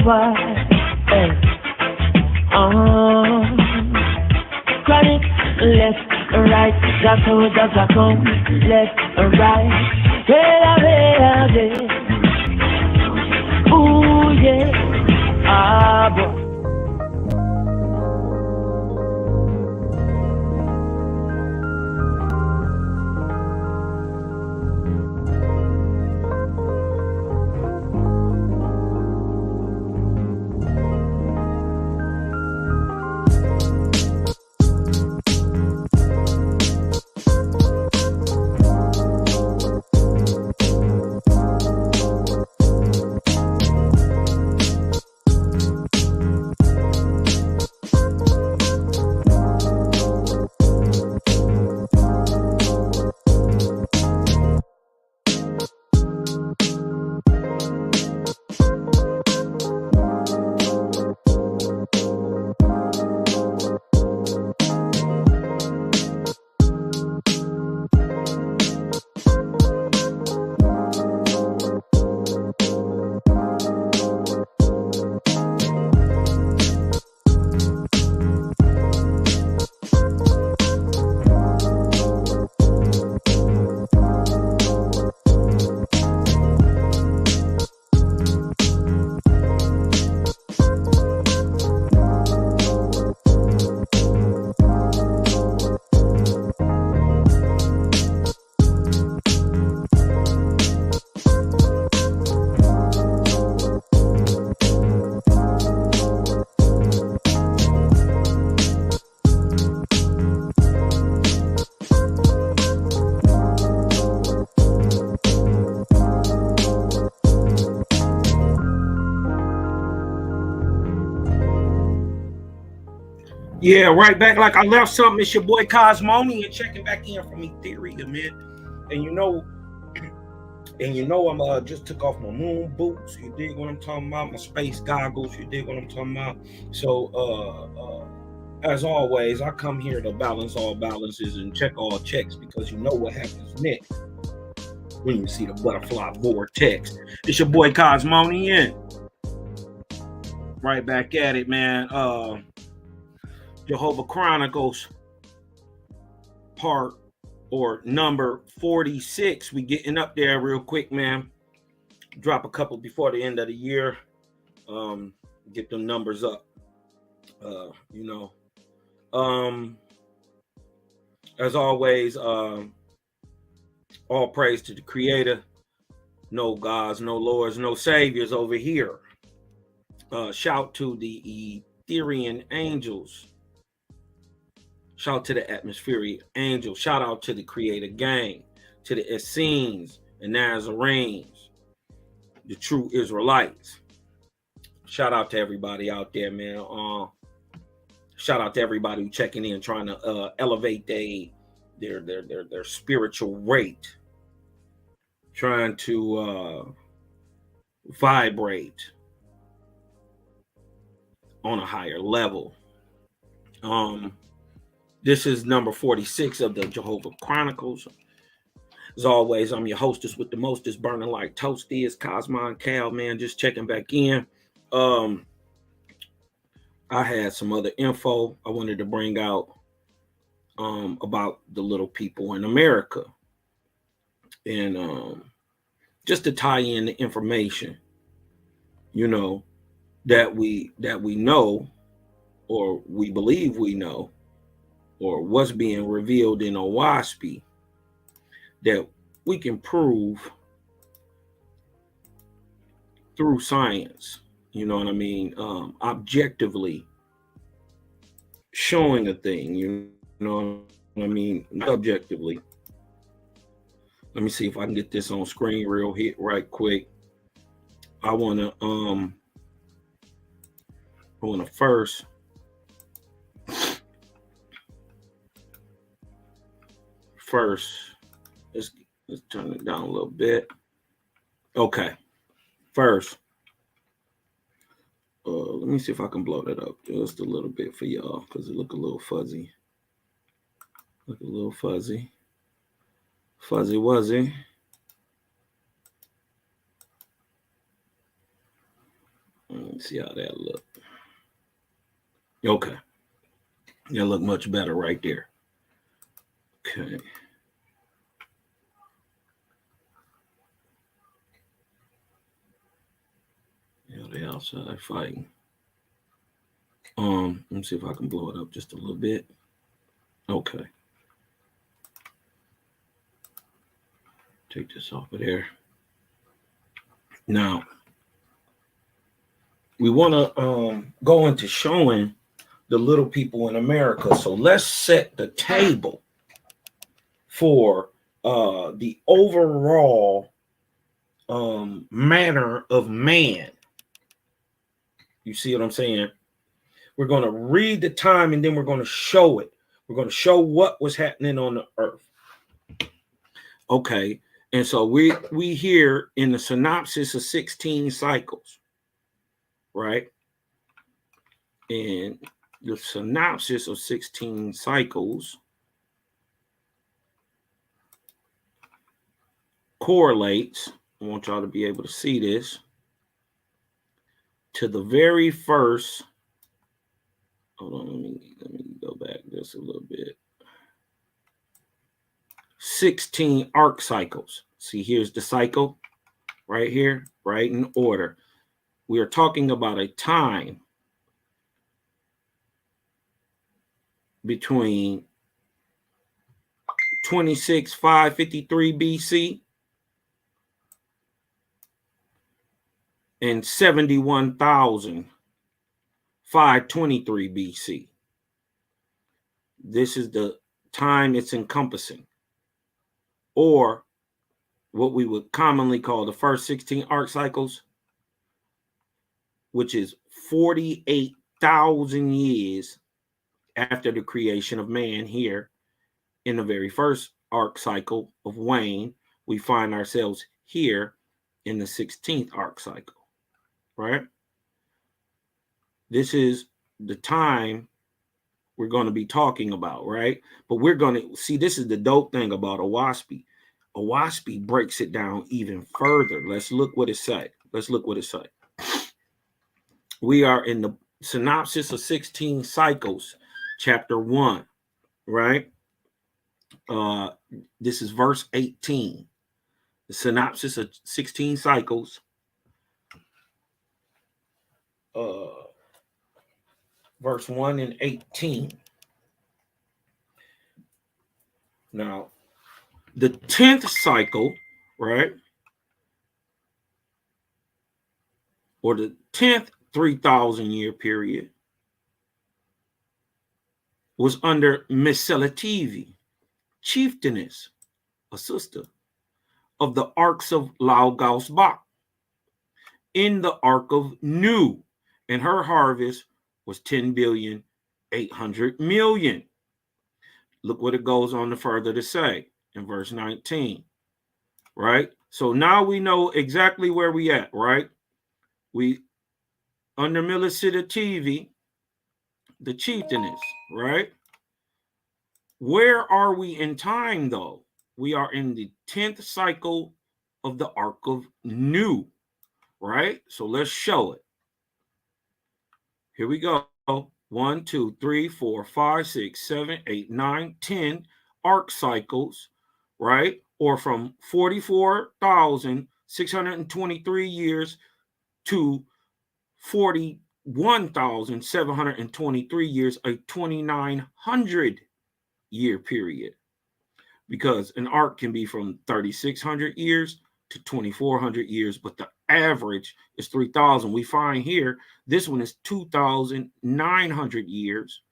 Jehovah. Chronic, left, right, Jack come, left, right, ooh yeah, boy. Yeah, right back like I left something. It's your boy Cosmoni and checking back in from Ethereum, man. And you know, I'm just took off my moon boots. You dig what I'm talking about? My space goggles. You dig what I'm talking about? So, as always, I come here to balance all balances and check all checks because you know what happens next when you see the butterfly vortex. It's your boy Cosmoni in. Right back at it, man. Jehovah Chronicles part or number 46. We getting up there real quick, man. Drop a couple before the end of the year. Get them numbers up. As always, all praise to the Creator. No gods, no lords, no saviors over here. Shout to the Ethereum angels. Shout out to the atmospheric angels. Shout out to the Creator gang, to the Essenes and Nazarenes, the true Israelites. Shout out to everybody out there, man. Shout out to everybody who checking in, trying to elevate their spiritual rate, trying to vibrate on a higher level. This is number 46 of the Jehovah Chronicles. As always, I'm your hostess with the mostest, burning like toasty. Cosmon Cal, man, just checking back in. I had some other info I wanted to bring out about the little people in America. And just to tie in the information, that we know, or we believe we know, or what's being revealed in OWASP, that we can prove through science, you know what I mean, objectively showing a thing, you know what I mean, objectively. Let me see if I can get this on screen right quick. I want to first let's turn it down a little bit. Okay, first, let me see if I can blow that up just a little bit for y'all because it look a little fuzzy. Fuzzy wuzzy. Let's see how that look. Okay. That look much better right there. Okay. Yeah, they outside fighting. Let me see if I can blow it up just a little bit. Okay. Take this off of there. Now, we want to go into showing the little people in America. So let's set the table for the overall manner of man. You see what I'm saying? We're going to read the time and then we're going to show it. We're going to show what was happening on the earth. Okay. And so we here in the synopsis of 16 cycles, right? And the synopsis of 16 cycles correlates, I want y'all to be able to see this, to the very first, hold on, let me go back just a little bit. 16 arc cycles. See, here's the cycle right here, right in order. We are talking about a time between 26,553 BC and 71,523 BC. This is the time it's encompassing, or what we would commonly call the first 16 arc cycles, which is 48,000 years after the creation of man. Here in the very first arc cycle of Wayne, we find ourselves here in the 16th arc cycle, right? This is the time we're going to be talking about, right? But we're going to see, this is the dope thing about Owaspy. Owaspy breaks it down even further. Let's look what it say. Let's look what it say. We are in the synopsis of 16 cycles, chapter 1, right? This is verse 18. The synopsis of 16 cycles. Verse 1 and 18. Now, the 10th cycle, right? Or the 10th 3,000 year period was under Miselativi, chieftainess, a sister of the arcs of Laugausbach, in the ark of Nu, and her harvest was 10,800,000,000. Look what it goes on to further to say in verse 19, right? So now we know exactly where we at, right? We under Milisita, the chieftainess, right? Where are we in time, though? We are in the 10th cycle of the ark of Nu, right? So let's show it. Here we go. 1, 2, 3, 4, 5, 6, 7, 8, 9, 10 arc cycles, right? Or from 44,623 years to 41,723 years, a 2,900 year period. Because an arc can be from 3,600 years to 2,400 years, but the average is 3,000. We find here, this one is 2,900 years,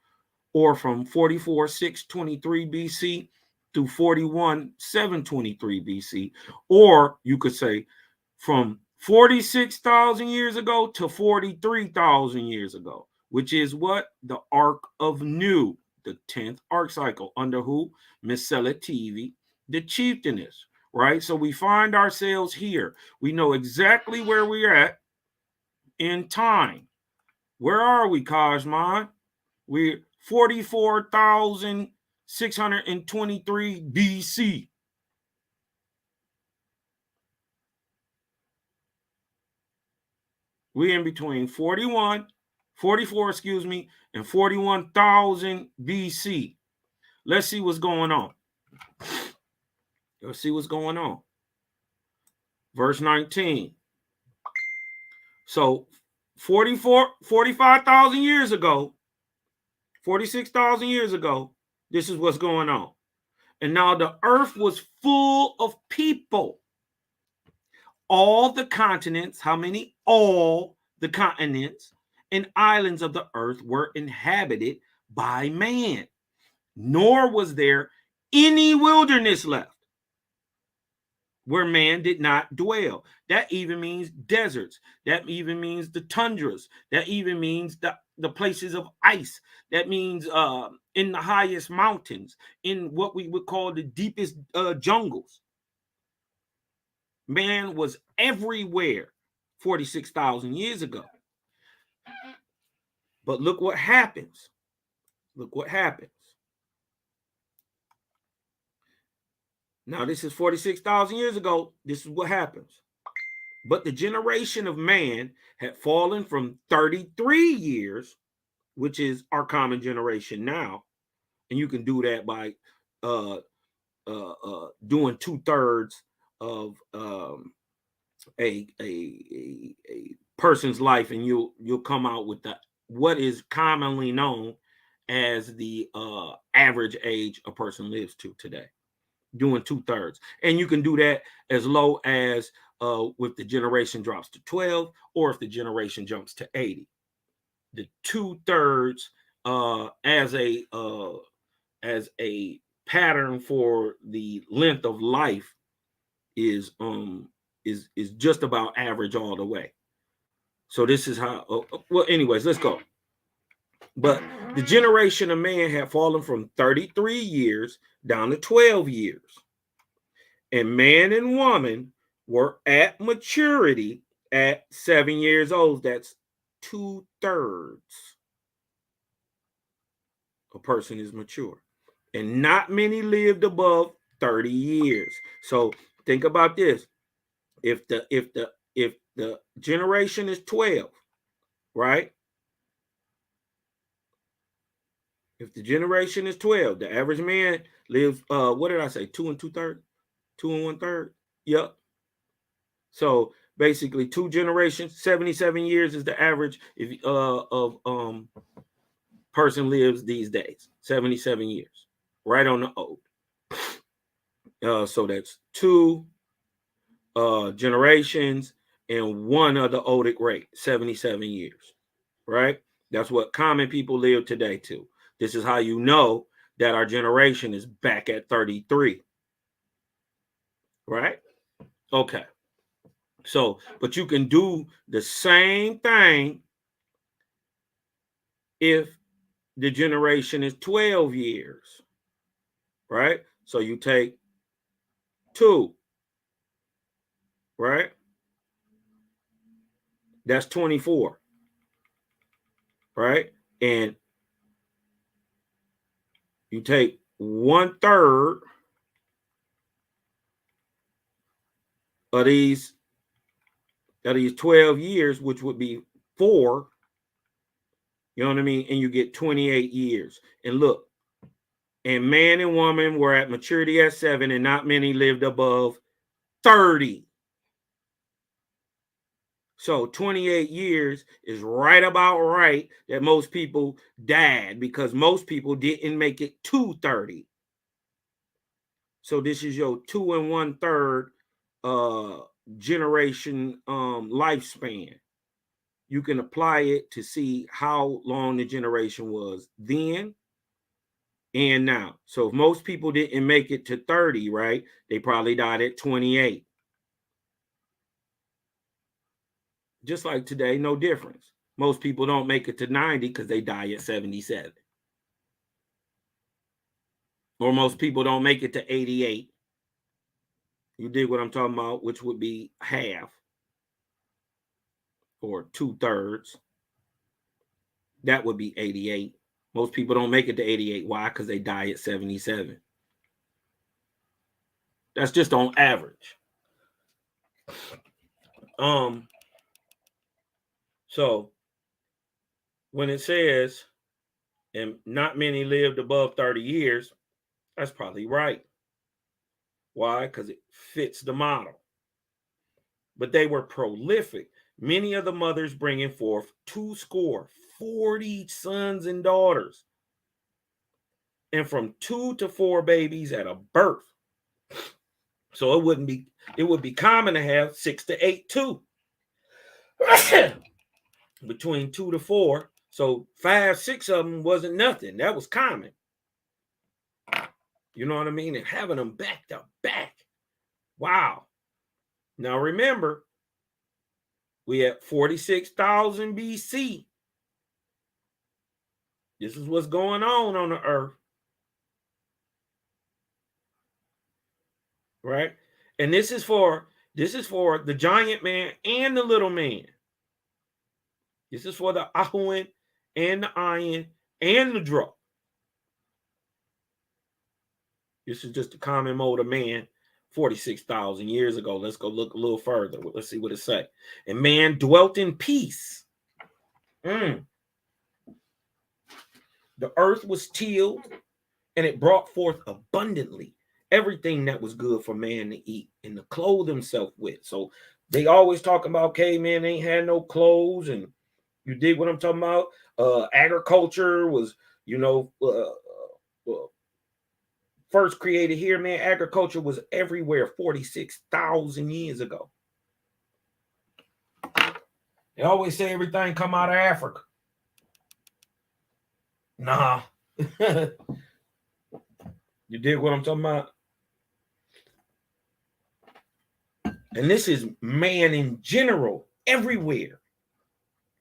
or from 44,623 BC to 41,723 BC. Or you could say from 46,000 years ago to 43,000 years ago, which is what? The ark of Nu, the 10th arc cycle, under who? Miselativi, the chieftainess, right? So we find ourselves here. We know exactly where we're at in time. Where are we, Kajman? We're 44,623 BC. We're in between 44, excuse me, and 41,000 BC. Let's see what's going on. Let's see what's going on. Verse 19. So 45,000 years ago, 46,000 years ago, this is what's going on. And now the earth was full of people. All the continents, how many? All the continents and islands of the earth were inhabited by man, nor was there any wilderness left where man did not dwell. That even means deserts. That even means the tundras. That even means the places of ice. That means in the highest mountains, in what we would call the deepest jungles. Man was everywhere 46,000 years ago. But look what happens. Look what happens. Now, this is 46,000 years ago. This is what happens. But the generation of man had fallen from 33 years, which is our common generation now. And you can do that by doing 2/3 of a person's life, and you'll come out with what is commonly known as the average age a person lives to today. Doing 2/3, and you can do that as low as if the generation drops to 12, or if the generation jumps to 80. The 2/3 as a pattern for the length of life is just about average all the way. So this is how. Well, anyways, let's go. But the generation of man had fallen from 33 years down to 12 years. And man and woman were at maturity at 7 years old. That's 2/3. A person is mature. And not many lived above 30 years. So think about this. If the generation is 12, right? If the generation is 12, the average man lives, what did I say? 2 2/3? 2 1/3? Yep. So basically 2 generations, 77 years is the average of person lives these days. 77 years. Right on the old. So that's 2 generations and 1 of the odic rate, 77 years. Right? That's what common people live today too. This is how you know that our generation is back at 33. Right? Okay. So, but you can do the same thing if the generation is 12 years. Right? So you take 2. Right? That's 24. Right? And you take 1/3 of these 12 years, which would be 4. You know what I mean? And you get 28 years. And look, and man and woman were at maturity at 7, and not many lived above 30. So 28 years is right about right that most people died, because most people didn't make it to 30. So this is your 2 1/3 generation lifespan. You can apply it to see how long the generation was then and now. So if most people didn't make it to 30, right, they probably died at 28. Just like today, no difference. Most people don't make it to 90 because they die at 77. Or most people don't make it to 88. You dig what I'm talking about? Which would be half or 2/3. That would be 88. Most people don't make it to 88. Why? Because they die at 77. That's just on average. So when it says, and not many lived above 30 years, that's probably right. Why? Because it fits the model. But they were prolific. Many of the mothers bringing forth 240 sons and daughters, and from 2 to 4 babies at a birth. So it would be common to have 6 to 8 too. Between 2 to 4. So 5, 6 of them wasn't nothing. That was common. You know what I mean? And having them back to back. Wow. Now remember, we at 46,000 BC. This is what's going on the earth. Right? And this is for the giant man and the little man. This is for the Ahuan and the Ayin and the Dro. This is just a common mode of man 46,000 years ago. Let's go look a little further. Let's see what it says. And man dwelt in peace. The earth was tilled, and it brought forth abundantly everything that was good for man to eat and to clothe himself with. So they always talk about caveman ain't had no clothes, and you dig what I'm talking about? Agriculture was, first created here, man. Agriculture was everywhere 46,000 years ago. They always say everything come out of Africa. Nah. You dig what I'm talking about? And this is man in general, everywhere.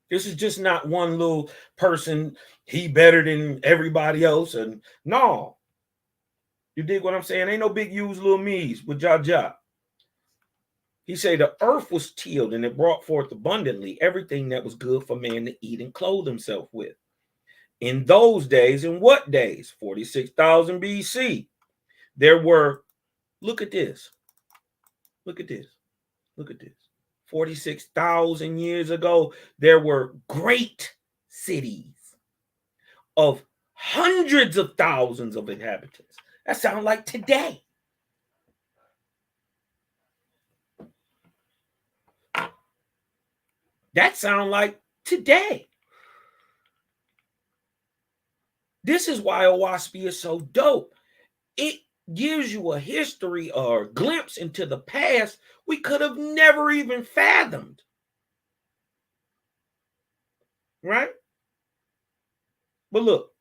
This is just not one little person, he better than everybody else. And no. You dig what I'm saying? Ain't no big used little me's with Jaja. He said the earth was tilled, and it brought forth abundantly everything that was good for man to eat and clothe himself with. In those days, in what days? 46,000 BC. There were, look at this. Look at this. Look at this. 46,000 years ago, there were great cities of hundreds of thousands of inhabitants. That sounds like today. That sounds like today. This is why Owaspy is so dope. It gives you a history or a glimpse into the past we could have never even fathomed. Right? But look,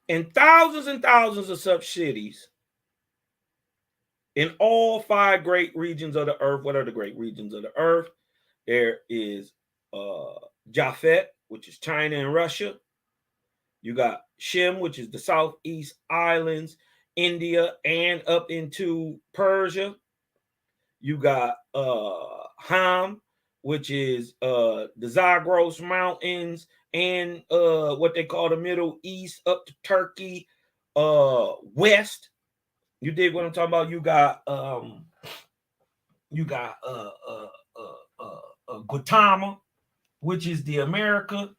in thousands and thousands of such cities, in all 5 great regions of the earth. What are the great regions of the earth? There is Japhet, which is China and Russia. You got Shem, which is the Southeast Islands, India, and up into Persia. You got Ham, which is the Zagros Mountains, and what they call the Middle East, up to Turkey, west. You dig what I'm talking about? You got Gautama, which is the America,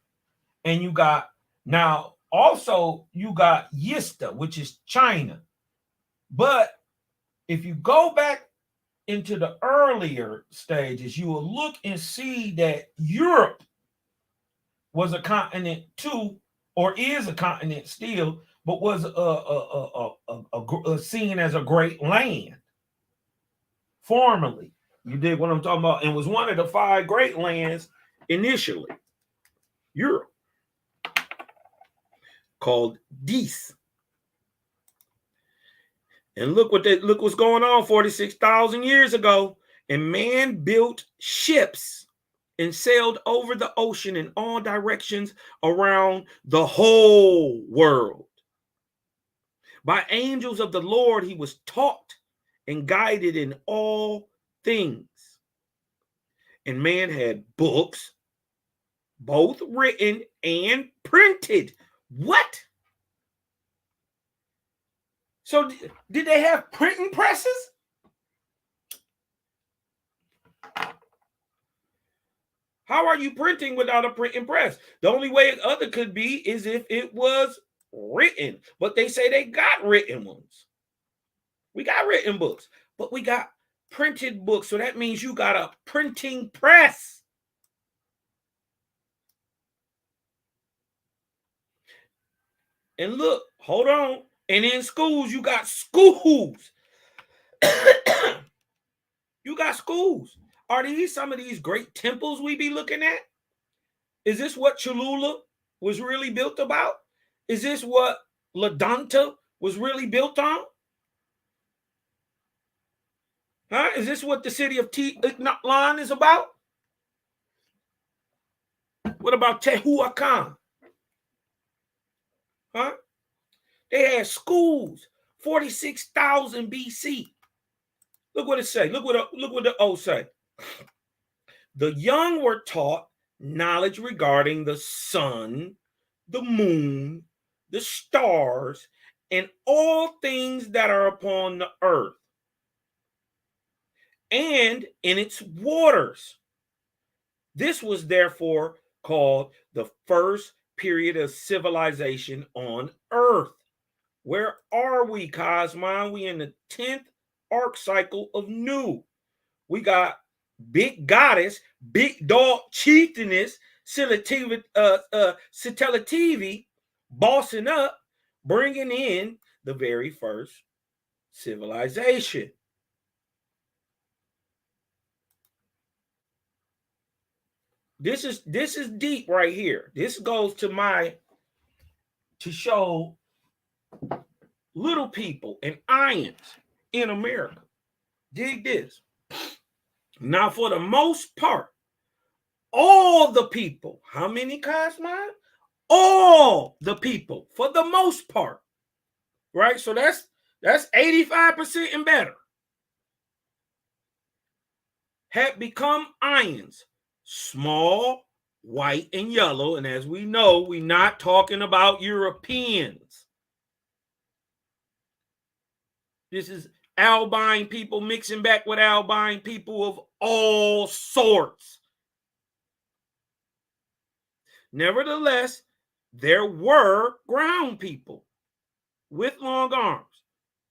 and you got now also you got Yista, which is China. But if you go back into the earlier stages, you will look and see that Europe was a continent too, or is a continent still, but was seen as a great land formerly. You dig what I'm talking about? And was one of the 5 great lands initially. Europe, called Dis. And look what's going on 46,000 years ago. And man built ships and sailed over the ocean in all directions around the whole world. By angels of the Lord, he was taught and guided in all things. And man had books, both written and printed. What? So did they have printing presses? How are you printing without a printing press? The only way other could be is if it was written. But they say they got written ones. We got written books, but we got printed books. So that means you got a printing press. And look, hold on. And in schools, you got schools. You got schools. Are these some of these great temples we be looking at? Is this what Cholula was really built about? Is this what Ladanta was really built on? Huh? Is this what the city of Tenochtitlan is about? What about Tehuacan? Huh? They had schools, 46,000 BC. Look what it say. Look what the O say. The young were taught knowledge regarding the sun, the moon, the stars, and all things that are upon the earth, and in its waters. This was therefore called the first period of civilization on earth. Where are we, Cosmon? We in the 10th arc cycle of new. We got big goddess, big dog chieftainess, Sitela bossing up, bringing in the very first civilization. This is deep right here. This goes to show little people and ions in America. Dig this. Now, for the most part, all the people, how many, Cosmon? All the people, for the most part, right? So that's 85% and better, have become ions, small, white, and yellow. And as we know, we're not talking about Europeans. This is albine people mixing back with albine people of all sorts. Nevertheless, there were ground people with long arms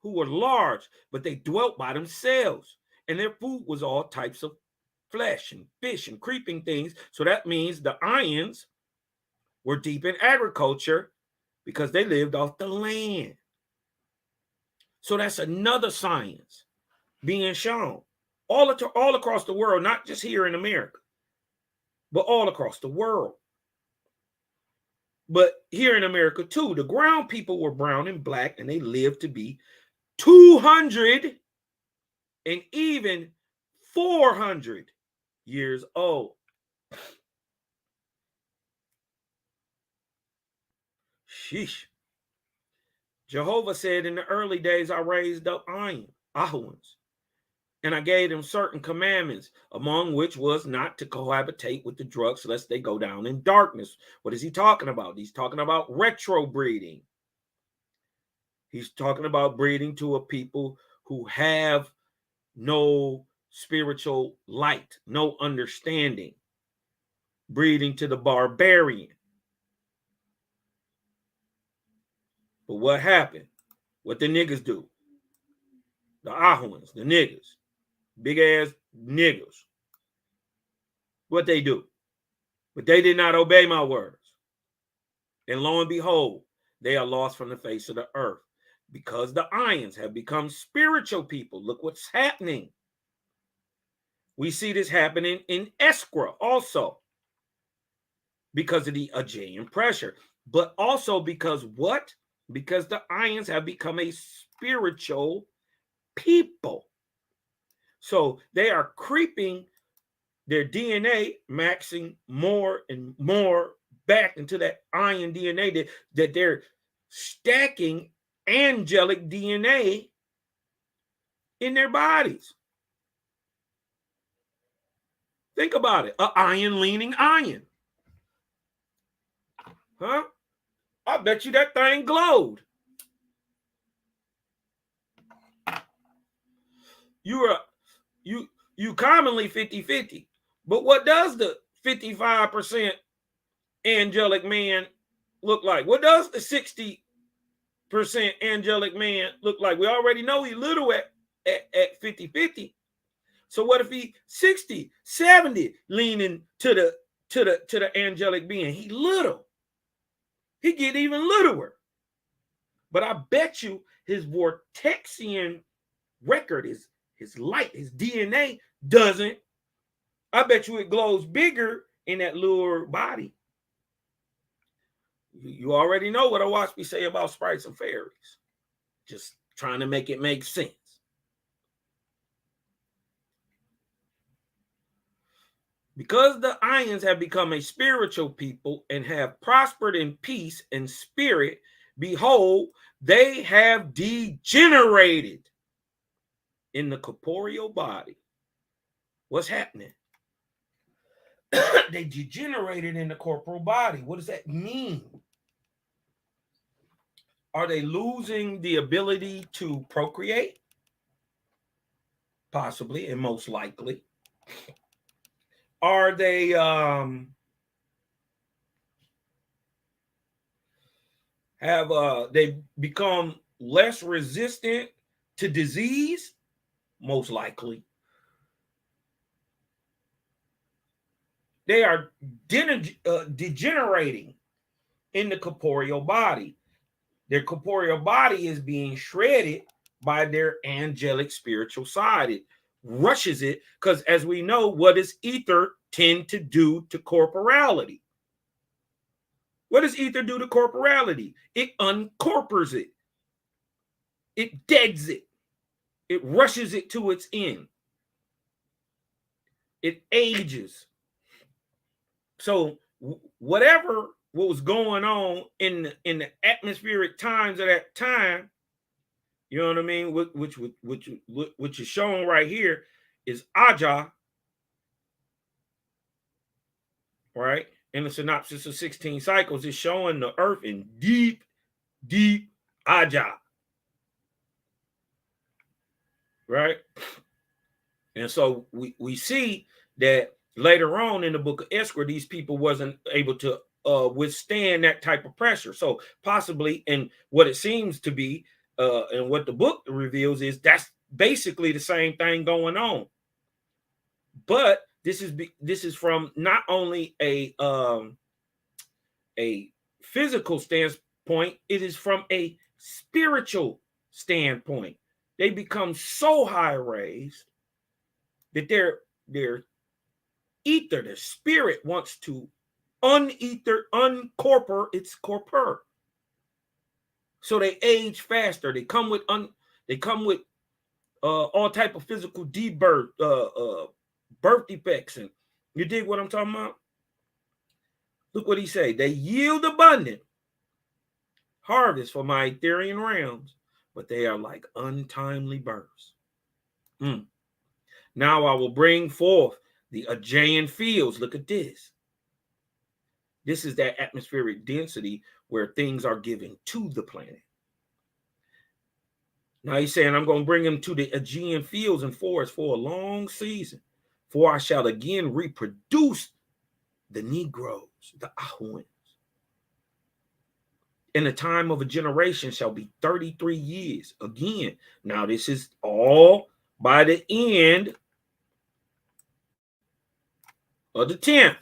who were large, but they dwelt by themselves, and their food was all types of flesh and fish and creeping things. So that means the ions were deep in agriculture because they lived off the land. So that's another science being shown all across the world, not just here in America, but all across the world. But here in America too, the ground people were brown and black, and they lived to be 200 and even 400 years old. Sheesh. Jehovah said, in the early days, I raised up Ahuans, and I gave them certain commandments, among which was not to cohabitate with the drugs, lest they go down in darkness. What is he talking about? He's talking about retro breeding. He's talking about breeding to a people who have no spiritual light, no understanding. Breeding to the barbarian. But what happened? What the niggas do? The Ahuans, the niggas, big ass niggas. What they do? But they did not obey my words. And lo and behold, they are lost from the face of the earth because the ions have become spiritual people. Look what's happening. We see this happening in Escra also because of the Aegean pressure, but also because what? Because the ions have become a spiritual people. So they are creeping their DNA, maxing more and more back into that ion DNA that they're stacking angelic DNA in their bodies. Think about it. An ion leaning ion. Huh? I bet you that thing glowed. You commonly 50-50. But what does the 55% angelic man look like? What does the 60% angelic man look like? We already know he's little at 50-50. So what if he 60, 70 leaning to the angelic being? He little. He get even littler. But I bet you his vortexian record is his light, his DNA doesn't. I bet you it glows bigger in that lower body. You already know what I watch me say about sprites and fairies. Just trying to make it make sense. Because the Ions have become a spiritual people and have prospered in peace and spirit, behold, they have degenerated in the corporeal body. What's happening? They degenerated in the corporeal body. What does that mean? Are they losing the ability to procreate? Possibly and most likely. Are they they become less resistant to disease? Most likely. They are degenerating in the corporeal body. Their corporeal body is being shredded by their angelic spiritual side. It rushes it because, as we know, what does ether tend to do to corporality? What does ether do to corporality? It uncorpors it. It deads it. It rushes it to its end. It ages. So whatever what was going on in the atmospheric times of that time, you know what I mean, which is shown right here is Aja, right? In the synopsis of 16 cycles, is showing the earth in deep, deep Aja, right? And so we see that later on in the book of Esther, these people wasn't able to withstand that type of pressure. So possibly, and what it seems to be, and what the book reveals is that's basically the same thing going on. But this is from not only a physical standpoint, it is from a spiritual standpoint. They become so high raised that their ether, their spirit wants to uncorpor its corpor. So they age faster. They come with all type of physical birth defects. And you dig what I'm talking about? Look what he say. They yield abundant harvest for my Ethereal realms, but they are like untimely births. Now I will bring forth the Aegean fields. Look at this. This is that atmospheric density where things are given to the planet. Now he's saying, I'm going to bring them to the Aegean fields and forests for a long season, for I shall again reproduce the Negroes, the Ahuans. In the time of a generation shall be 33 years. Again, now this is all by the end of the 10th.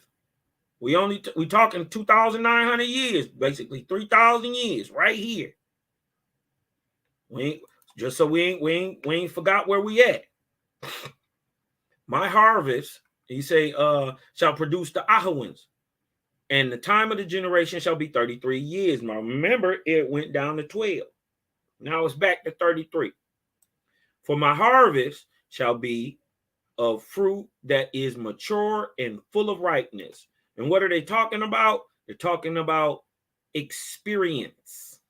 We talking 2,900 years, basically 3,000 years right here. We ain't forgot where we at. My harvest, he say, shall produce the Ahuans, and the time of the generation shall be 33 years. Now remember, it went down to 12. Now it's back to 33. For my harvest shall be of fruit that is mature and full of ripeness. And what are they talking about? They're talking about experience.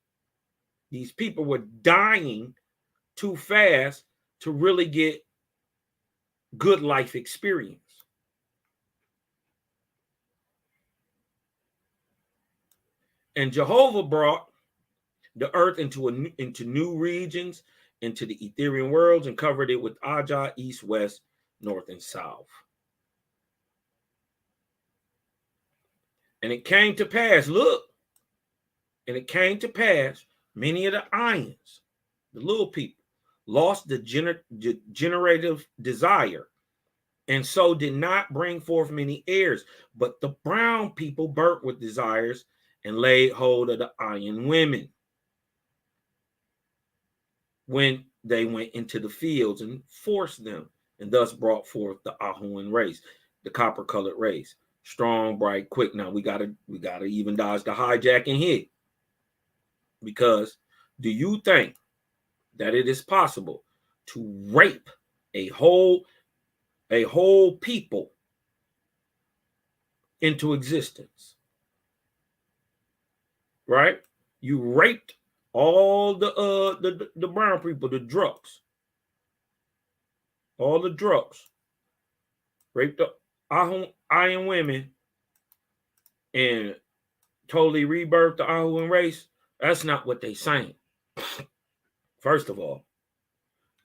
These people were dying too fast to really get good life experience. And Jehovah brought the earth into new regions, into the Ethereal worlds, and covered it with Aja, east, west, north, and south. And it came to pass, look, and it came to pass, many of the ions, the little people, lost the generative desire, and so did not bring forth many heirs. But the brown people burnt with desires and laid hold of the iron women when they went into the fields and forced them, and thus brought forth the Ahuan race, the copper-colored race, strong, bright, quick. Now we gotta even dodge the hijack and hit, because do you think that it is possible to rape a whole people into existence? Right? You raped all the brown people, the drugs, all the drugs, raped the iron women, and totally rebirthed the Ahuan race. That's not what they saying. First of all,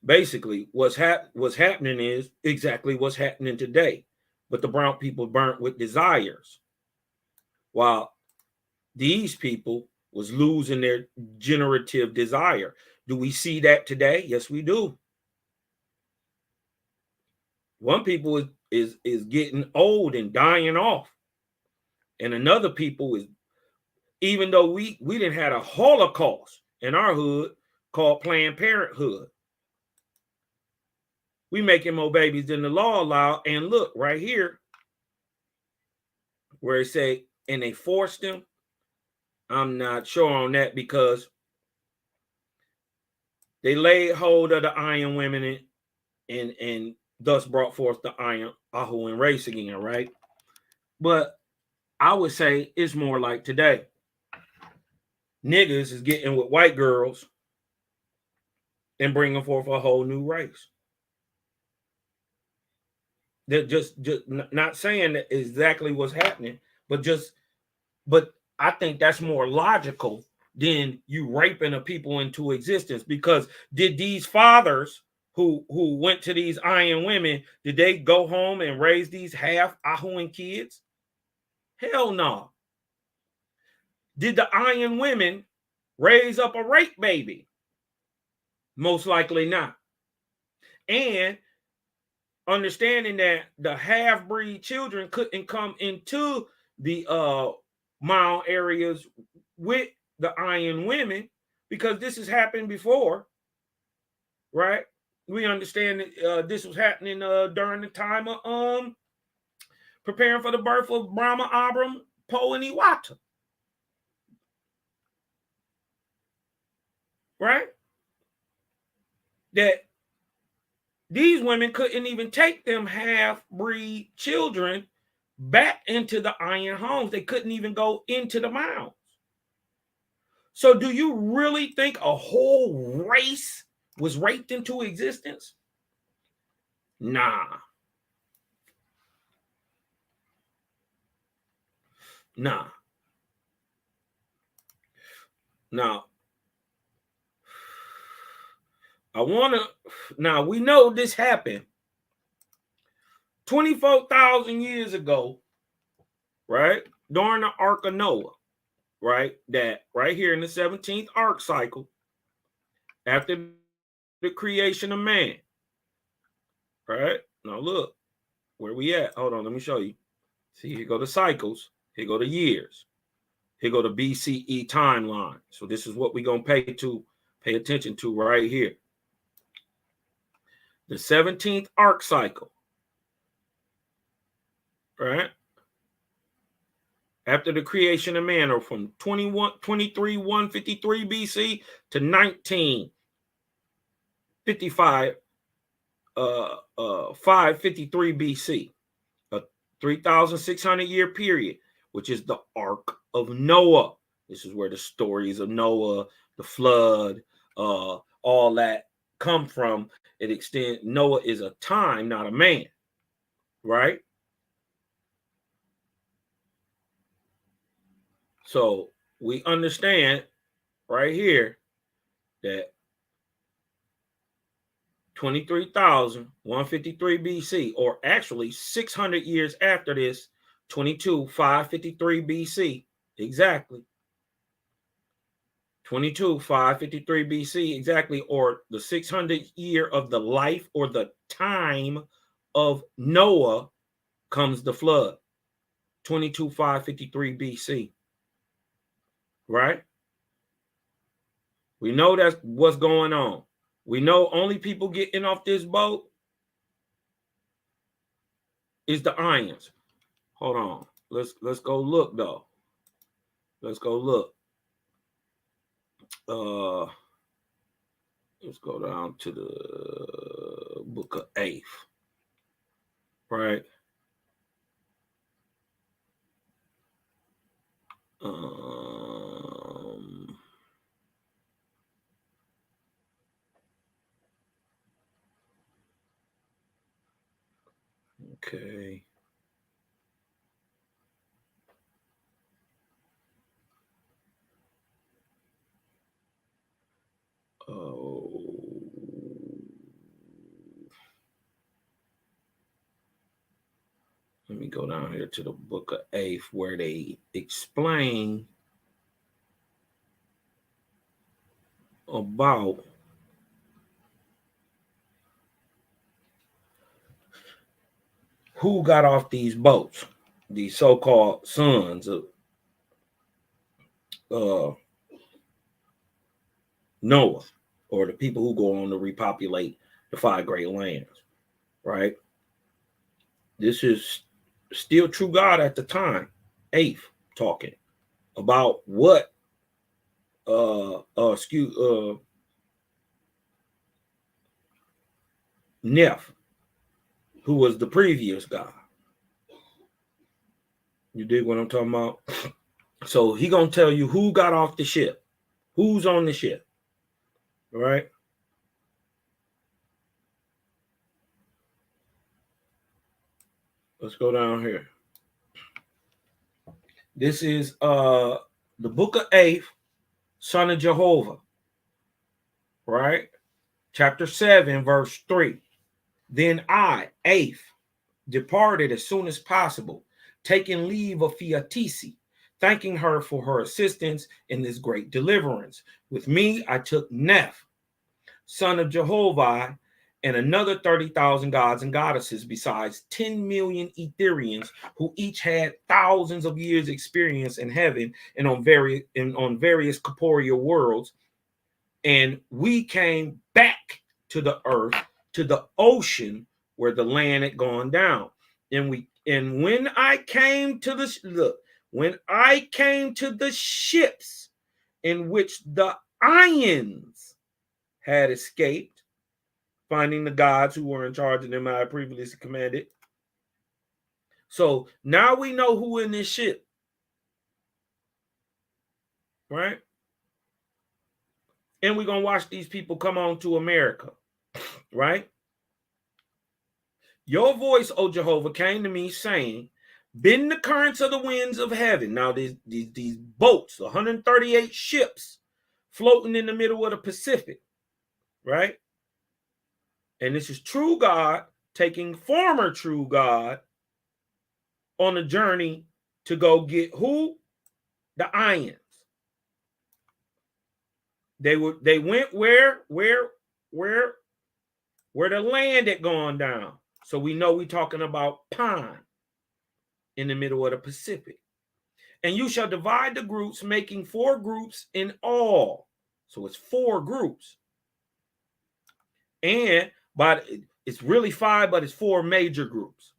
basically, what's happening is exactly what's happening today. But the brown people burnt with desires, while these people was losing their generative desire. Do we see that today? Yes, we do. One people is getting old and dying off, and another people is, even though we didn't had a Holocaust in our hood called Planned Parenthood, we making more babies than the law allowed. And look right here, where it say, and they forced them. I'm not sure on that, because they laid hold of the iron women and thus brought forth the iron Ahuan race again, right? But I would say it's more like today. Niggas is getting with white girls and bringing forth a whole new race. They're just not saying that exactly what's happening, but I think that's more logical than you raping a people into existence. Because did these fathers who went to these iron women, did they go home and raise these half Ahuan kids? Hell no. Did the iron women raise up a rape baby? Most likely not. And understanding that the half-breed children couldn't come into the mound areas with the iron women, because this has happened before, right? We understand that this was happening during the time of preparing for the birth of Brahma, Abram, Po, and Iwata, right? That these women couldn't even take them half-breed children back into the iron homes. They couldn't even go into the mounds. So do you really think a whole race was raped into existence? Nah. Now, now we know this happened 24,000 years ago, right? During the Ark of Noah, right? That right here in the 17th Ark cycle, after the creation of man, right? Now look, where we at? Hold on, let me show you. See, here go the cycles, here go the years, here go the BCE timeline. So this is what we're gonna pay attention to right here. The 17th Ark cycle, right? After the creation of man, or from 153 BC to 1955, 553 BC, a 3,600 year period, which is the Ark of Noah. This is where the stories of Noah, the flood, all that come from. It extends. Noah is a time, not a man, right? So we understand right here that 23,153 BC, or actually 600 years after this, 553 BC. Exactly. 553 BC. Exactly. Or the 600th year of the life or the time of Noah comes the flood. 553 BC. Right? We know that's what's going on. We know only people getting off this boat is the Ions. Hold on. Let's go look though. Let's go look. Let's go down to the book of Eighth. Right. Okay. Oh. Let me go down here to the book of Eighth where they explain about who got off these boats, these so-called sons of Noah, or the people who go on to repopulate the 5 great lands, right? This is still true God at the time, Eighth, talking about what Neph, who was the previous God. You dig what I'm talking about? So he gonna tell you who got off the ship, who's on the ship, right? Let's go down here. This is the book of Eighth, son of Jehovah, right? Chapter 7, verse 3. Then I, Eighth, departed as soon as possible, taking leave of Phaetisi, thanking her for her assistance in this great deliverance. With me, I took Neph, son of jehovih, and another 30,000 gods and goddesses, besides 10 million Etherians, who each had thousands of years' experience in heaven and on various corporeal worlds. And we came back to the earth, to the ocean where the land had gone down. And when I came to the ships in which the Ions had escaped, finding the gods who were in charge of them I previously commanded. So now we know who in this ship, right? And we're going to watch these people come on to America, right? Your voice, O Jehovah, came to me saying, bend the currents of the winds of heaven. Now, these boats, 138 ships floating in the middle of the Pacific, right? And this is true God taking former true God on a journey to go get who? The Ions. They went where the land had gone down. So we know we're talking about pond in the middle of the Pacific. And you shall divide the groups, making 4 groups in all. So it's 4 groups. And it's really 5, but it's 4 major groups.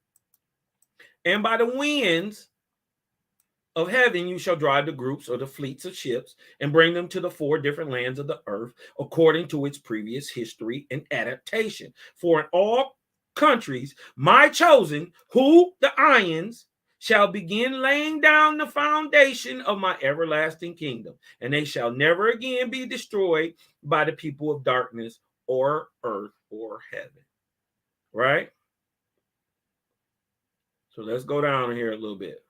And by the winds of heaven, you shall drive the groups or the fleets of ships and bring them to the 4 different lands of the earth, according to its previous history and adaptation. For in all countries, my chosen, who the Ions, shall begin laying down the foundation of my everlasting kingdom, and they shall never again be destroyed by the people of darkness or earth or heaven. Right? So let's go down here a little bit.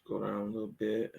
Go down a little bit.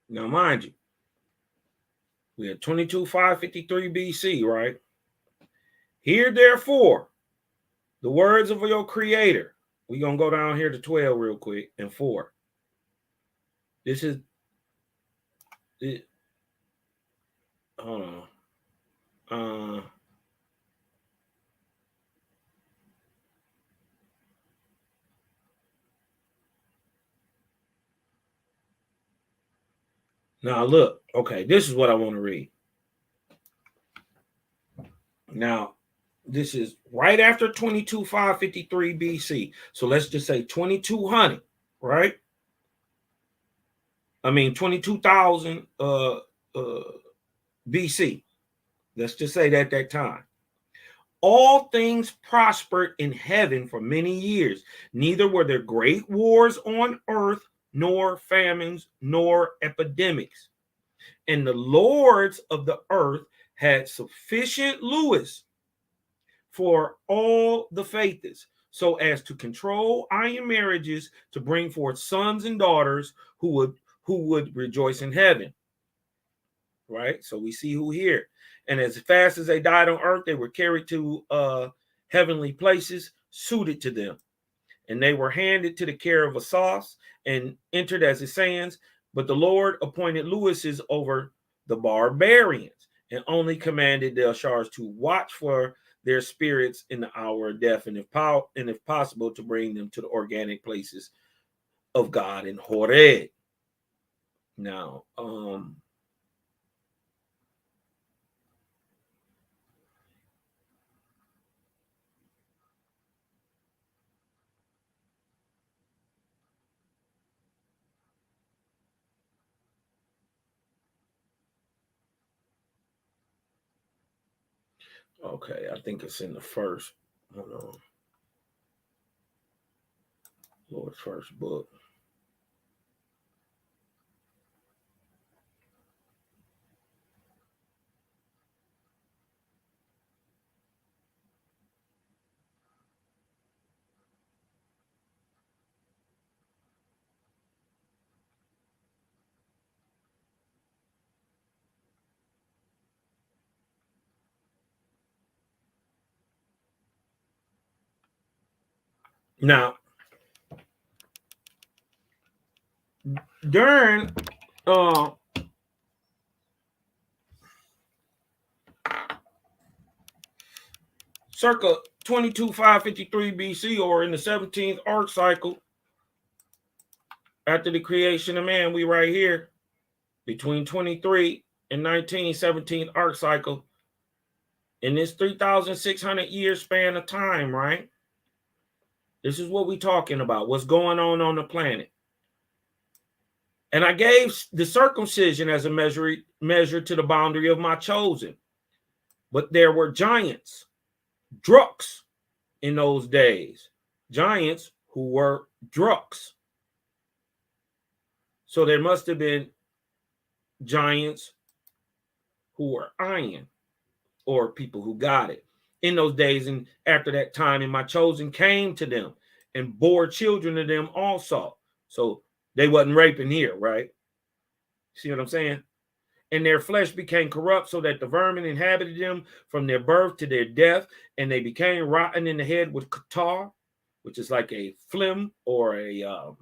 Now, mind you, we had 22,553 BC, right? Hear therefore the words of your creator. We're going to go down here to 12 real quick and 4. This is it. Hold on. Now look, okay, this is what I want to read. Now, this is right after 22,553 BC. So let's just say 2200, right? I mean 22,000 BC. Let's just say that at that time. All things prospered in heaven for many years. Neither were there great wars on earth, nor famines, nor epidemics. And the lords of the earth had sufficient Lewis for all the faiths, so as to control iron marriages, to bring forth sons and daughters who would rejoice in heaven. Right? So we see who here. And as fast as they died on earth, they were carried to heavenly places suited to them. And they were handed to the care of Asaph and entered as his sons. But the Lord appointed Lewises over the barbarians and only commanded the Ashars to watch for their spirits in the hour of death, and if possible, to bring them to the organic places of God in Horeb. Now, okay, I think it's in the first. Hold on. Lord's first book. Now, during circa 22,553 BC, or in the 17th arc cycle, after the creation of man, we right here between 23 and 19, 17th arc cycle, in this 3,600 year span of time, right? This is what we're talking about, what's going on the planet. And I gave the circumcision as a measure to the boundary of my chosen. But there were giants, druks, in those days. Giants who were druks. So there must have been giants who were iron, or people who got it in those days. And after that time, and my chosen came to them and bore children to them also. So they wasn't raping here, right? See what I'm saying? And their flesh became corrupt, so that the vermin inhabited them from their birth to their death, and they became rotten in the head with catarrh, which is like a phlegm or a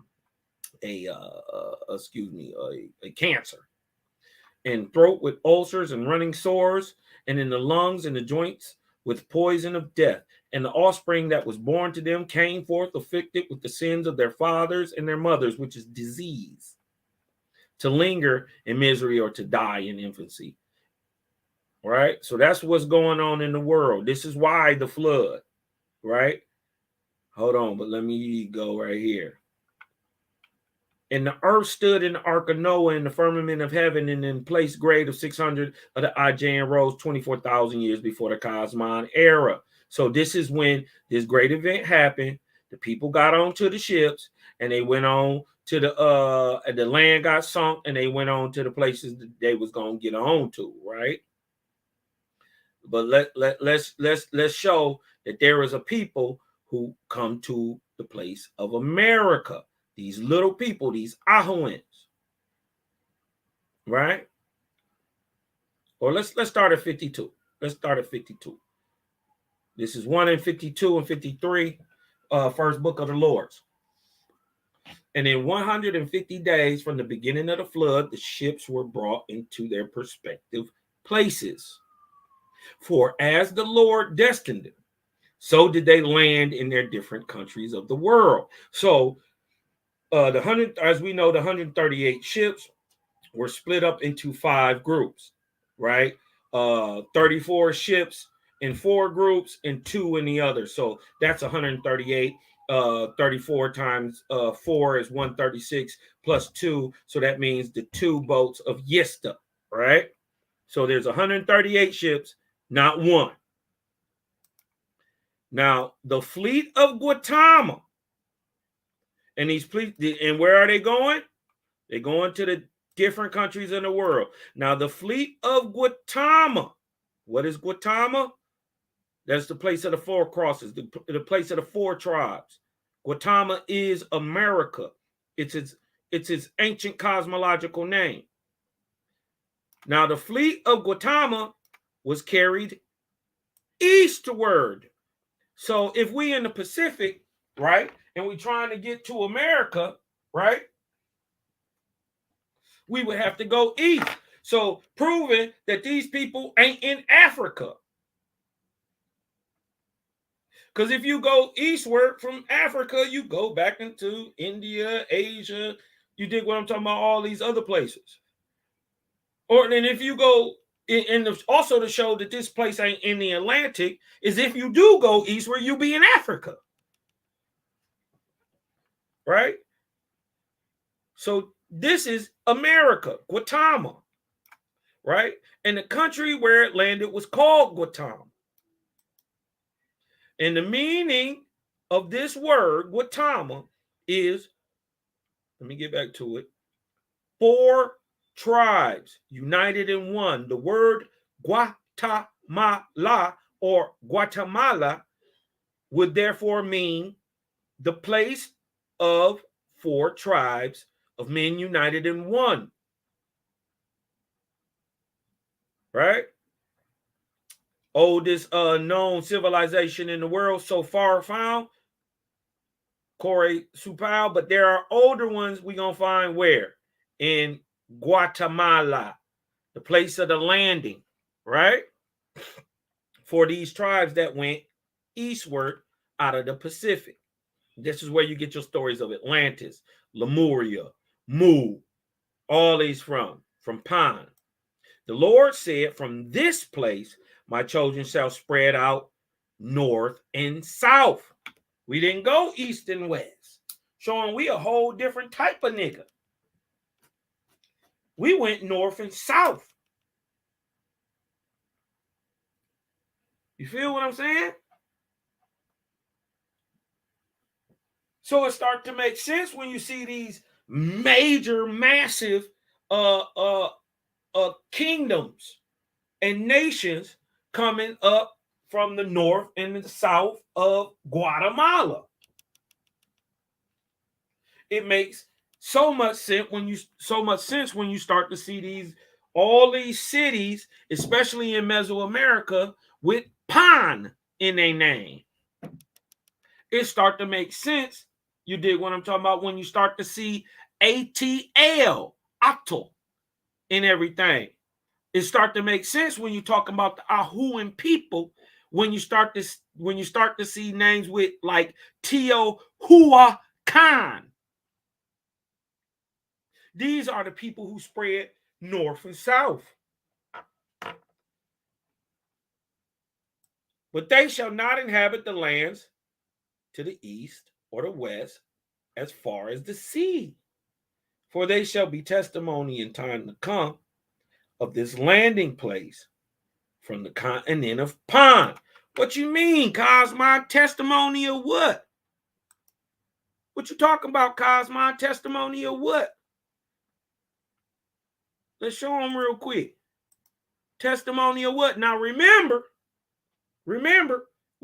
cancer, and throat with ulcers and running sores, and in the lungs and the joints with poison of death. And the offspring that was born to them came forth afflicted with the sins of their fathers and their mothers, which is disease, to linger in misery or to die in infancy. Right? So that's what's going on in the world. This is why the flood, right? Hold on, but let me go right here. And the earth stood in the ark of Noah in the firmament of heaven, and in place grade of 600 of the Aegean rose 24,000 years before the Cosmon era. So this is when this great event happened. The people got onto the ships, and they went on to the land got sunk, and they went on to the places that they was gonna get on to, right? But let's show that there is a people who come to the place of America. These little people, these Ahoans, right? Or let's start at 52. Let's start at 52. This is 1 and 52 and 53, first book of the Lords. And in 150 days from the beginning of the flood, the ships were brought into their respective places. For as the Lord destined them, so did they land in their different countries of the world. So as we know, the 138 ships were split up into 5 groups, right? 34 ships in 4 groups and 2 in the other. So that's 138. 34 times 4 is 136 plus 2. So that means the 2 boats of Yista, right? So there's 138 ships, not 1. Now, the fleet of Gautama, and these fleet, and where are they going? They're going to the different countries in the world. Now, the fleet of Gautama, what is Gautama? That's the place of the 4 crosses, the place of the 4 tribes. Gautama is America. It's its ancient cosmological name. Now, the fleet of Gautama was carried eastward. So if we in the Pacific, right, and we trying to get to America, right, we would have to go east. So proving that these people ain't in Africa. Because if you go eastward from Africa, you go back into India, Asia. You dig what I'm talking about? All these other places. Or then if you go, and also to show that this place ain't in the Atlantic, is if you do go eastward, you'll be in Africa. Right? So this is America, Gautama. Right? And the country where it landed was called Gautama. And the meaning of this word, Gautama, is, let me get back to it, 4 tribes united in one. The word Guatemala or Guatemala would therefore mean the place of 4 tribes of men united in one. Right? Oldest known civilization in the world so far found, Corey Supal, but there are older ones we're going to find where? In Guatemala, the place of the landing, right? For these tribes that went eastward out of the Pacific. This is where you get your stories of Atlantis, Lemuria, Mu, all these from Pan. The Lord said, from this place, my children shall spread out north and south. We didn't go east and west, showing we a whole different type of nigga. We went north and south. You feel what I'm saying? So it starts to make sense when you see these major, massive kingdoms and nations coming up from the north and the south of Guatemala. It makes so much sense when you start to see all these cities, especially in Mesoamerica, with Pan in their name. It start to make sense. You dig what I'm talking about when you start to see ATL, octal, in everything. it start to make sense when you talk about the Ahuan people. When you start to see names with like Teotihuacan. These are the people who spread north and south. But they shall not inhabit the lands to the east or the west as far as the sea. For they shall be testimony in time to come of this landing place from the continent of Pan. What you mean, Cosmo? Testimony of what? What you talking about, Cosmo? Testimony of what? Let's show them real quick. Testimony of what? Now remember, we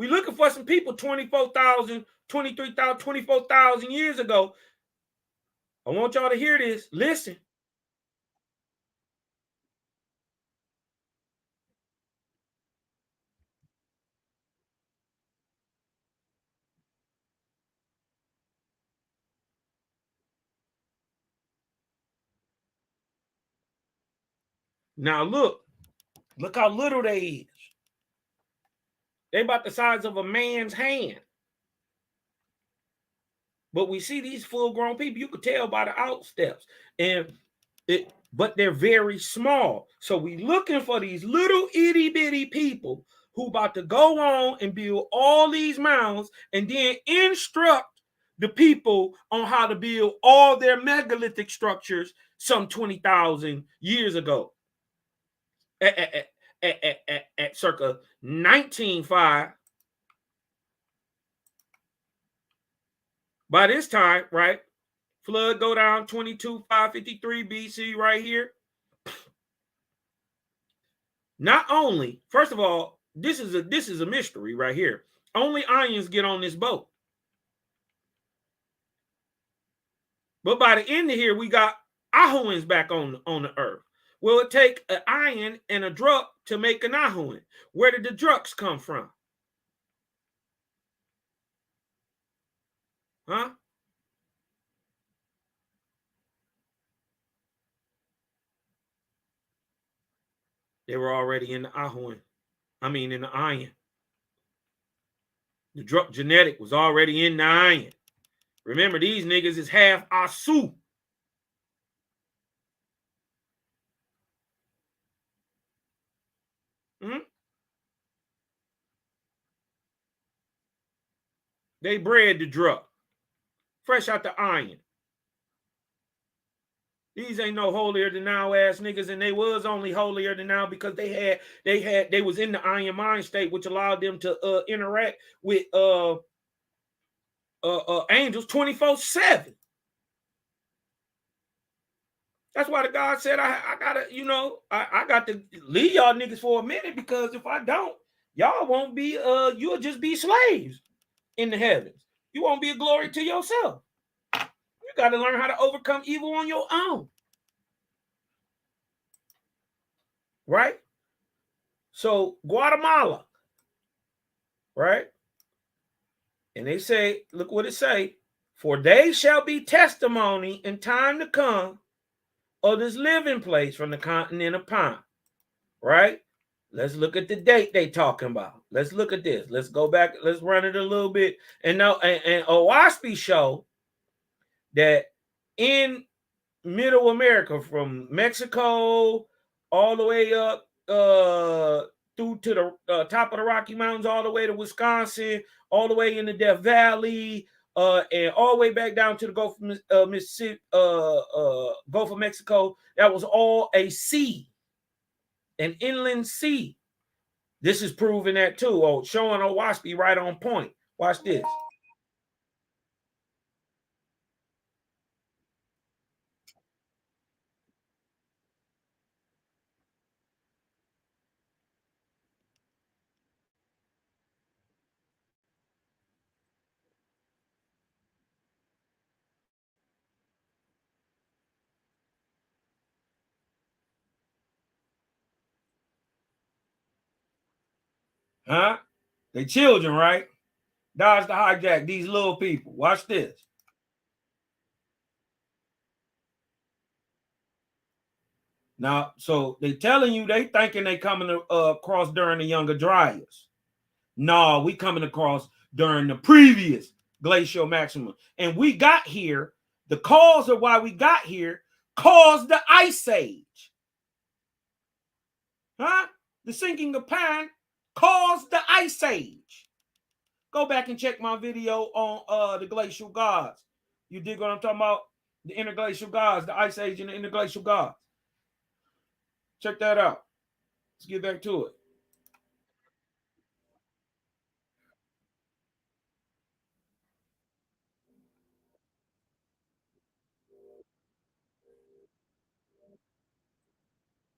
looking for some people 24,000, 23,000, 24,000 years ago. I want y'all to hear this. Listen. Now look how little they is. They about the size of a man's hand. But we see these full-grown people. You could tell by the outsteps. But they're very small. So we looking for these little itty-bitty people who about to go on and build all these mounds and then instruct the people on how to build all their megalithic structures some 20,000 years ago. At circa 1905. By this time, right? Flood go down 22,553 BC right here. Not only, first of all, this is a mystery right here. Only Ayans get on this boat. But by the end of here, we got Ahuans back on the earth. Will it take an Ayan and a Druk to make an Ahuan? Where did the Druks come from? Huh? They were already in the Ahuan. I mean, in the Ayan. The Druk genetic was already in the Ayan. Remember, these niggas is half Asu. They bred the Druk. Fresh out the Ayan. These ain't no holier than now ass niggas, and they was only holier than now because they was in the Ayan mind state, which allowed them to interact with angels 24/7. That's why the God said I gotta, I got to leave y'all niggas for a minute, because if I don't, y'all won't be you'll just be slaves in the heavens. You won't be a glory to yourself. You got to learn how to overcome evil on your own. Right? So Guatemala, right? And they say, look what it say, for they shall be testimony in time to come of this living place from the continent of Pan. Right? Let's look at the date they talking about. Let's look at this. Let's go back. Let's run it a little bit. And now, and Owaspi show that in Middle America, from Mexico all the way up through to the top of the Rocky Mountains, all the way to Wisconsin, all the way in the Death Valley, and all the way back down to the Gulf of Mississippi, Gulf of Mexico. That was all a sea, an inland sea. This is proving that too. Oh, showing Owaspi right on point. Watch this. Huh? They children, right? Dodge the hijack. These little people. Watch this. Now, so they telling you they thinking they coming across during the Younger Dryas. No, we coming across during the previous glacial maximum. And we got here, the cause of why we got here caused the ice age. Huh? The sinking of Pan caused the ice age. Go back and check my video on the glacial gods. You dig what I'm talking about? The interglacial gods, the ice age and the interglacial gods. Check that out. Let's get back to it.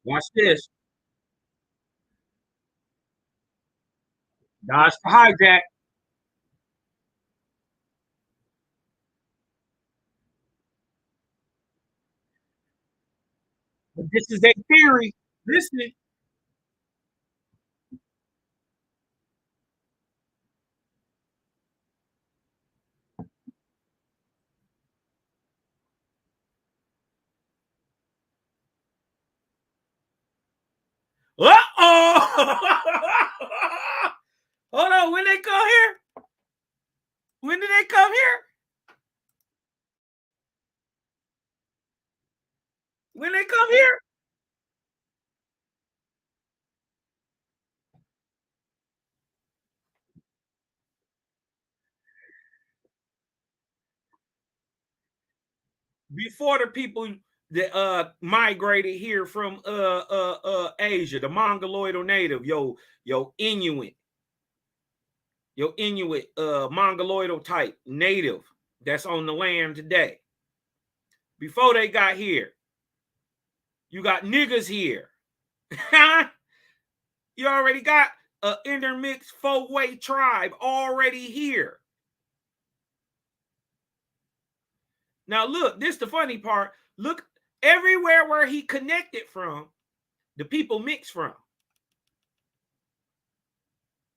Watch this. Dodge the hijack. But this is a theory. Listen. Uh-oh. Hold on. When they come here? When did they come here? When they come here? Before the people that migrated here from Asia, the Mongoloidal native, yo Inuit, Mongoloidal type native that's on the land today. Before they got here, you got niggas here. You already got an intermixed four-way tribe already here. Now look, this is the funny part. Look, everywhere where he connected from, the people mixed from.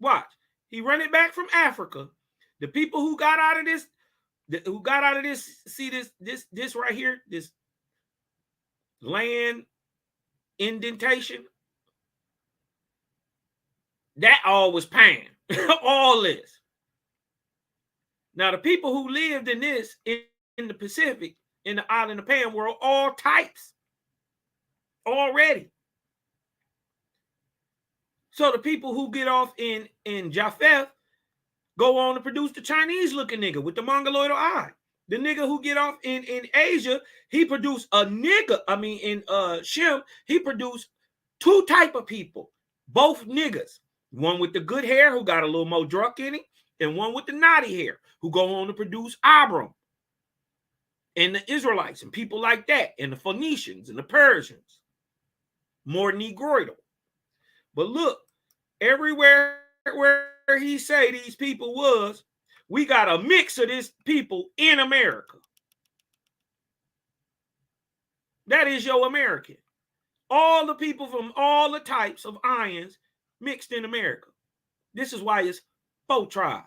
Watch. He run it back from Africa. The people who got out of this, see this right here, this land indentation. That all was Pan. All this. Now, the people who lived in this in the Pacific, in the island of Pan, were all types already. So the people who get off in Japheth go on to produce the Chinese-looking nigga with the mongoloidal eye. The nigga who get off in Asia, he produced a nigga. I mean, in Shem, he produced two type of people, both niggas. One with the good hair who got a little more drunk in it, and one with the naughty hair who go on to produce Abram and the Israelites and people like that, and the Phoenicians and the Persians. More negroidal. But look, everywhere where he say these people was, we got a mix of this people in America. That is your American. All the people from all the types of ions mixed in America. This is why it's 4 tribes.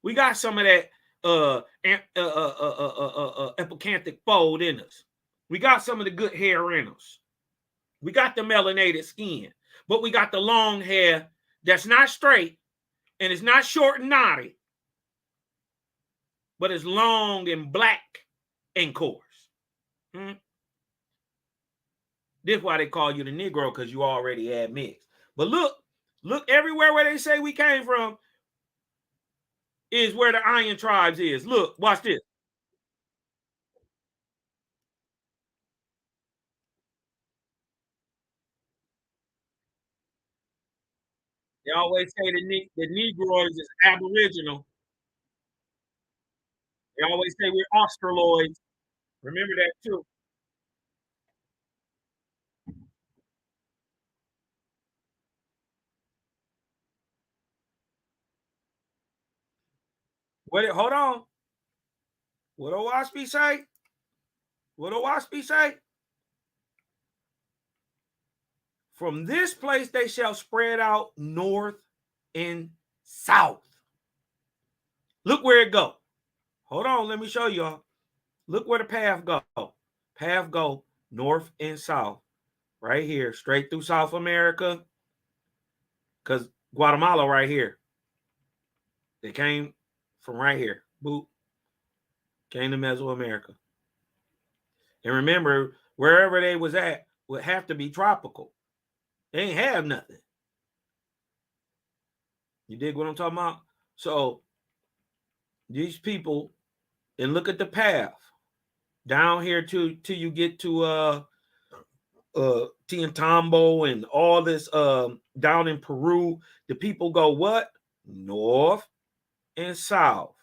We got some of that epicanthic fold in us. We got some of the good hair in us. We got the melanated skin, but we got the long hair that's not straight and it's not short and knotty, but it's long and black and coarse. This is why they call you the Negro, because you already had mixed. But look everywhere where they say we came from is where the Iron Tribes is. Look, watch this. They always say the Negroids is Aboriginal. They always say we're Australoids. Remember that too. Hold on. What do Owaspy say? What do Owaspy say? From this place they shall spread out north and south. Look where it go. Hold on, let me show y'all. Look where the path go. Path go north and south, right here, straight through South America, because Guatemala right here. They came from right here. Boop. Came to Mesoamerica. And remember, wherever they was at would have to be tropical. They ain't have nothing. You dig what I'm talking about? So these people, and look at the path down here till you get to Tiantambo and all this down in Peru. The people go what? North and south.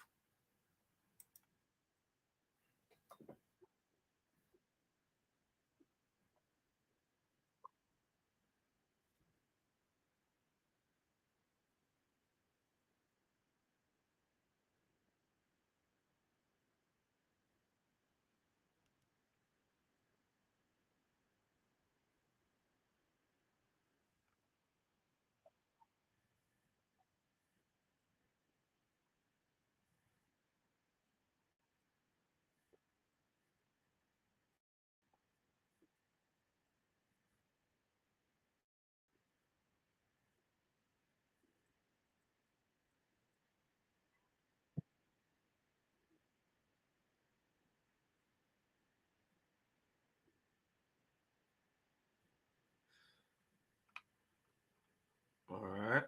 All right.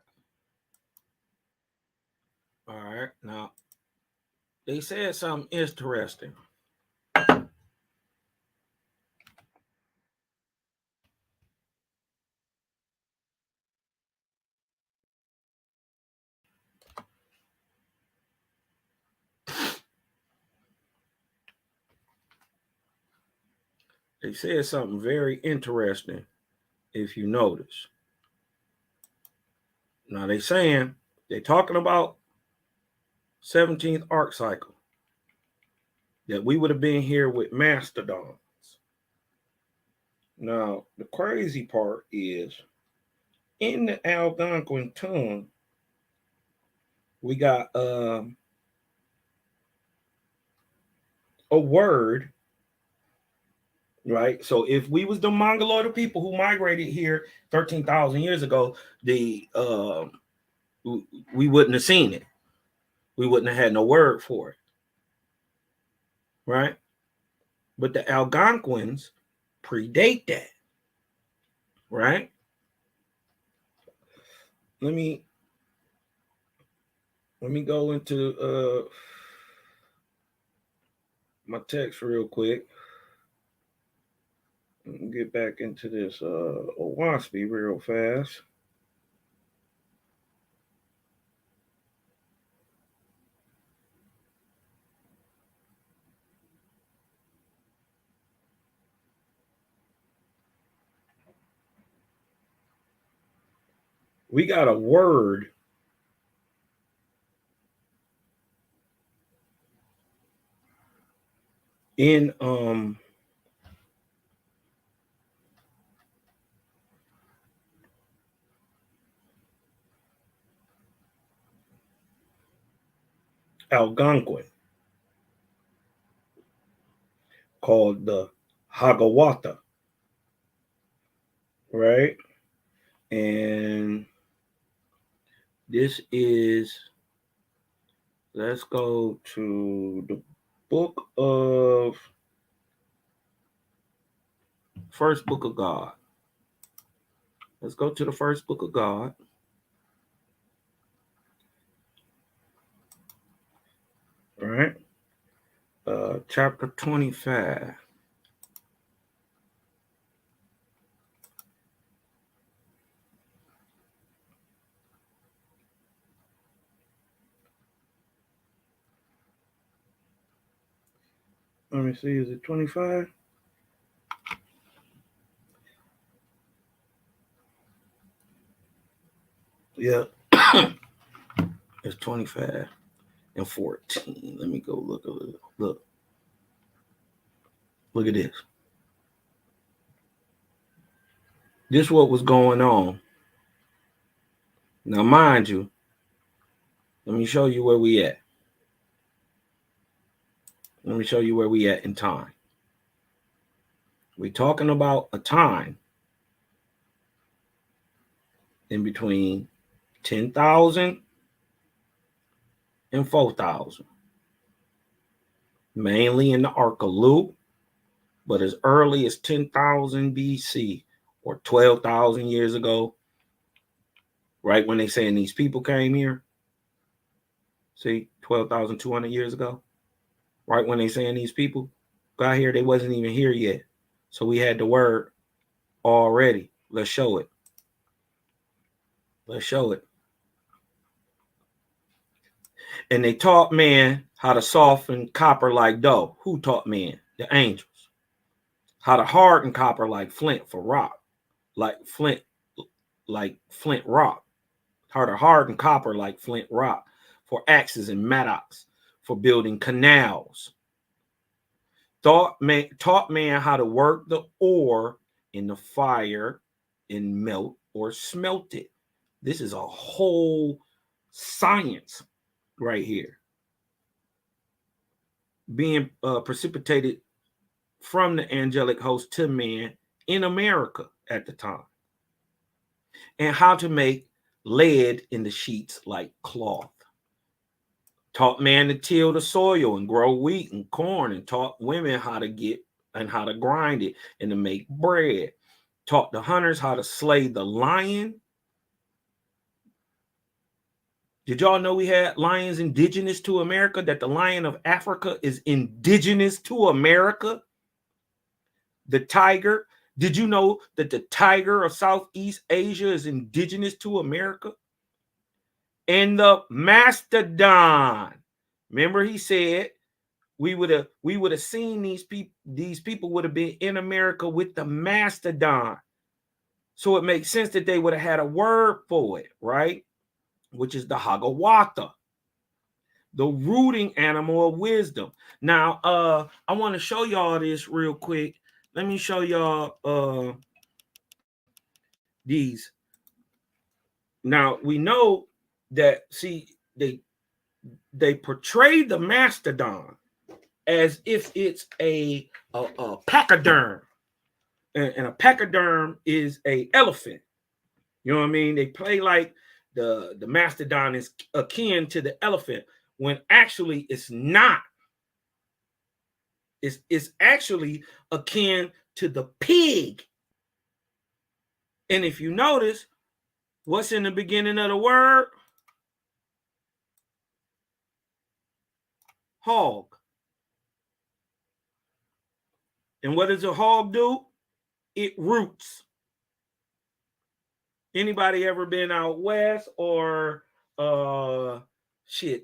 All right. Now, they said something interesting. They said something very interesting, if you notice. Now, they're talking about 17th arc cycle, that we would have been here with mastodons. Now, the crazy part is in the Algonquin tongue, we got a word, right? So if we was the Mongoloid people who migrated here 13,000 years ago, we wouldn't have seen it. We wouldn't have had no word for it, right? But the Algonquins predate that, right? Let me go into my text real quick. Get back into this Owaspy real fast. We got a word in Algonquin called the Hagawata, right? And this is, let's go to the book of first book of God. Let's go to the first book of God. All right. Chapter 25. Let me see, is it 25? Yeah. It's 25 and 14. Let me go look a little. Look at this. This what was going on. Now, mind you, let me show you where we at. Let me show you where we at in time. We're talking about a time in between 10,000 and 4,000, mainly in the Arkalu, but as early as 10,000 BC or 12,000 years ago, right when they saying these people came here. See, 12,200 years ago, right when they saying these people got here, they wasn't even here yet. So we had the word already. Let's show it. Let's show it. And they taught man how to soften copper like dough. Who taught man? The angels. How to harden copper like flint for rock. Like flint rock. How to harden copper like flint rock for axes and mattocks for building canals. Taught man how to work the ore in the fire and melt or smelt it. This is a whole science right here being precipitated from the angelic host to man in America at the time. And how to make lead in the sheets like cloth. Taught man to till the soil and grow wheat and corn, and taught women how to get and how to grind it and to make bread. Taught the hunters how to slay the lion. Did y'all know we had lions indigenous to America? That the lion of Africa is indigenous to America? The tiger. Did you know that the tiger of Southeast Asia is indigenous to America? And the mastodon. Remember, he said we would have seen these people would have been in America with the mastodon. So it makes sense that they would have had a word for it, right? Which is the Hagawatha, the rooting animal of wisdom. Now, I want to show y'all this real quick. Let me show y'all these. Now, we know that, see, they portray the mastodon as if it's a pachyderm. And a pachyderm is a elephant. You know what I mean? They play like the mastodon is akin to the elephant, when actually it's not. It's actually akin to the pig. And if you notice, what's in the beginning of the word? Hog. And what does a hog do? It roots. Anybody ever been out west or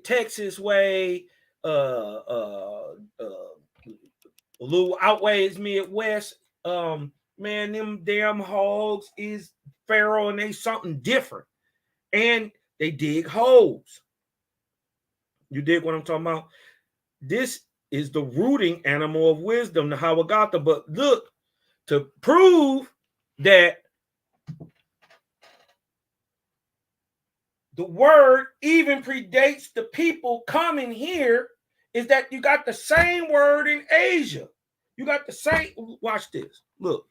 Texas way, a little outways Midwest? Man, them damn hogs is feral and they something different. And they dig holes. You dig what I'm talking about? This is the rooting animal of wisdom, the Hawagata. But look, to prove that the word even predates the people coming here, is that you got the same word in Asia. You got the same, watch this, look.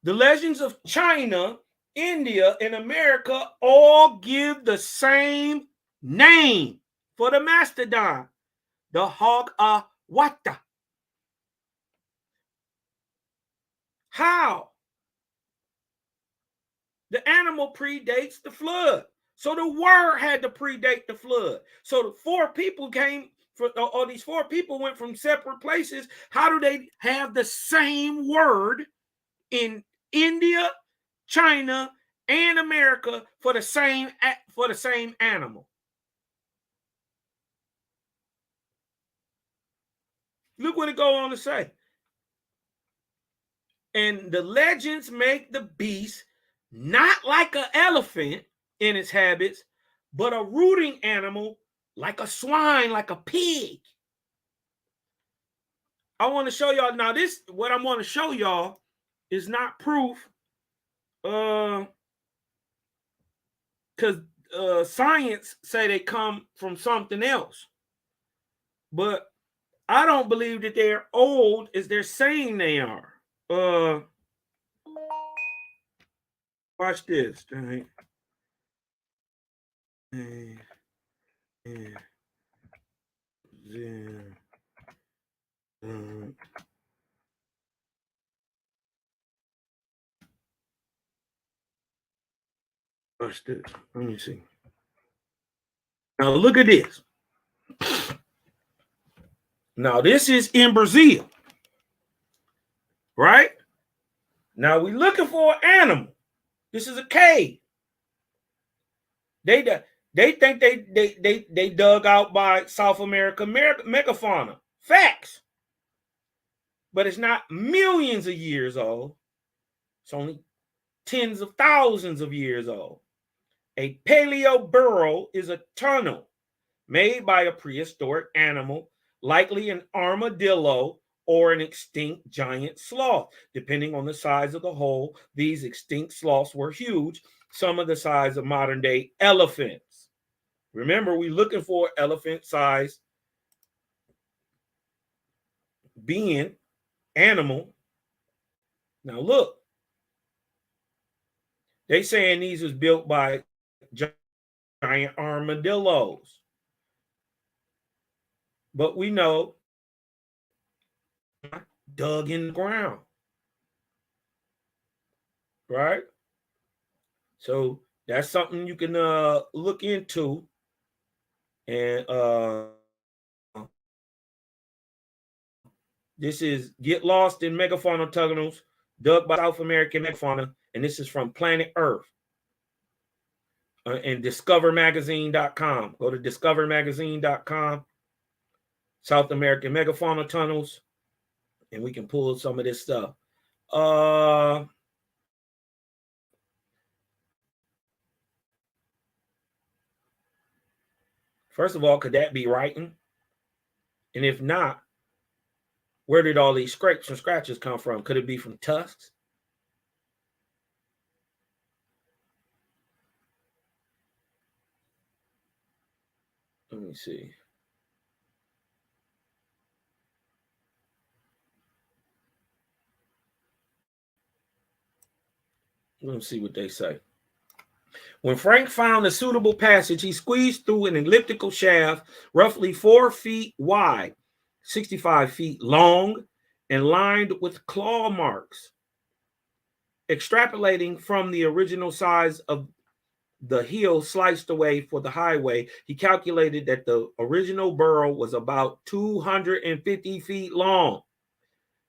The legends of China, India, and America all give the same name for the mastodon, the Hagawatha. How? The animal predates the flood. So the word had to predate the flood. So the four people came, or these four people went from separate places. How do they have the same word in India, China, and America for the same animal? Look what it goes on to say. And the legends make the beast not like an elephant in its habits, but a rooting animal like a swine, like a pig. I want to show y'all now. This, what I want to show y'all, is not proof, because science say they come from something else. But I don't believe that they're old as they're saying they are. Watch this. Right? Watch this. Let me see. Now look at this. Now this is in Brazil, right? Now we're looking for an animal. This is a cave. They think they dug out by South America megafauna. Facts. But it's not millions of years old. It's only tens of thousands of years old. A paleo burrow is a tunnel made by a prehistoric animal, likely an armadillo or an extinct giant sloth. Depending on the size of the hole, these extinct sloths were huge, some of the size of modern day elephants. Remember, we're looking for elephant size being animal. Now look, they saying these was built by giant armadillos. But we know dug in the ground. Right? So that's something you can look into. And this is Get Lost in Megafauna Tunnels, dug by South American Megafauna. And this is from Planet Earth. And discovermagazine.com. Go to discovermagazine.com. South American Megafauna Tunnels. And we can pull some of this stuff. First of all, could that be writing? And if not, where did all these scrapes and scratches come from? Could it be from tusks? Let me see. Let's see what they say. When Frank found a suitable passage, he squeezed through an elliptical shaft roughly 4 feet wide, 65 feet long, and lined with claw marks. Extrapolating from the original size of the hill sliced away for the highway, he calculated that the original burrow was about 250 feet long,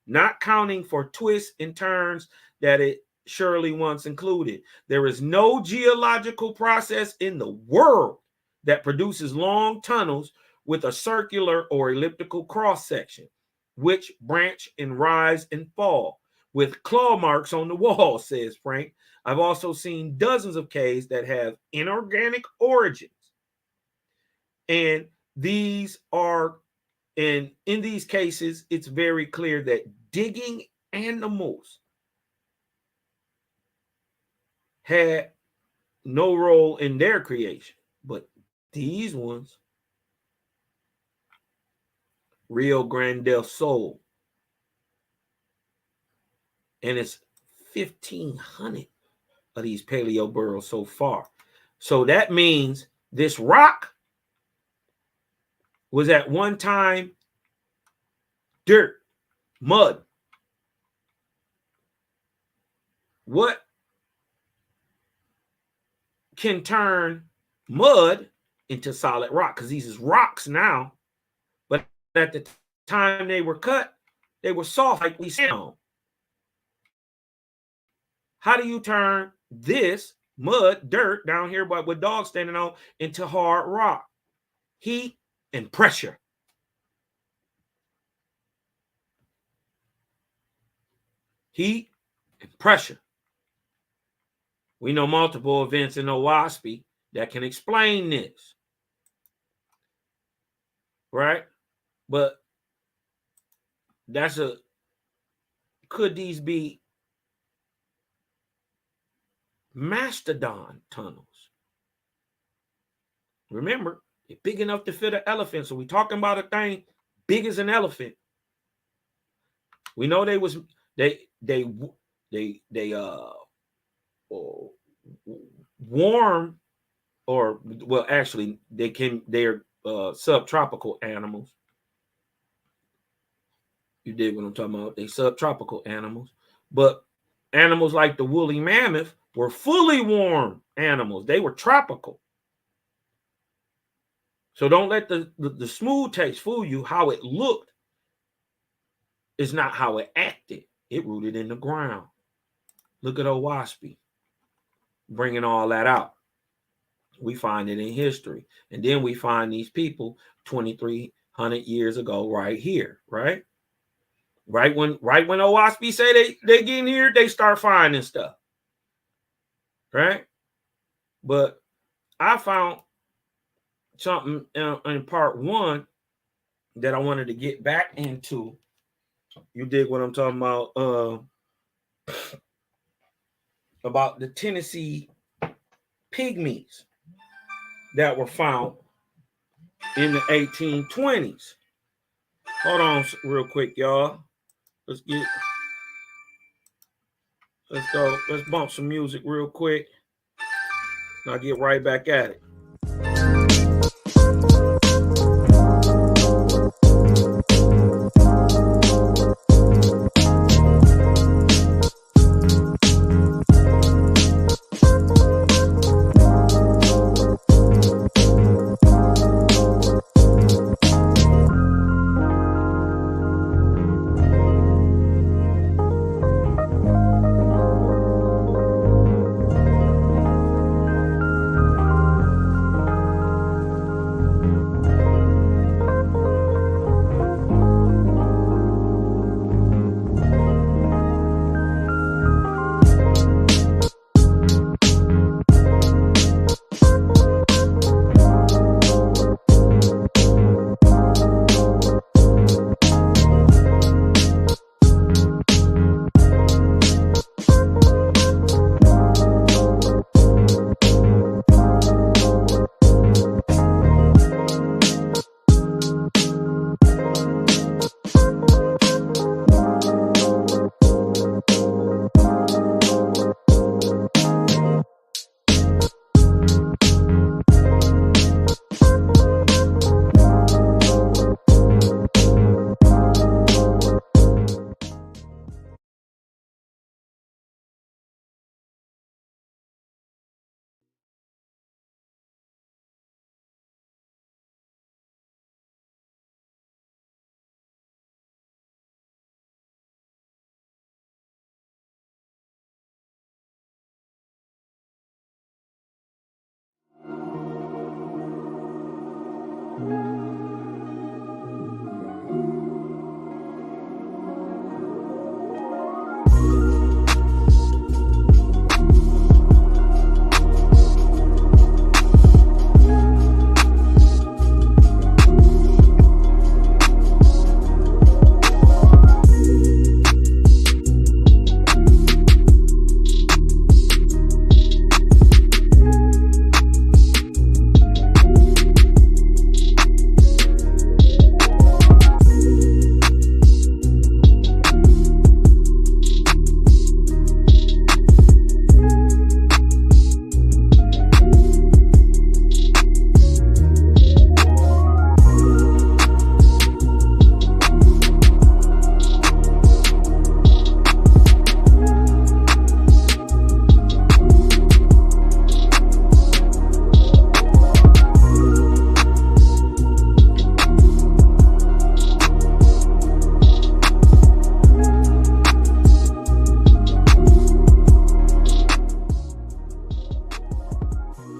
not counting for twists and turns that it surely once included. There is no geological process in the world that produces long tunnels with a circular or elliptical cross section, which branch and rise and fall with claw marks on the wall, says Frank. I've also seen dozens of caves that have inorganic origins. And these are, and in these cases, it's very clear that digging animals had no role in their creation. But these ones, Rio Grande del Sol, and it's 1,500 of these paleo burrows so far. So that means this rock was at one time dirt, mud. What can turn mud into solid rock? Because these is rocks now, but at the time they were cut, they were soft like we stand on. How do you turn this mud, dirt down here with dogs standing on into hard rock? Heat and pressure. Heat and pressure. We know multiple events in Owaspy that can explain this. Right? But could these be mastodon tunnels? Remember, it's big enough to fit an elephant. So we're talking about a thing big as an elephant. We know they warm, or well, actually they're subtropical animals. You dig what I'm talking about? They subtropical animals, but animals like the woolly mammoth were fully warm animals. They were tropical. So don't let the smooth taste fool you. How it looked is not how it acted. It rooted in the ground. Look at Owaspy, bringing all that out. We find it in history. And then we find these people 2,300 years ago right here, right? Right when Owaspy say they get in here, they start finding stuff, right? But I found something in part 1 that I wanted to get back into. You dig what I'm talking about the Tennessee pygmies that were found in the 1820s. Hold on real quick, y'all. Let's go. Let's bump some music real quick. And I'll get right back at it.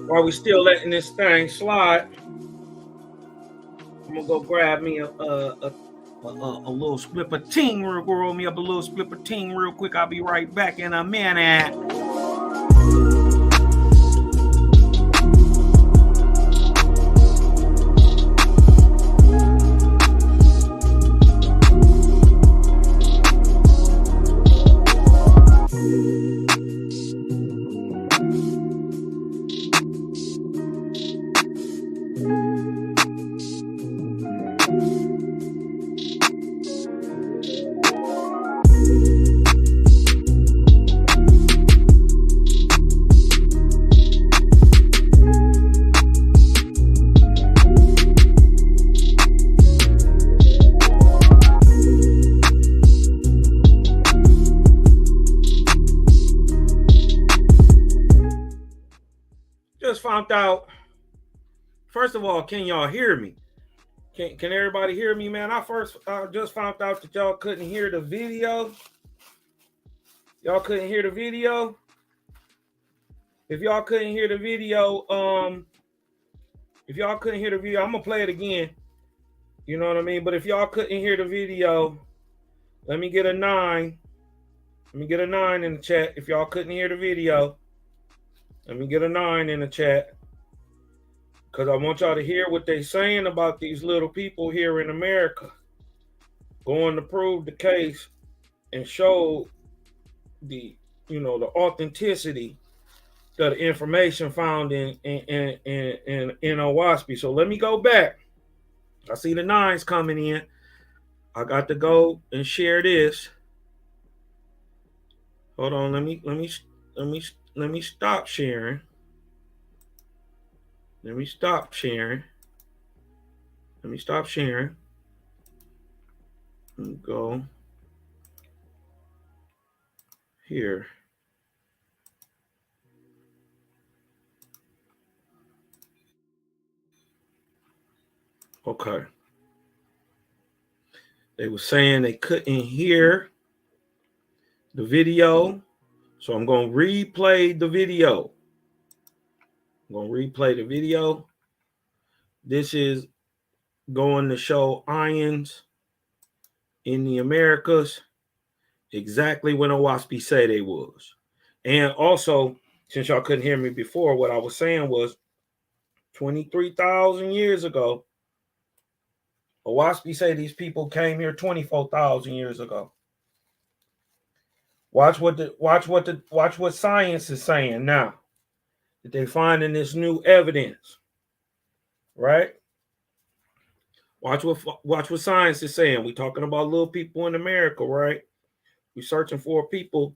While we still letting this thing slide, I'm gonna go grab me a little split of ting. Roll me up a little split of ting real quick. I'll be right back in a minute. found out. First of all, can y'all hear me? Can everybody hear me, man? I just found out that y'all couldn't hear the video. Y'all couldn't hear the video. If y'all couldn't hear the video, I'm gonna play it again. You know what I mean? But if y'all couldn't hear the video, let me get a 9. Let me get a 9 in the chat. If y'all couldn't hear the video, let me get a 9 in the chat. Because I want y'all to hear what they're saying about these little people here in America going to prove the case and show the authenticity of the information found in Owaspy. So let me go back. I see the 9s coming in. I got to go and share this. Hold on, let me stop sharing. Let me stop sharing. Let me stop sharing. Let me go here. Okay. They were saying they couldn't hear the video, so I'm going to replay the video. I'm going to replay the video. This is going to show ions in the Americas exactly when Owaspy said they was. And also, since y'all couldn't hear me before, what I was saying was 23,000 years ago, Owaspy say these people came here 24,000 years ago. Watch what science is saying now that they finding this new evidence, right? Watch what science is saying. We talking about little people in America, right? We searching for people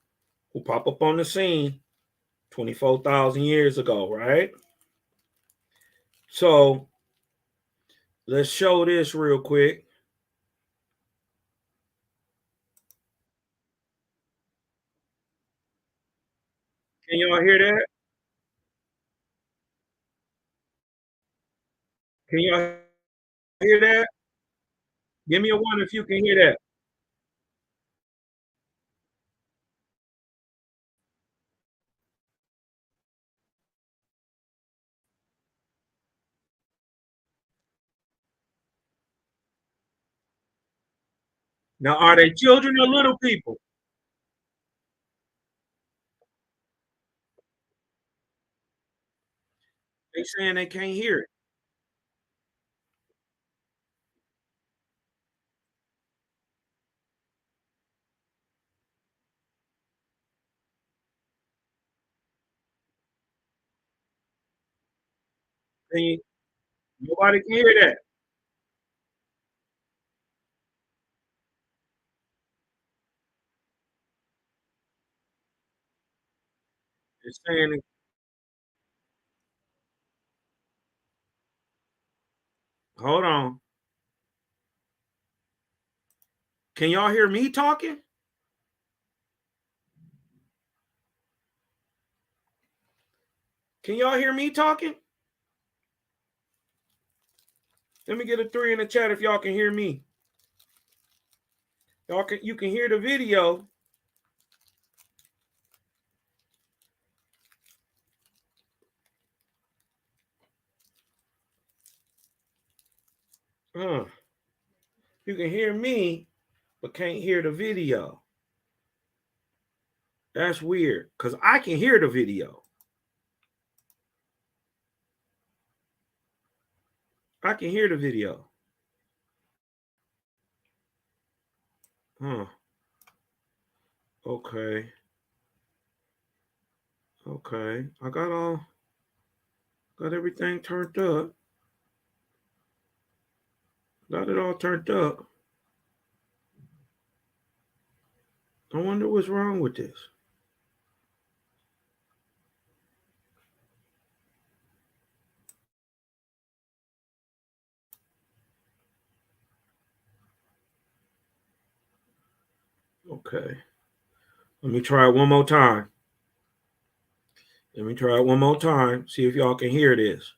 who pop up on the scene 24,000 years ago, right? So let's show this real quick. Can y'all hear that? Can y'all hear that? Give me a 1 if you can hear that. Now, are they children or little people? They saying they can't hear it. Nobody can hear that. They're saying, hold on. Can y'all hear me talking? Can y'all hear me talking? Let me get a 3 in the chat if y'all can hear me. You can hear the video. You can hear me, but can't hear the video. That's weird, because I can hear the video. I can hear the video. Okay. Okay. I got everything turned up. Got it all turned up. I wonder what's wrong with this. Okay. Let me try it one more time. Let me try it one more time. See if y'all can hear this.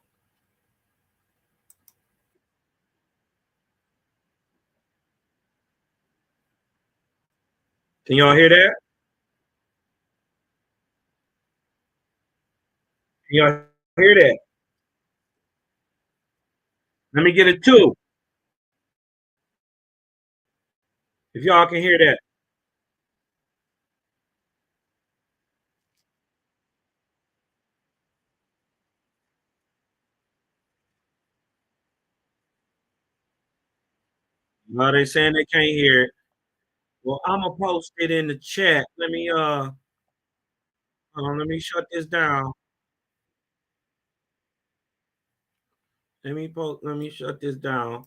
Can y'all hear that? Can y'all hear that? Let me get a 2. If y'all can hear that. No, they saying they can't hear it. Well, I'm gonna post it in the chat. Let me hold on, let me shut this down. Let me shut this down.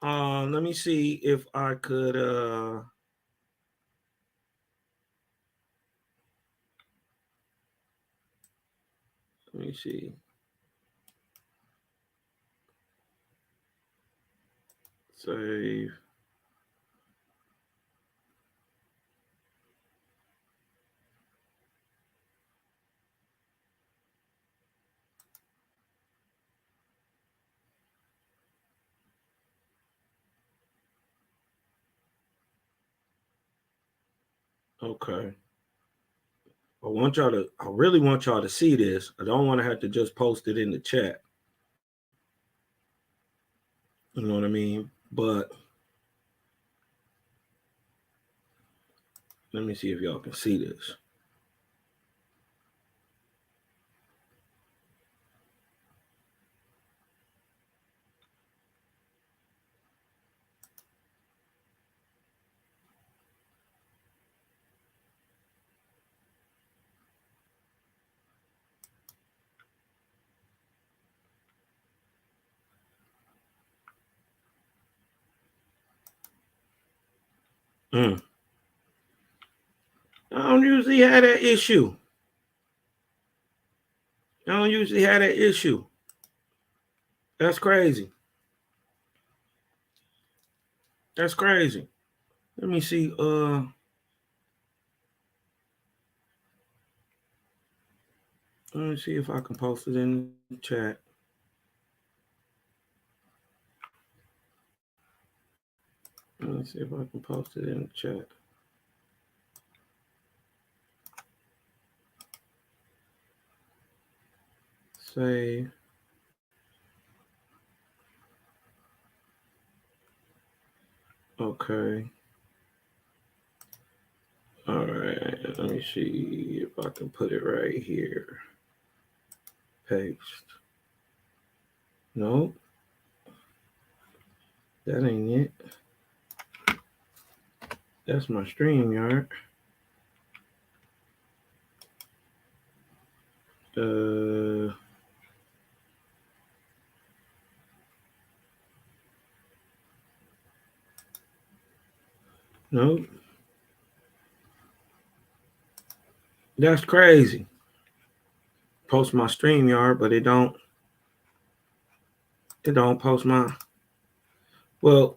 Let me see if I could let me see. Save. Okay. I really want y'all to see this. I don't want to have to just post it in the chat. You know what I mean? But let me see if y'all can see this. I don't usually have that issue. That's crazy. That's crazy. Let me see. Let me see if I can post it in the chat. Let me see if I can post it in the chat. Save. Okay. All right. Let me see if I can put it right here. Paste. Nope. That ain't it. That's my StreamYard. Nope. That's crazy. Post my StreamYard, but it don't post my. Well,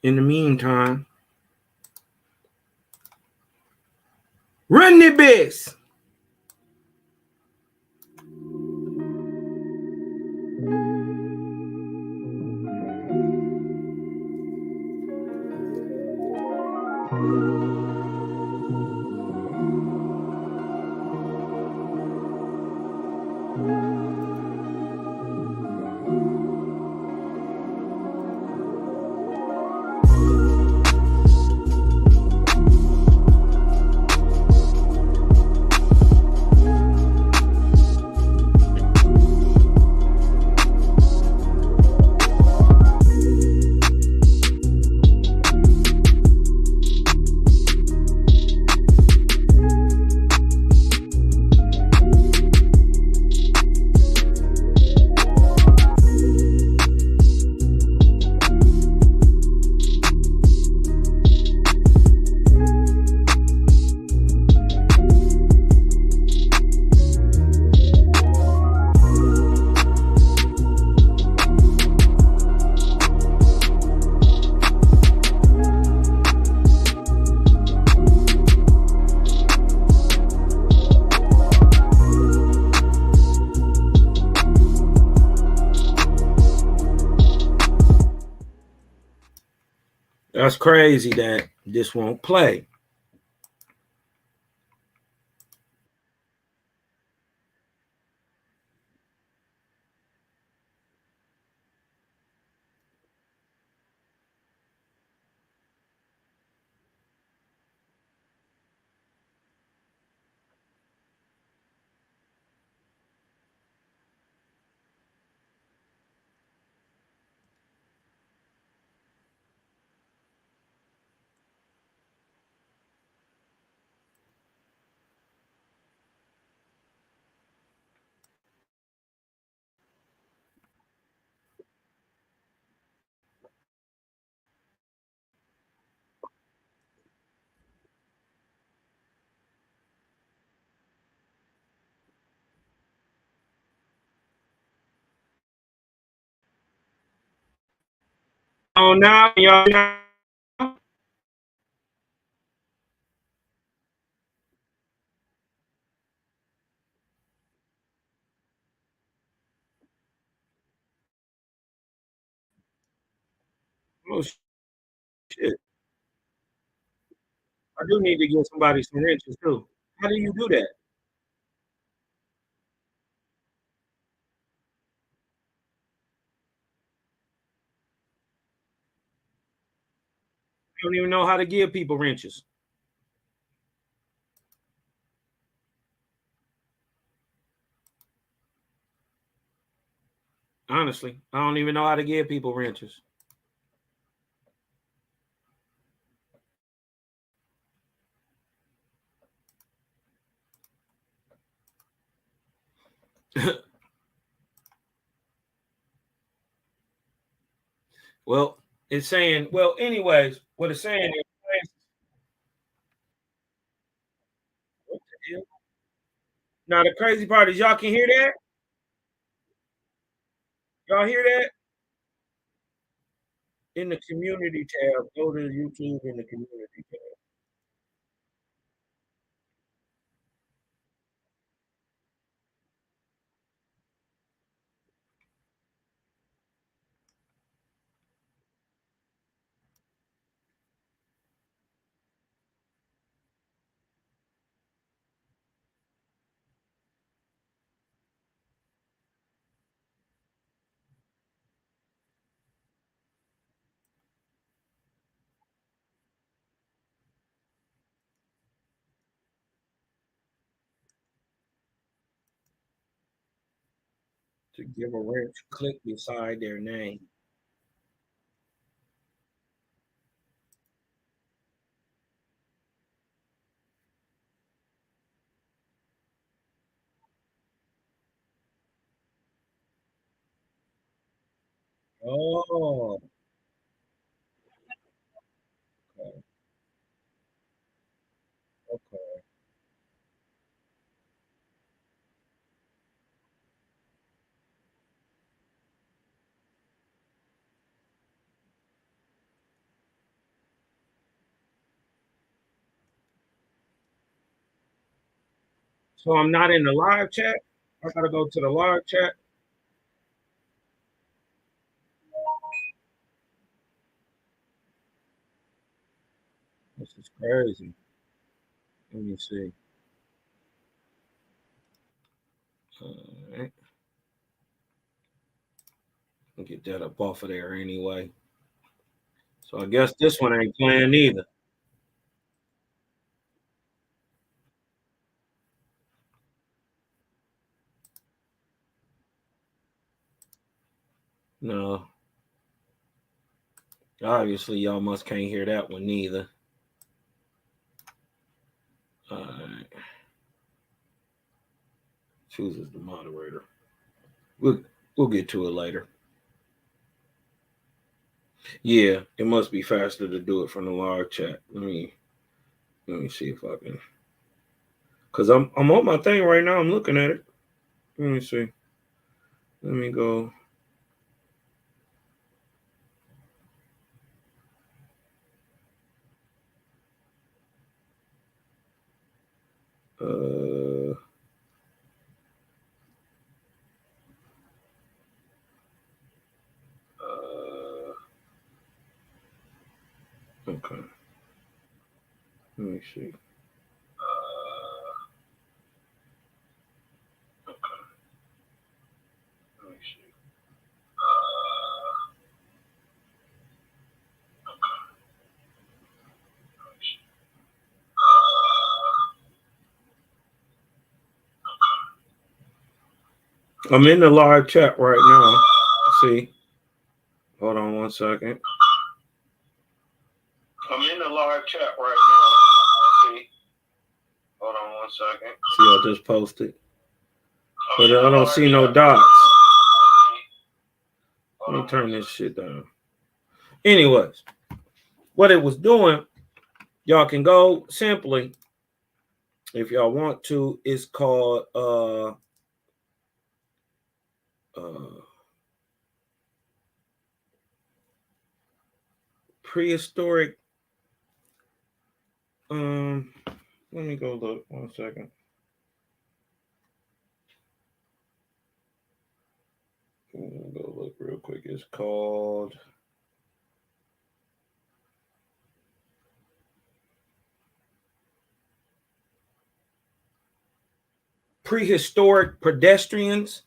in the meantime, run the biz. That's crazy that this won't play. Oh, now y'all. Oh shit! I do need to give somebody some wrenches too. How do you do that? I don't even know how to give people wrenches. Honestly, I don't even know how to give people wrenches. Well, it's saying, well, anyways, what it's saying is, what the hell? Now the crazy part is y'all can hear that? Y'all hear that? In the community tab, go to YouTube in the community tab. To give a wrench, click beside their name. Oh, okay, okay. So I'm not in the live chat. I gotta go to the live chat. This is crazy. Let me see. All right. I'll get that up off of there anyway. So I guess this one ain't playing either. No, obviously y'all must can't hear that one neither. All right. Chooses the moderator. We'll get to it later. Yeah, it must be faster to do it from the live chat. Let me see if I can. Cause I'm on my thing right now. I'm looking at it. Let me see. Let me go. Uh, uh, Let me see. I'm in the live chat right now. See. Hold on one second. I'm in the live chat right now. See. Hold on one second. See, I just posted. But I don't see no dots. Let me turn this shit down. Anyways, what it was doing, y'all can go simply, if y'all want to, it's called prehistoric. Let me go look 1 second. Go look real quick. It's called prehistoric pedestrians.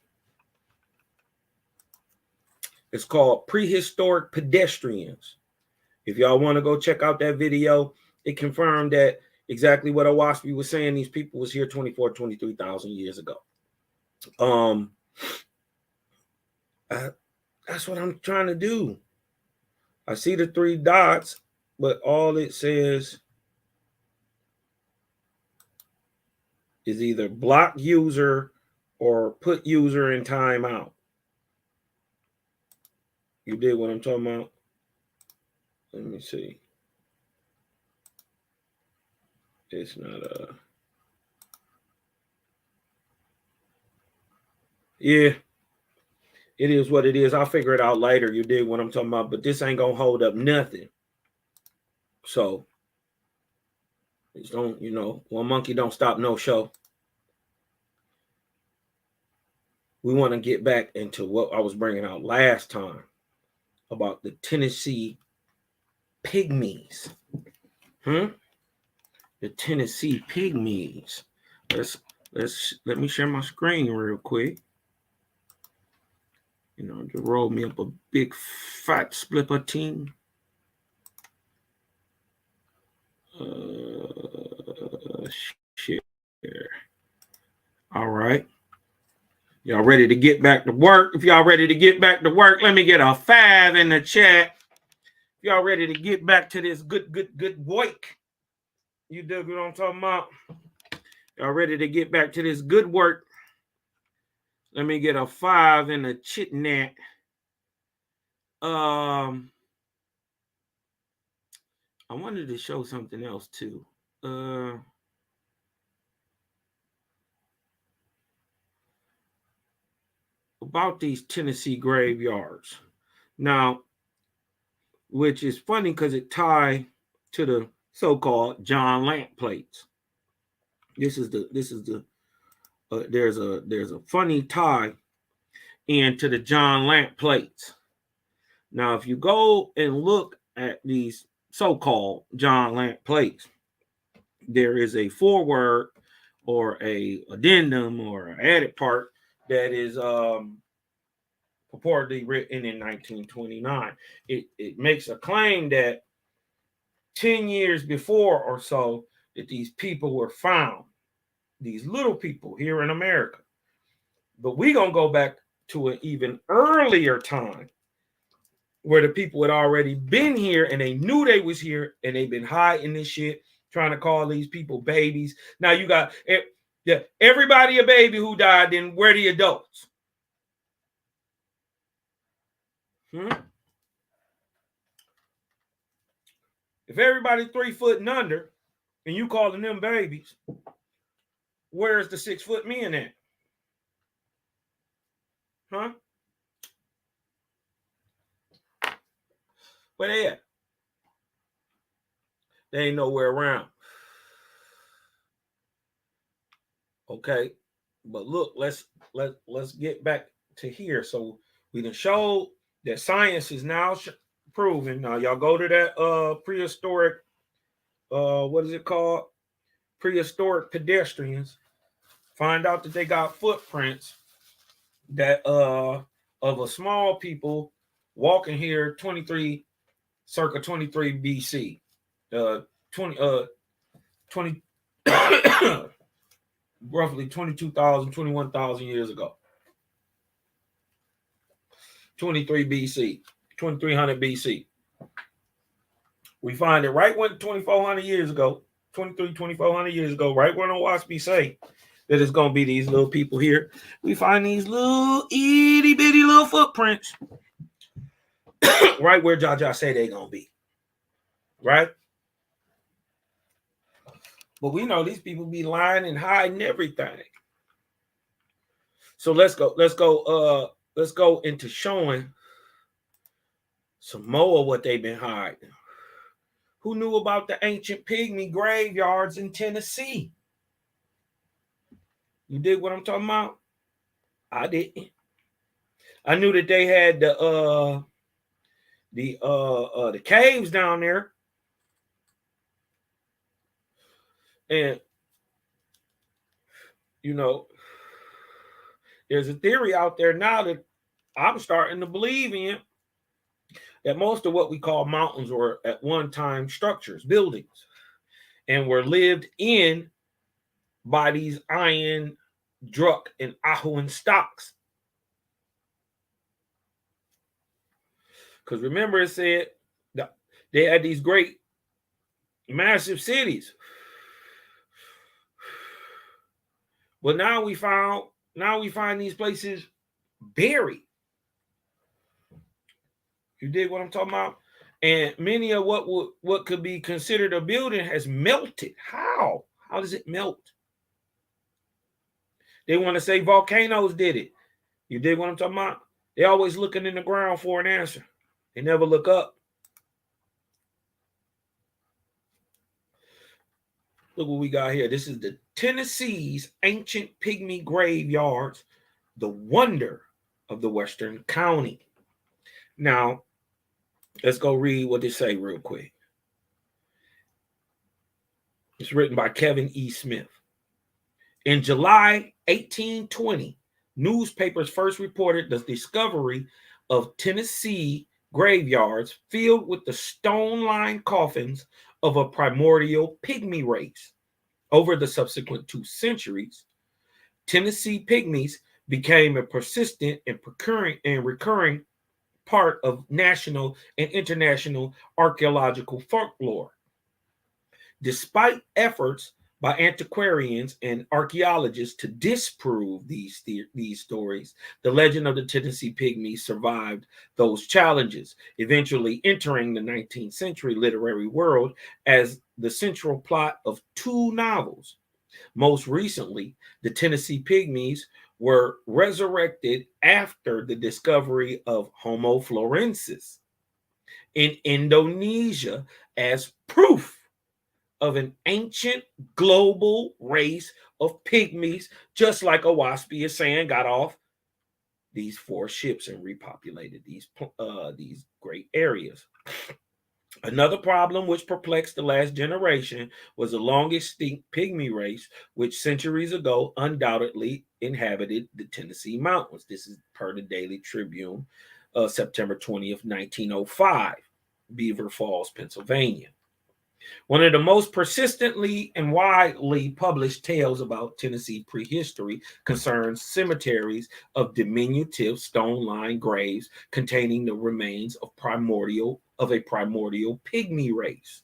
It's called prehistoric pedestrians. If y'all want to go check out that video, it confirmed that exactly what Owaspy was saying. These people was here 24,000, 23,000 years ago. That's what I'm trying to do. I see the 3 dots, but all it says is either block user or put user in timeout. You did what I'm talking about? Let me see. It's not yeah, it is what it is. I'll figure it out later. You did what I'm talking about, but this ain't gonna hold up nothing. So just don't, one monkey don't stop no show. We want to get back into what I was bringing out last time about the Tennessee pygmies. The Tennessee pygmies. Let me share my screen real quick. Just roll me up a big fat splipper team. Share. All right. Y'all ready to get back to work? If y'all ready to get back to work, let me get a 5 in the chat. If y'all ready to get back to this good work. You dig what I'm talking about? Y'all ready to get back to this good work? Let me get a 5 in the chit net. I wanted to show something else too. About these Tennessee graveyards. Now, which is funny because it tied to the so-called John Lamp plates. There's a funny tie into the John Lamp plates. Now, if you go and look at these so-called John Lamp plates, there is a foreword or a addendum or an added part that is purportedly written in 1929. It makes a claim that 10 years before or so that these people were found, these little people here in America. But we're going to go back to an even earlier time where the people had already been here and they knew they was here and they've been hiding this shit, trying to call these people babies. Now you got everybody a baby who died, then where the adults? If everybody 3 foot and under and you calling them babies, where's the 6 foot men at? Where they at? They ain't nowhere around. Okay, but look, let's get back to here. So we done showed that science is now proven. Now y'all go to that prehistoric what is it called? Prehistoric pedestrians, find out that they got footprints that of a small people walking here circa 23 BC. 20 20 roughly 22,000, 21,000 years ago. 23 BC, 2300 BC. We find it right when 2,400 years ago, 2,400 years ago, right when Owaspy say that it's going to be these little people here. We find these little itty bitty little footprints right where Jaja say they're going to be. Right? But we know these people be lying and hiding everything. So let's go into showing some more of what they've been hiding. Who knew about the ancient pygmy graveyards in Tennessee? You dig what I'm talking about? I didn't. I knew that they had the caves down there. And you know, there's a theory out there now that I'm starting to believe in, that most of what we call mountains were at one time structures, buildings, and were lived in by these iron, Druk, and Ahuan stocks. Because remember, it said that they had these great, massive cities. But now we find these places buried. You dig what I'm talking about? And many of what could be considered a building has melted. How? How does it melt? They want to say volcanoes did it. You dig what I'm talking about? They're always looking in the ground for an answer. They never look up. Look what we got here. This is the Tennessee's ancient pygmy graveyards, the wonder of the Western County. Now, let's go read what they say real quick. It's written by Kevin E. Smith. In July 1820, newspapers first reported the discovery of Tennessee graveyards filled with the stone-lined coffins of a primordial pygmy race. Over the subsequent 2 centuries, Tennessee pygmies became a persistent and recurring part of national and international archaeological folklore. Despite efforts by antiquarians and archaeologists to disprove these stories, the legend of the Tennessee pygmies survived those challenges, eventually entering the 19th century literary world as the central plot of 2 novels. Most recently, the Tennessee pygmies were resurrected after the discovery of Homo florensis in Indonesia as proof of an ancient global race of pygmies, just like Owaspy is saying, got off these 4 ships and repopulated these great areas. Another problem which perplexed the last generation was the long extinct pygmy race, which centuries ago undoubtedly inhabited the Tennessee mountains. This is per the Daily Tribune, September 20th, 1905, Beaver Falls, Pennsylvania. One of the most persistently and widely published tales about Tennessee prehistory concerns cemeteries of diminutive stone-lined graves containing the remains of a primordial pygmy race.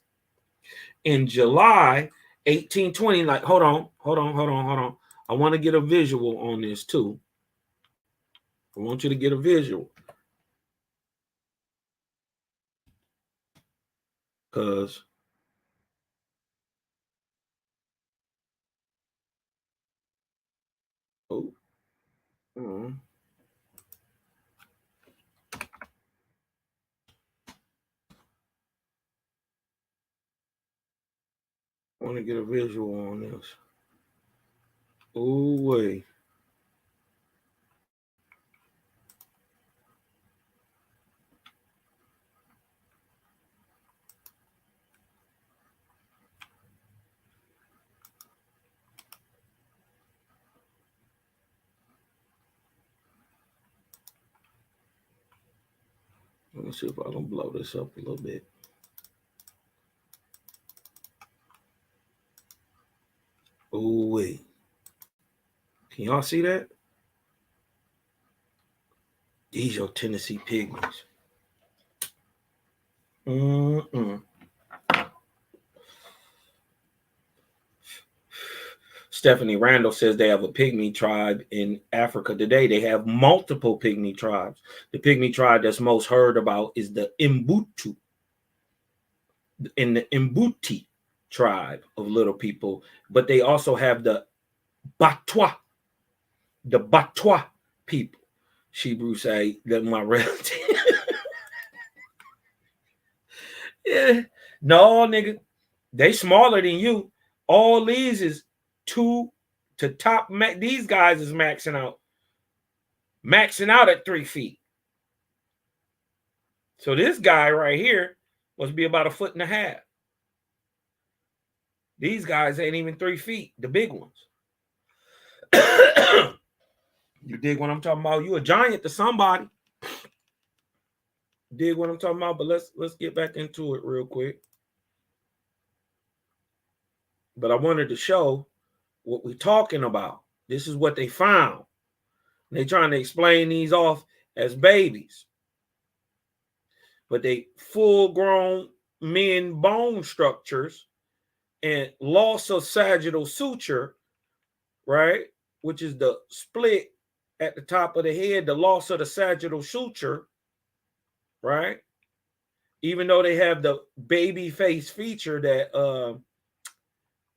In July 1820, like, hold on. I want to get a visual on this too. I want you to get a visual. Because I want to get a visual on this. Oh, wait. Let's see if I can blow this up a little bit. Oh, wait. Can y'all see that? These are Tennessee pygmies. Stephanie Randall says they have a pygmy tribe in Africa today. They have multiple pygmy tribes. The pygmy tribe that's most heard about is the Mbutu. In the Mbuti tribe of little people, but they also have the Batwa people. Shebrew say that my relative. Yeah, no, nigga, they smaller than you. All these is 2 to top. These guys is maxing out at 3 feet. So this guy right here must be about 1.5 feet. These guys ain't even 3 feet, the big ones. You dig what I'm talking about? You a giant to somebody. Dig what I'm talking about? But let's get back into it real quick. But I wanted to show what we're talking about. This is what they found. They're trying to explain these off as babies. But they full-grown men bone structures and loss of sagittal suture, right? Which is the split at the top of the head, the loss of the sagittal suture, right? Even though they have the baby face feature that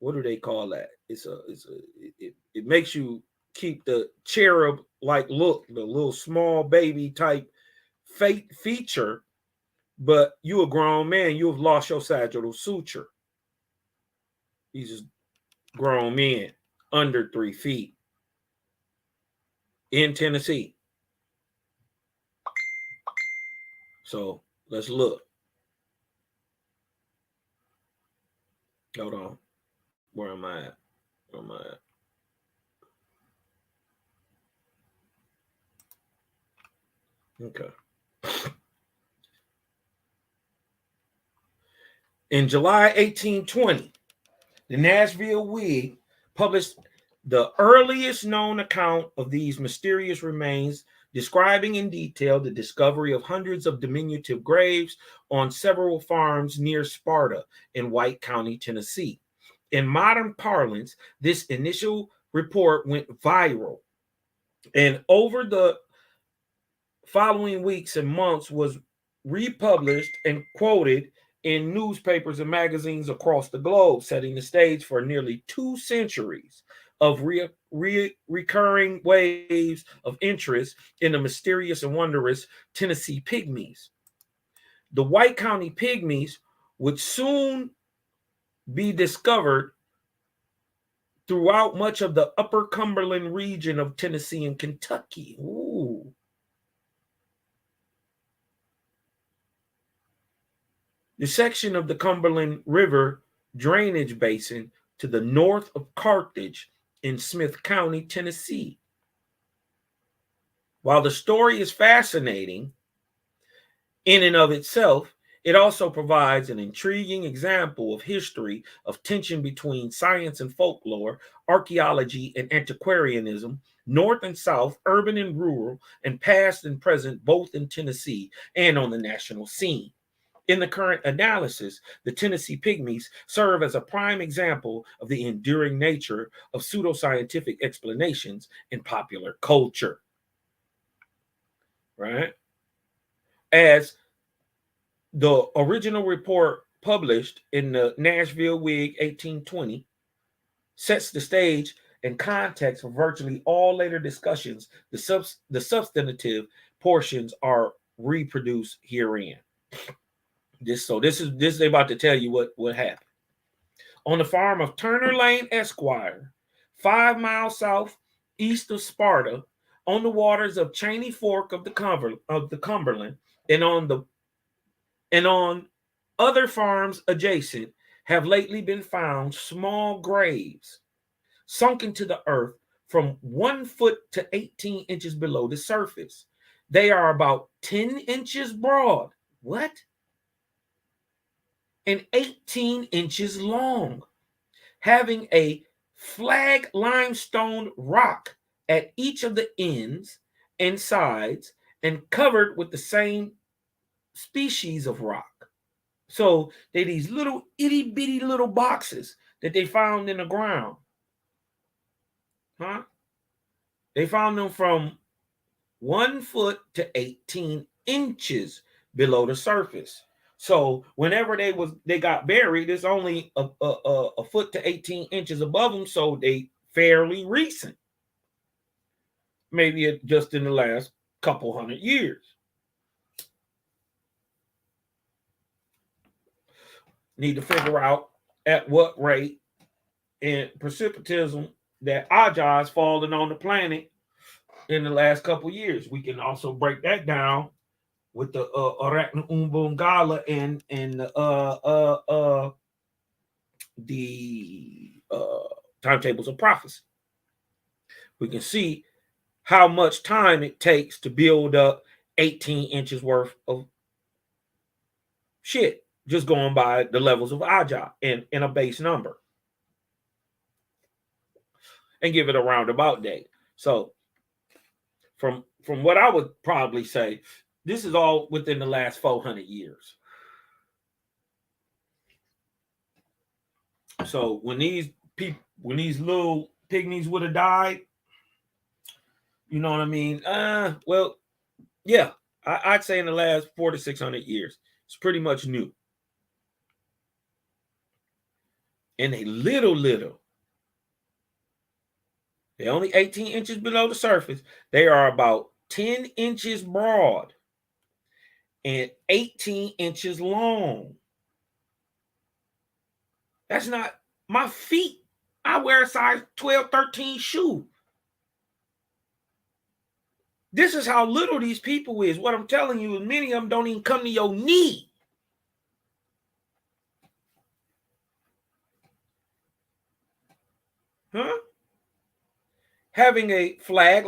what do they call that? It makes you keep the cherub like look, the little small baby type feature, but you a grown man, you have lost your sagittal suture. These is grown men under 3 feet in Tennessee. So let's look. Hold on. Where am I at? Okay. In July 1820, the Nashville Whig published the earliest known account of these mysterious remains, describing in detail the discovery of hundreds of diminutive graves on several farms near Sparta in White County, Tennessee. In modern parlance, this initial report went viral, and over the following weeks and months was republished and quoted in newspapers and magazines across the globe, setting the stage for nearly 2 centuries of recurring waves of interest in the mysterious and wondrous Tennessee pygmies. The White County pygmies would soon be discovered throughout much of the upper Cumberland region of Tennessee and Kentucky. Ooh. The section of the Cumberland River drainage basin to the north of Carthage in Smith County, Tennessee. While the story is fascinating in and of itself, it also provides an intriguing example of history of tension between science and folklore, archaeology and antiquarianism, north and south, urban and rural, and past and present, both in Tennessee and on the national scene. In the current analysis, the Tennessee pygmies serve as a prime example of the enduring nature of pseudoscientific explanations in popular culture. Right? As the original report published in the Nashville Whig 1820 sets the stage and context for virtually all later discussions, the substantive portions are reproduced herein. This is they about to tell you what happened. On the farm of Turner Lane Esquire, 5 miles southeast of Sparta, on the waters of Cheney Fork of the Cumberland, and on other farms adjacent, have lately been found small graves sunk into the earth from 1 foot to 18 inches below the surface. They are about 10 inches broad What? And 18 inches long, having a flag limestone rock at each of the ends and sides and covered with the same species of rock. So they're these little itty bitty little boxes that they found in the ground. Huh? They found them from 1 foot to 18 inches below the surface. So whenever they got buried, it's only a foot to 18 inches above them. So they fairly recent, maybe just in the last couple hundred years. Need to figure out at what rate and precipitism that Aja is falling on the planet in the last couple years. We can also break that down with the Arachna Umbungala and the timetables of prophecy. We can see how much time it takes to build up 18 inches worth of shit, just going by the levels of Aja in a base number, and give it a roundabout date. So from what I would probably say, this is all within the last 400 years. So when these little pygmies would have died, you know what I mean? Well, yeah, I'd say in the last 400 to 600 years, it's pretty much new. And they little, they're only 18 inches below the surface. They are about 10 inches broad and 18 inches long. That's not my feet. I wear a size 12, 13 shoe. This is how little these people is. What I'm telling you is many of them don't even come to your knee. Huh? Having a flag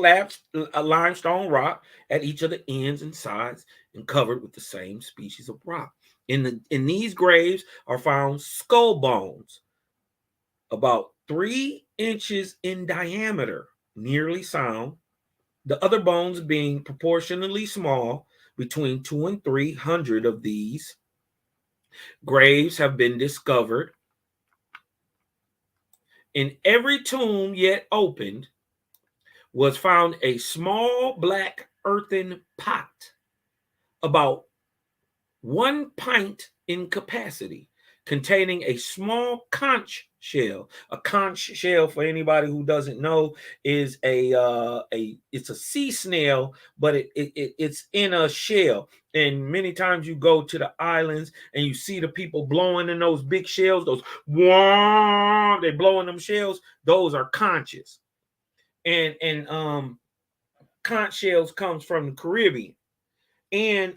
a limestone rock at each of the ends and sides and covered with the same species of rock. In these graves are found skull bones about 3 inches in diameter, nearly sound. The other bones being proportionally small, between 200 and 300 of these graves have been discovered. In every tomb yet opened was found a small black earthen pot, about 1 pint in capacity, containing a small conch shell. A conch shell, for anybody who doesn't know, is it's a sea snail, but it's in a shell. And many times you go to the islands and you see the people blowing in those big shells, those they blowing them shells. Those are conches. And conch shells comes from the Caribbean, and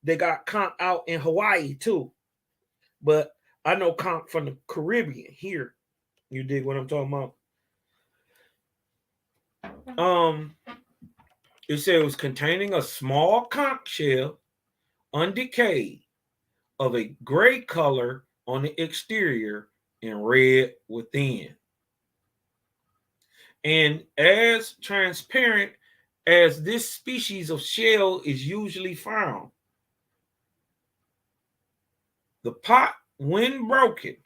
they got conch out in Hawaii too, but I know conch from the Caribbean here. You dig what I'm talking about? It said it was containing a small conch shell, undecayed, of a gray color on the exterior and red within, and as transparent as this species of shell is usually found. The pot, when broken,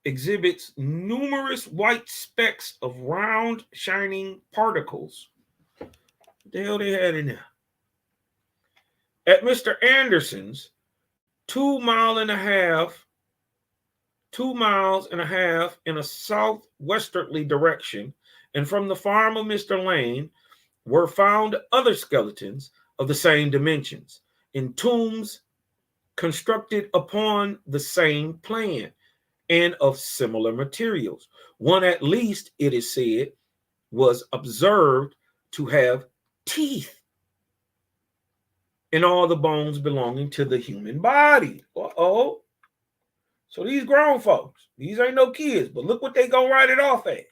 exhibits numerous white specks of round, shining particles. What the hell they had in there? At Mr. Anderson's, 2.5 miles in a southwesterly direction, and from the farm of Mr. Lane, were found other skeletons of the same dimensions in tombs constructed upon the same plan and of similar materials. One, at least, it is said, was observed to have teeth in all the bones belonging to the human body. Uh-oh. So these grown folks, these ain't no kids, but look what they gonna write it off at.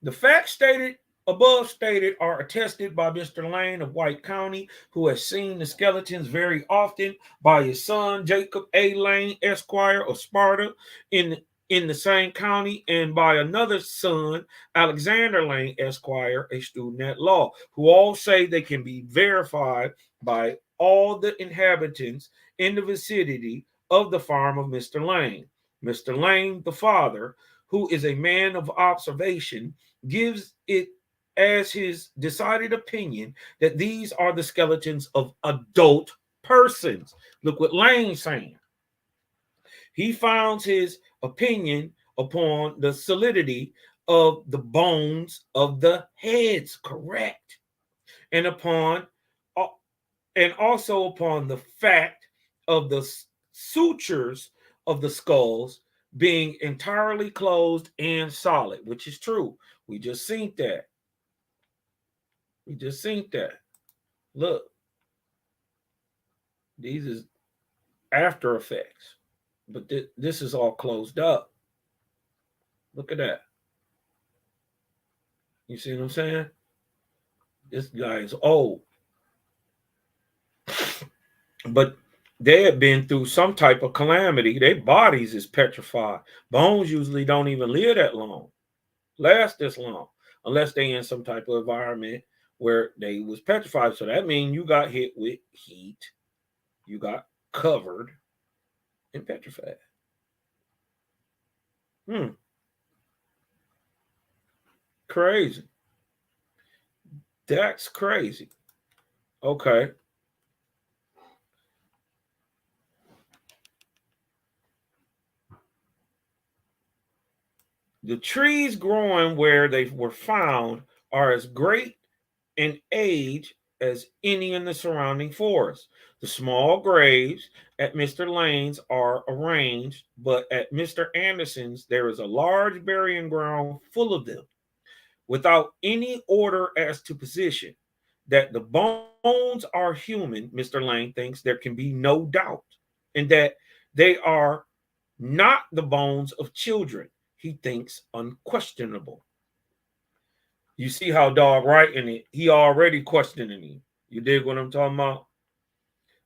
The facts stated Above stated are attested by Mr. Lane of White County, who has seen the skeletons very often, by his son Jacob A. Lane, Esquire of Sparta, in the same county, and by another son, Alexander Lane, Esquire, a student at law, who all say they can be verified by all the inhabitants in the vicinity of the farm of Mr. Lane. Mr. Lane, the father, who is a man of observation, gives it as his decided opinion that these are the skeletons of adult persons. Look what Lane's saying. He founds his opinion upon the solidity of the bones of the heads, correct, and upon and also upon the fact of the sutures of the skulls being entirely closed and solid, which is true. We just seen that. We just seen that. Look, these is after effects, but this is all closed up. Look at that. You see what I'm saying? This guy is old, but they have been through some type of calamity. Their bodies is petrified. Bones usually don't even live that long, last this long, unless they in some type of environment where they was petrified. So that means you got hit with heat, you got covered and petrified. Crazy. That's crazy. Okay. The trees growing where they were found are as great in age as any in the surrounding forest. The small graves at Mr. Lane's are arranged, but at Mr. Anderson's there is a large burying ground full of them, without any order as to position. That the bones are human, Mr. Lane thinks there can be no doubt, and that they are not the bones of children, he thinks unquestionable. You see how dog writing it, he already questioning him. You dig what I'm talking about?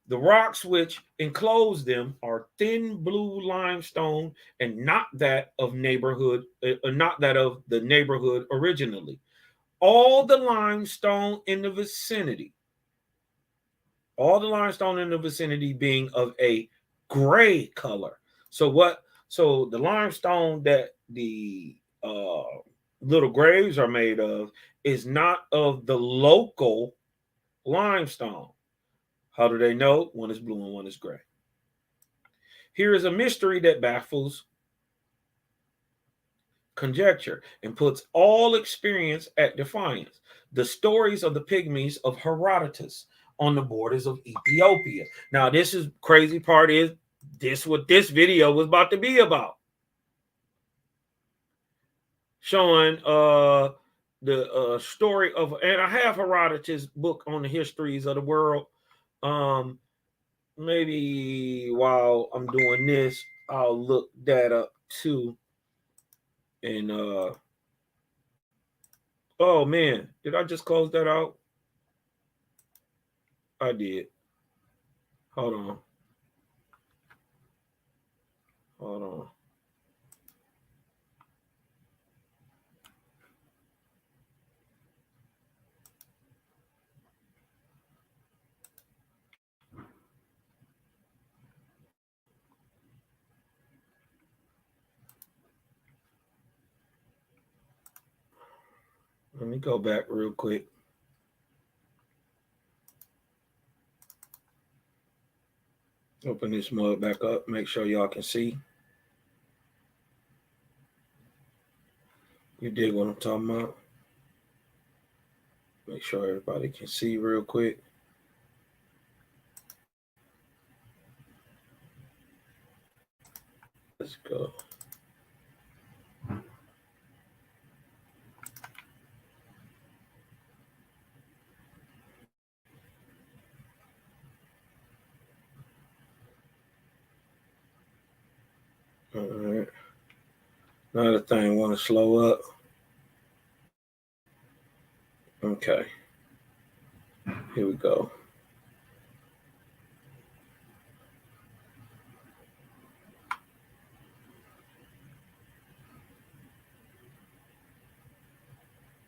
The rocks which enclose them are thin blue limestone and not that of the neighborhood originally. All the limestone in the vicinity, all the limestone in the vicinity being of a gray color. So what? So the limestone that the little graves are made of is not of the local limestone. How do they know? One is blue and one is gray. Here is a mystery that baffles conjecture and puts all experience at defiance. The stories of the pygmies of Herodotus on the borders of Ethiopia. Now, this is crazy part is this what this video was about to be about. Showing the story of, and I have Herodotus' book on the histories of the world. Maybe while I'm doing this, I'll look that up too. And oh man, did I just close that out? I did. Hold on. Hold on. Let me go back real quick. Open this mug back up. Make sure y'all can see. You dig what I'm talking about? Make sure everybody can see real quick. Let's go. All right. Now the thing want to slow up. Okay. Here we go.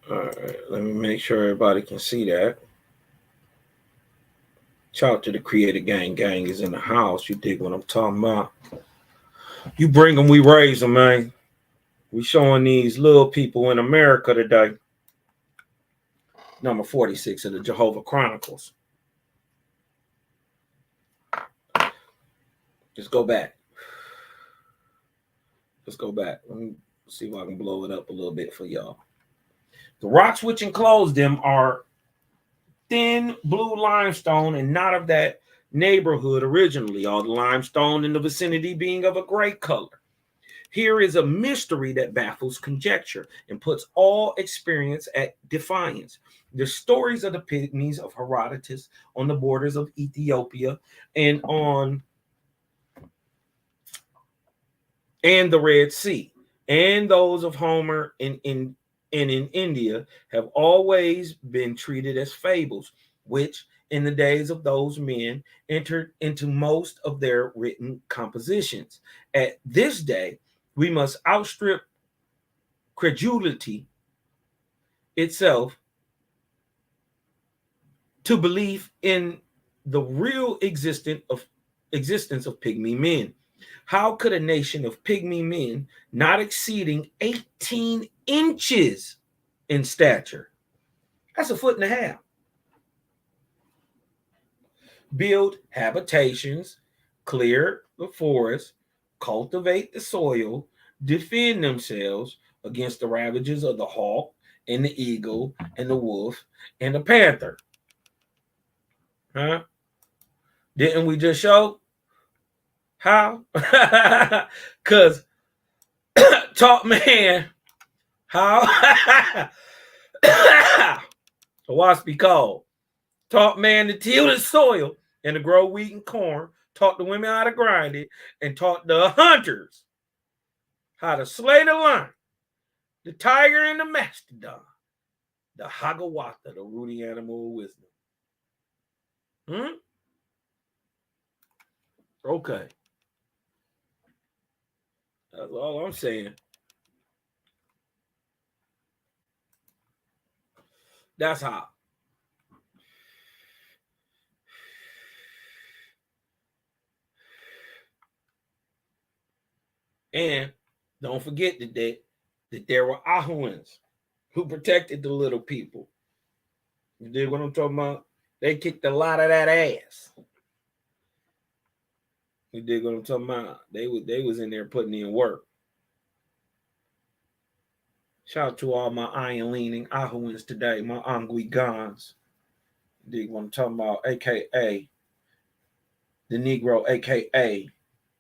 All right. Let me make sure everybody can see that. Shout out to the Creator Gang. Gang is in the house. You dig what I'm talking about? You bring them, we raise them, man. We showing these little people in America today. Number 46 of the Jehovah Chronicles. Let's go back. Let's go back. Let me see if I can blow it up a little bit for y'all. The rocks which enclose them are thin blue limestone and not of that neighborhood originally, all the limestone in the vicinity being of a gray color. Here is a mystery that baffles conjecture and puts all experience at defiance. The stories of the pygmies of Herodotus on the borders of Ethiopia and the Red Sea, and those of Homer in India have always been treated as fables, which in the days of those men entered into most of their written compositions. At this day, we must outstrip credulity itself to believe in the real existence of pygmy men. How could a nation of pygmy men not exceeding 18 inches in stature, that's a foot and a half, build habitations, clear the forest, cultivate the soil, defend themselves against the ravages of the hawk and the eagle and the wolf and the panther? Huh? Didn't we just show how? Because taught man how the wasp be called. Taught man to till the soil and to grow wheat and corn. Taught the women how to grind it, and taught the hunters how to slay the lion, the tiger, and the mastodon, the hagawatha, the rooty animal of wisdom. Okay. That's all I'm saying. That's how. And don't forget that there were Ahuans who protected the little people. You dig what I'm talking about? They kicked a lot of that ass. You dig what I'm talking about? They was in there putting in work. Shout out to all my iron leaning Ahuans today, my Angui Gons. You dig what I'm talking about? AKA the Negro, AKA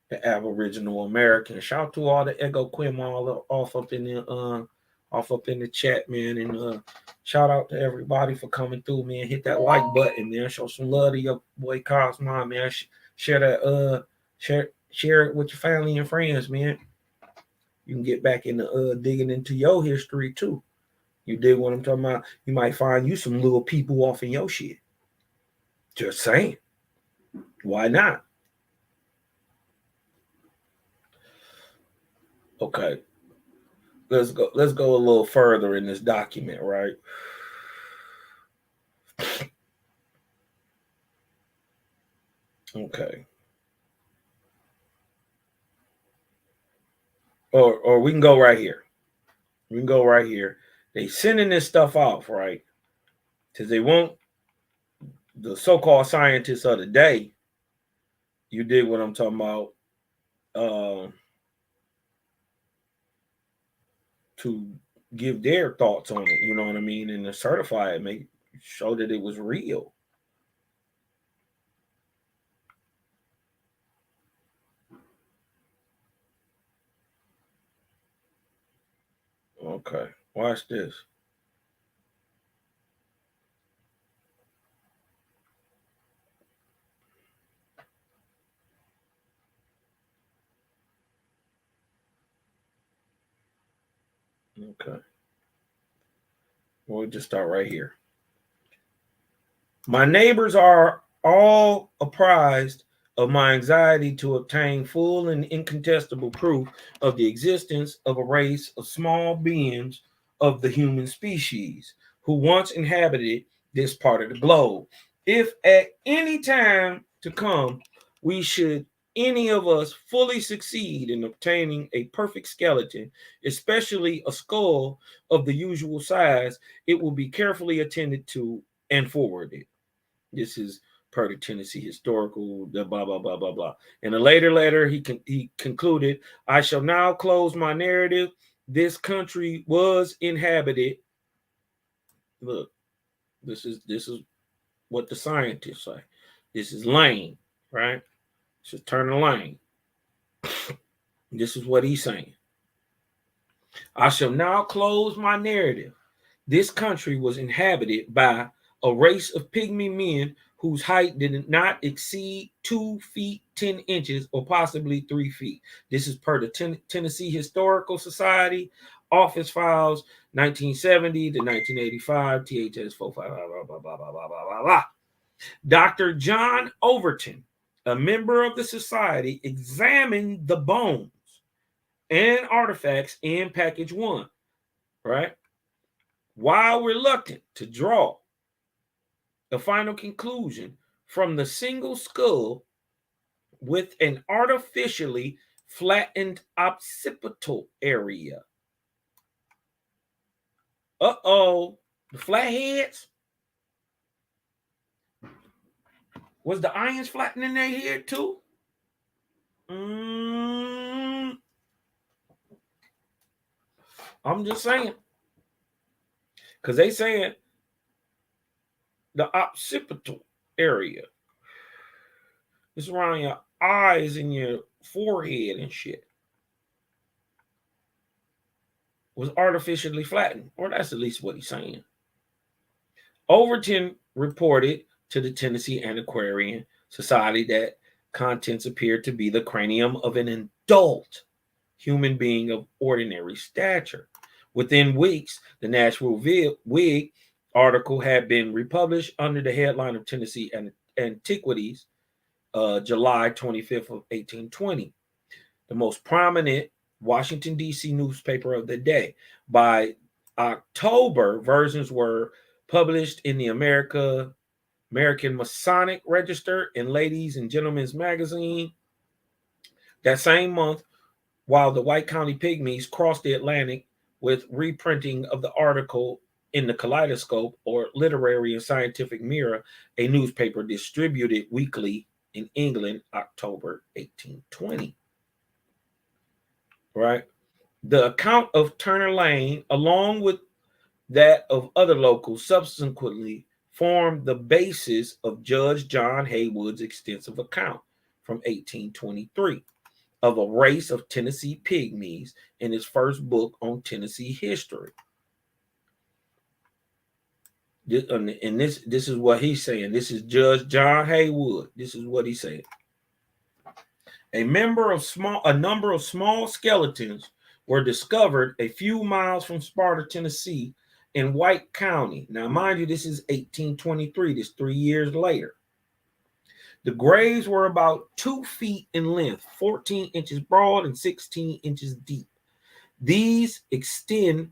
the Aboriginal American. Shout out to all the Ego Quim all off up in the chat, man. And shout out to everybody for coming through, man. Hit that like button, man. Show some love to your boy Cosmo, man. Share that share it with your family and friends, man. You can get back into digging into your history too. You dig what I'm talking about? You might find you some little people off in your shit. Just saying. Why not? Okay. Let's go a little further in this document, right? Okay. Or we can go right here. We can go right here. They sending this stuff off, right? Because they want the so-called scientists of the day. You dig what I'm talking about? To give their thoughts on it, you know what I mean, and to certify it, make show that it was real. Okay, watch this. Okay, we'll just start right here. My neighbors are all apprised of my anxiety to obtain full and incontestable proof of the existence of a race of small beings of the human species who once inhabited this part of the globe. If at any time to come we should any of us fully succeed in obtaining a perfect skeleton, especially a skull of the usual size, it will be carefully attended to and forwarded. This is per the Tennessee Historical, the blah, blah, blah, blah, blah. In a later letter, he concluded, I shall now close my narrative. This country was inhabited. Look, this is what the scientists say. This is Lane, right? This is Turner Lane. This is what he's saying. I shall now close my narrative. This country was inhabited by a race of pygmy men whose height did not exceed 2 feet 10 inches or possibly 3 feet. This is per the Tennessee Historical Society, Office Files, 1970 to 1985, THS 45, blah, blah, blah, blah, blah, blah, blah. Dr. John Overton, a member of the society, examined the bones and artifacts in package 1, right? While reluctant to draw the final conclusion from the single skull with an artificially flattened occipital area. The flatheads. Was the irons flattening their head too? I'm just saying. Because they saying the occipital area. It's around your eyes and your forehead and shit. Was artificially flattened. Or that's at least what he's saying. Overton reported to the Tennessee Antiquarian Society that contents appeared to be the cranium of an adult human being of ordinary stature. Within weeks, the Nashville Whig article had been republished under the headline of Tennessee Antiquities, July 25th of 1820, the most prominent Washington, D.C. newspaper of the day. By October, versions were published in the American Masonic Register and Ladies and Gentlemen's Magazine. That same month, while the White County Pygmies crossed the Atlantic with reprinting of the article in the Kaleidoscope or Literary and Scientific Mirror, a newspaper distributed weekly in England, October 1820. Right? The account of Turner Lane, along with that of other locals, subsequently formed the basis of Judge John Haywood's extensive account from 1823 of a race of Tennessee pygmies in his first book on Tennessee history. And this is what he's saying. This is Judge John Haywood. This is what he's saying. A number of small skeletons were discovered a few miles from Sparta, Tennessee, in White County. Now, mind you, this is 1823. This 3 years later. The graves were about 2 feet in length, 14 inches broad, and 16 inches deep. These extend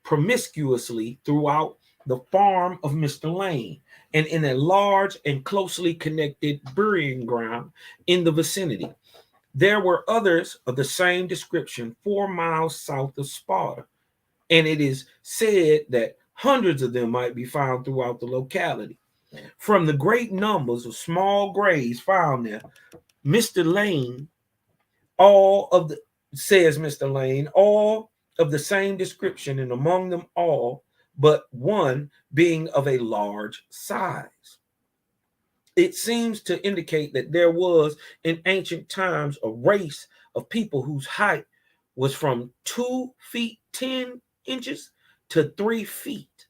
promiscuously throughout the farm of Mr. Lane and in a large and closely connected burying ground in the vicinity. There were others of the same description 4 miles south of Sparta, and it is said that hundreds of them might be found throughout the locality. From the great numbers of small graves found there, Mr. Lane, all of the same description, and among them all but one being of a large size. It seems to indicate that there was in ancient times a race of people whose height was from 2 feet 10 inches to 3 feet.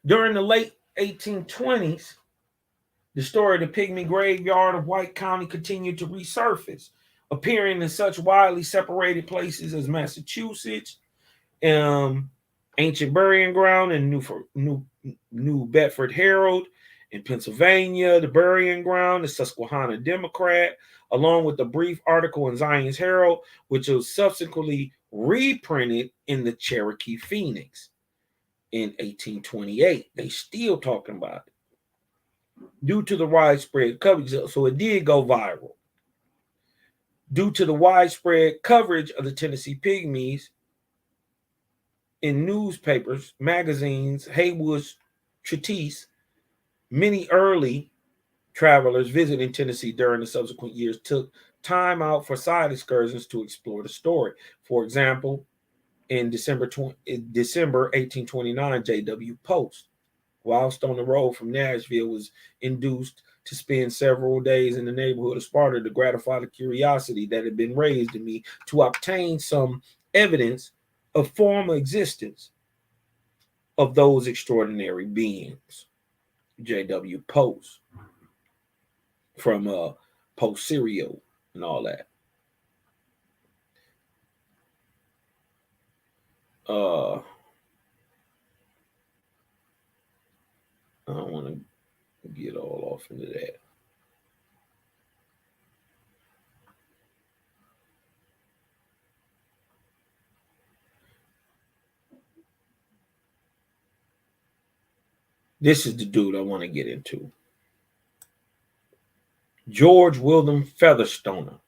During the late 1820s, the story of the Pygmy Graveyard of White County continued to resurface, appearing in such widely separated places as Massachusetts, ancient burying ground in New Bedford Herald in Pennsylvania, the burying ground, the Susquehanna Democrat, along with a brief article in Zion's Herald, which was subsequently reprinted in the Cherokee Phoenix in 1828. They still talking about it. Due to the widespread coverage, so it did go viral. Due to the widespread coverage of the Tennessee Pygmies in newspapers, magazines, Haywood's treatise, many early travelers visiting Tennessee during the subsequent years took time out for side excursions to explore the story. For example, in December 1829, J.W. Post, whilst on the road from Nashville, was induced to spend several days in the neighborhood of Sparta to gratify the curiosity that had been raised in me to obtain some evidence of former existence of those extraordinary beings. J.W. Post from Post Serial and all that. I don't want to get all off into that. This is the dude I want to get into. George William Featherstoner.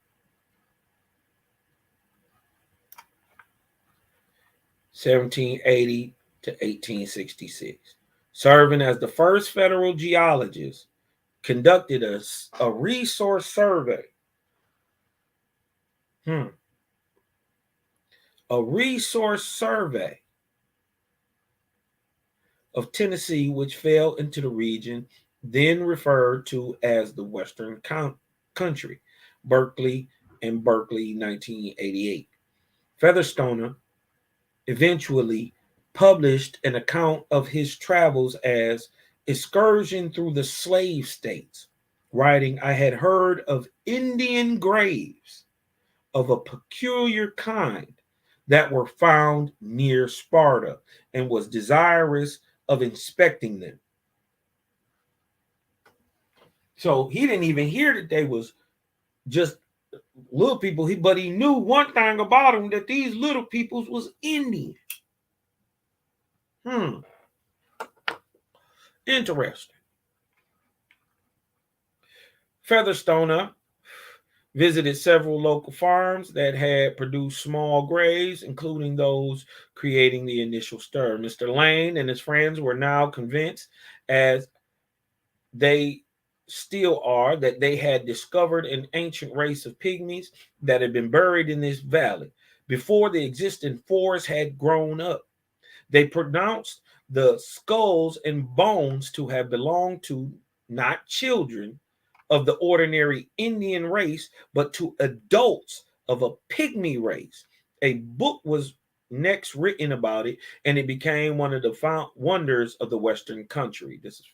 1780 to 1866. Serving as the first federal geologist, conducted a resource survey. A resource survey of Tennessee, which fell into the region then referred to as the Western Country, Berkeley, 1988. Featherstoner eventually published an account of his travels as Excursion Through the Slave States, writing, I had heard of Indian graves of a peculiar kind that were found near Sparta and was desirous of inspecting them. So he didn't even hear that they was just little people, but he knew one thing about them, that these little peoples was Indian. Interesting. Featherstoner visited several local farms that had produced small graves, including those creating the initial stir. Mr. Lane and his friends were now convinced, as they still are, that they had discovered an ancient race of pygmies that had been buried in this valley before the existing forest had grown up. They pronounced the skulls and bones to have belonged to not children of the ordinary Indian race, but to adults of a pygmy race. A book was next written about it, and it became one of the wonders of the Western Country. This is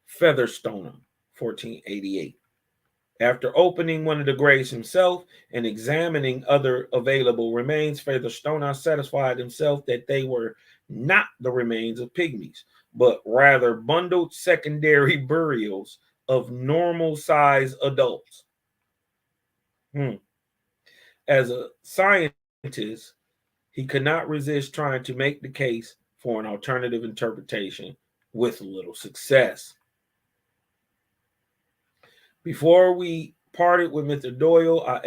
Featherstoner, 1488. After opening one of the graves himself and examining other available remains, Featherstoner satisfied himself that they were not the remains of pygmies, but rather bundled secondary burials of normal-sized adults. As a scientist, he could not resist trying to make the case for an alternative interpretation with little success. Before we parted with Mr. Doyle, I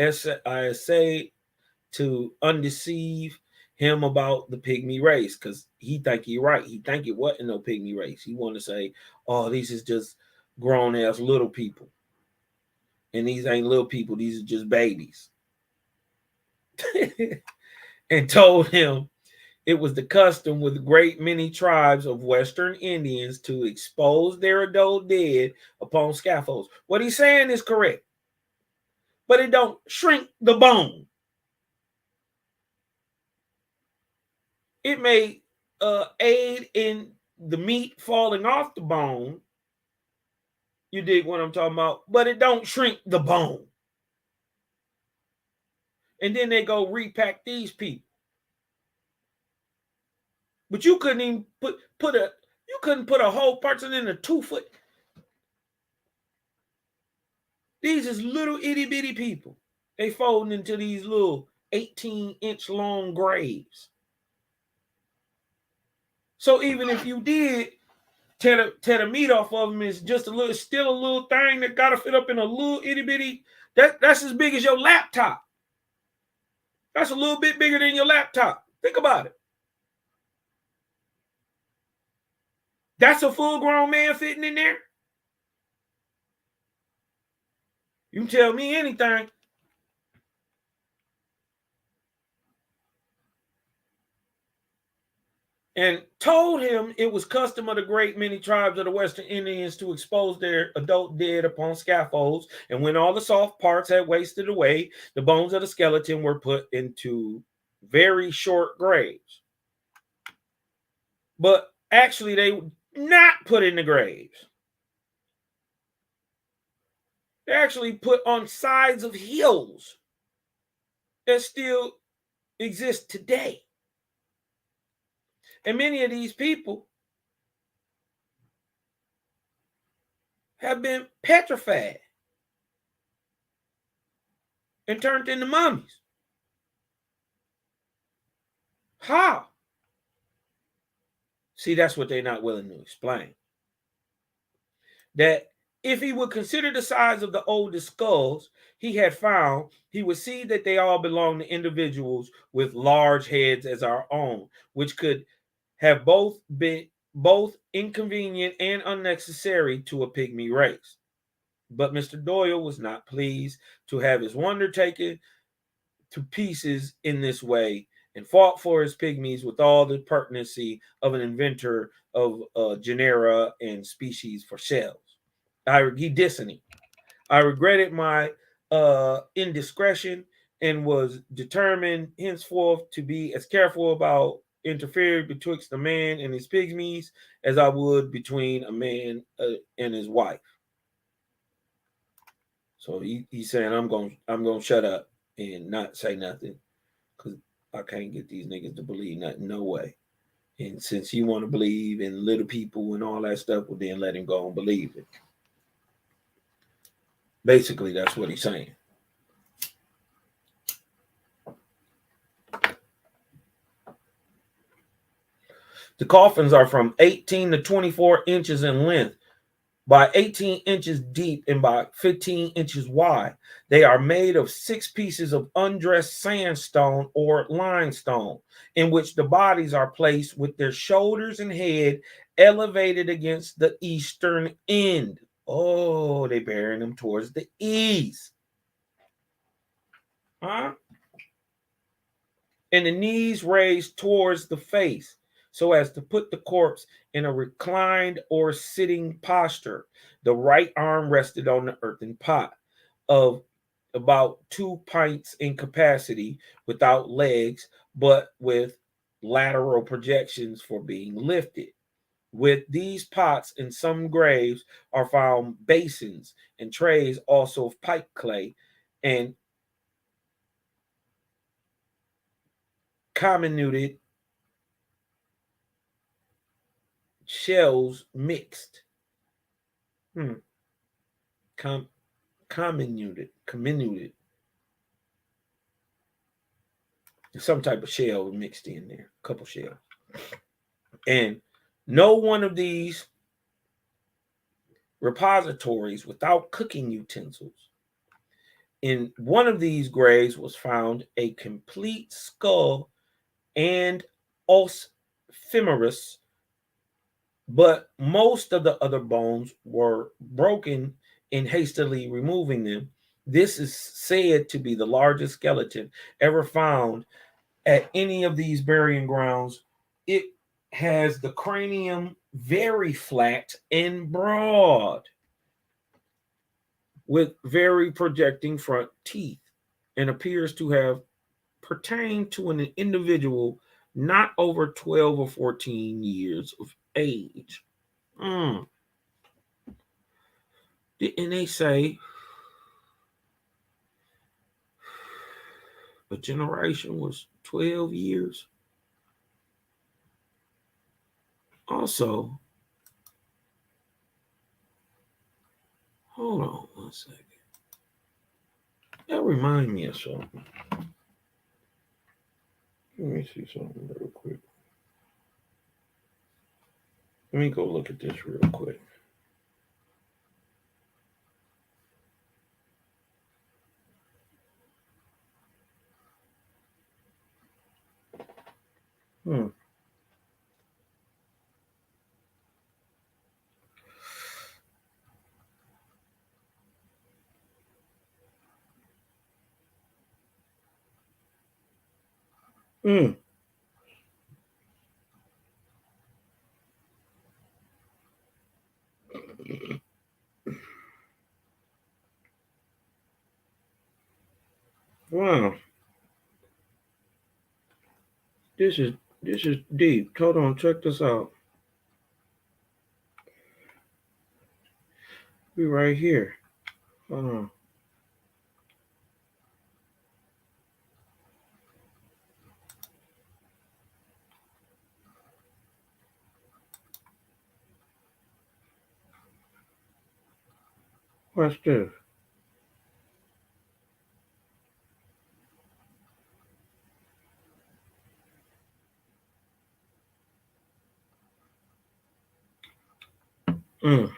essayed to undeceive him about the pygmy race, because he think he right. He think it wasn't no pygmy race. He want to say, oh, these is just grown-ass little people. And these ain't little people. These are just babies. And told him it was the custom with a great many tribes of Western Indians to expose their adult dead upon scaffolds. What he's saying is correct, but it don't shrink the bone. It may aid in the meat falling off the bone. You dig what I'm talking about? But it don't shrink the bone. And then they go repack these people. But you couldn't even put a whole person in a 2-foot. These is little itty bitty people. They folding into these little 18-inch long graves. So even if you did tear the meat off of them, it's just still a little thing that gotta fit up in a little itty bitty. That's as big as your laptop. That's a little bit bigger than your laptop. Think about it. That's a full-grown man fitting in there. You can tell me anything. And told him it was custom of the great many tribes of the Western Indians to expose their adult dead upon scaffolds, and when all the soft parts had wasted away, the bones of the skeleton were put into very short graves. But actually, they were not put in the graves. They actually put on sides of hills that still exist today. And many of these people have been petrified and turned into mummies. How? See, that's what they're not willing to explain. That if he would consider the size of the oldest skulls he had found, he would see that they all belong to individuals with large heads as our own, which could have both been inconvenient and unnecessary to a pygmy race. But Mr. Doyle was not pleased to have his wonder taken to pieces in this way, and fought for his pygmies with all the pertinency of an inventor of genera and species for shells. He dissing him. I regretted my indiscretion and was determined henceforth to be as careful about interfering betwixt a man and his pygmies as I would between a man and his wife. So he's saying I'm gonna shut up and not say nothing because I can't get these niggas to believe nothing, no way. And since you want to believe in little people and all that stuff, well then let him go and believe it. Basically, that's what he's saying. The coffins are from 18 to 24 inches in length, by 18 inches deep, and by 15 inches wide. They are made of 6 pieces of undressed sandstone or limestone, in which the bodies are placed with their shoulders and head elevated against the eastern end. Oh, they burying them towards the east. Huh? And the knees raised towards the face, so as to put the corpse in a reclined or sitting posture. The right arm rested on the earthen pot of about 2 pints in capacity, without legs, but with lateral projections for being lifted. With these pots in some graves are found basins and trays, also of pipe clay and comminuted shells mixed. Comminuted. Some type of shell mixed in there, a couple shells. And no one of these repositories without cooking utensils. In one of these graves was found a complete skull and os femoris, but most of the other bones were broken in hastily removing them. This is said to be the largest skeleton ever found at any of these burying grounds. It has the cranium very flat and broad, with very projecting front teeth, and appears to have pertained to an individual not over 12 or 14 years of age. And they say a generation was 12 years. Also, hold on 1 second. That remind me of something. Let me see something real quick. Let me go look at this real quick. Hmm. Hmm. Wow. This is deep. Hold on, check this out. We right here. Hold on. Watch this. Mm.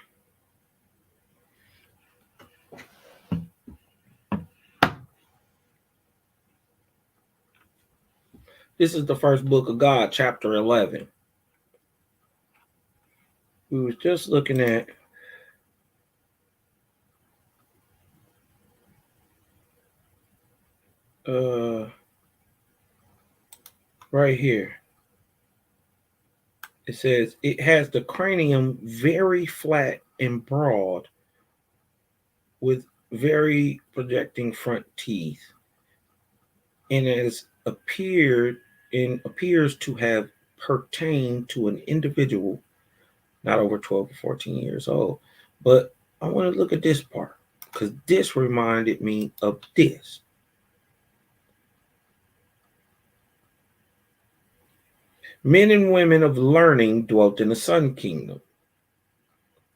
This is the first book of God, chapter 11. We was just looking at right here. It says it has the cranium very flat and broad with very projecting front teeth, and appears to have pertained to an individual not over 12 or 14 years old. But I want to look at this part because this reminded me of this. Men and women of learning dwelt in the Sun Kingdom,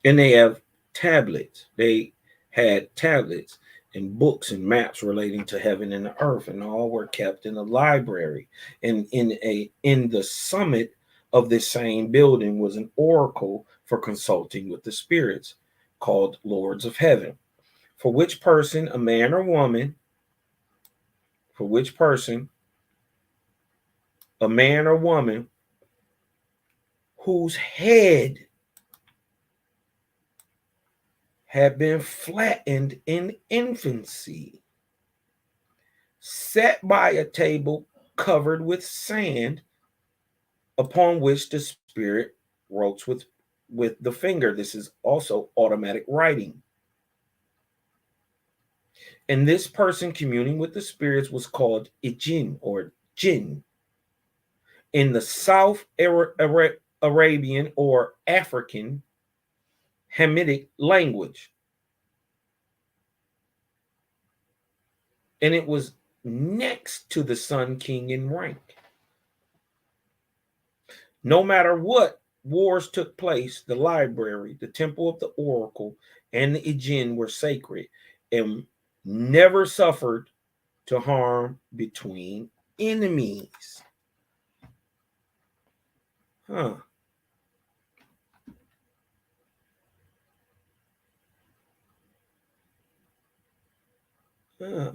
and they have tablets. They had tablets and books and maps relating to heaven and the earth, and all were kept in the library. And in the summit of this same building was an oracle for consulting with the spirits, called Lords of Heaven. For which person, a man or woman, for which person, a man or woman, whose head had been flattened in infancy, sat by a table covered with sand, upon which the spirit wrote with the finger. This is also automatic writing. And this person communing with the spirits was called Ijin or Jinn. In the South Arabian or African Hamitic language. And it was next to the Sun King in rank. No matter what wars took place, the library, the temple of the oracle, and the Ijin were sacred and never suffered to harm between enemies. Huh. Huh.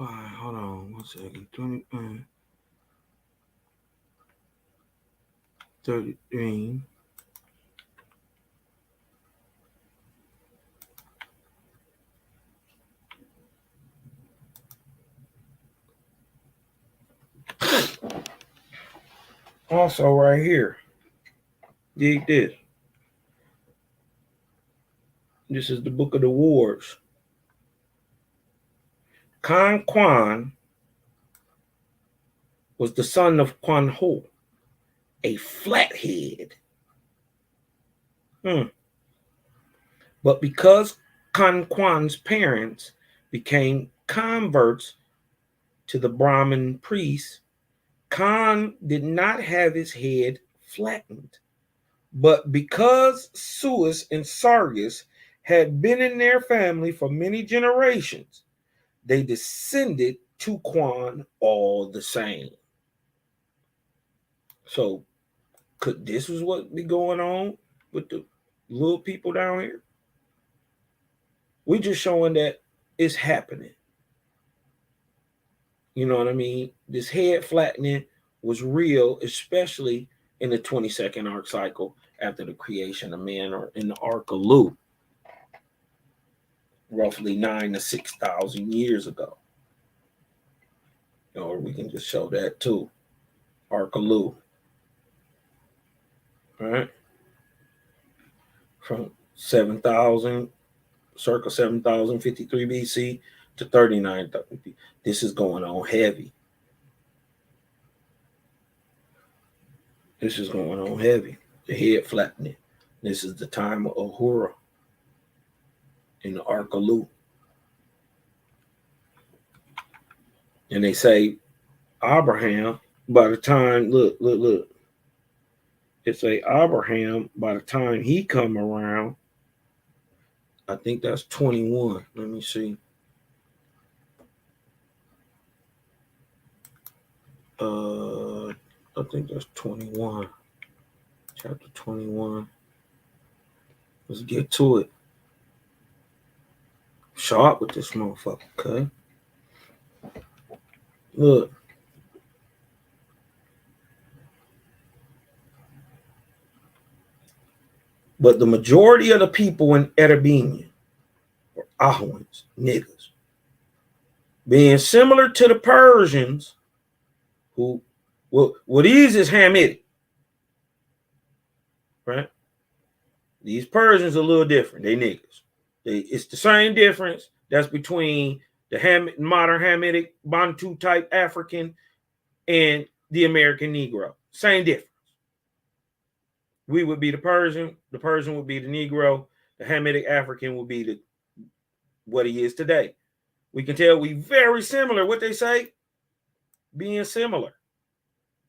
Fine, hold on 1 second. 20, 13. Also, right here, dig this. This is the Book of the Wars. Kan Kwan was the son of Kwan Ho, a flathead. But because Kan Kwan's parents became converts to the Brahmin priests, Khan did not have his head flattened. But because Suis and Sargus had been in their family for many generations, they descended to Kwan all the same. So, could this was what be going on with the little people down here? We just showing that it's happening. You know what I mean? This head flattening was real, especially in the 22nd arc cycle after the creation of man, or in the Ark of Lu, roughly 9,000 to 6,000 years ago. Or we can just show that too. Ark of Lu. All right. From 7,000, circa 7,053 BC to 39,000. This is going on heavy. This is going on heavy. The head flattening. This is the time of Ahura in the Ark of Lu. And they say Abraham, by the time, look. It say Abraham, by the time he come around, I think that's 21. Let me see. I think that's 21. Chapter 21. Let's get to it. Sharp with this motherfucker, okay? Look. But the majority of the people in Erebinian were Ahwans, niggas, being similar to the Persians, who, well, these is Hamitic, right? These Persians are a little different. They niggas. It's the same difference that's between the modern Hamitic Bantu type African and the American Negro. Same difference. We would be the Persian would be the Negro, the Hamitic African would be what he is today. We can tell we very similar. What they say, being similar,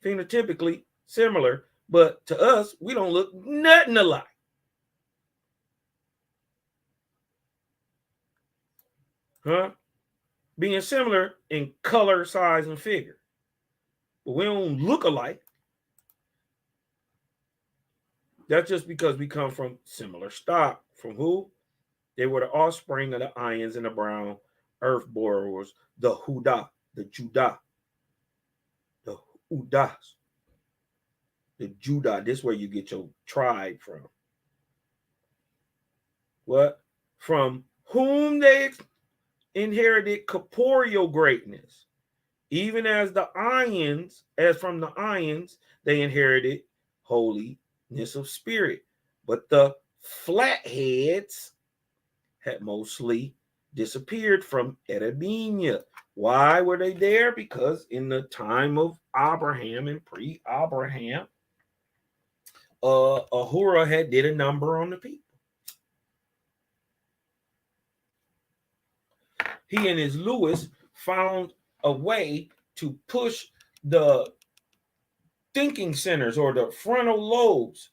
phenotypically similar, but to us, we don't look nothing alike. Huh? Being similar in color, size, and figure. But we don't look alike. That's just because we come from similar stock. From who? They were the offspring of the Ions and the Brown earth borrowers, the Huda, the Judah, the Udas, the Judah. This is where you get your tribe from. What? From whom they inherited corporeal greatness. Even as the Ions, as from the Ions, they inherited holiness of spirit. But the flatheads had mostly disappeared from Erebenia. Why were they there? Because in the time of Abraham and pre-Abraham, Ahura had did a number on the people. He and his Lewis found a way to push the thinking centers or the frontal lobes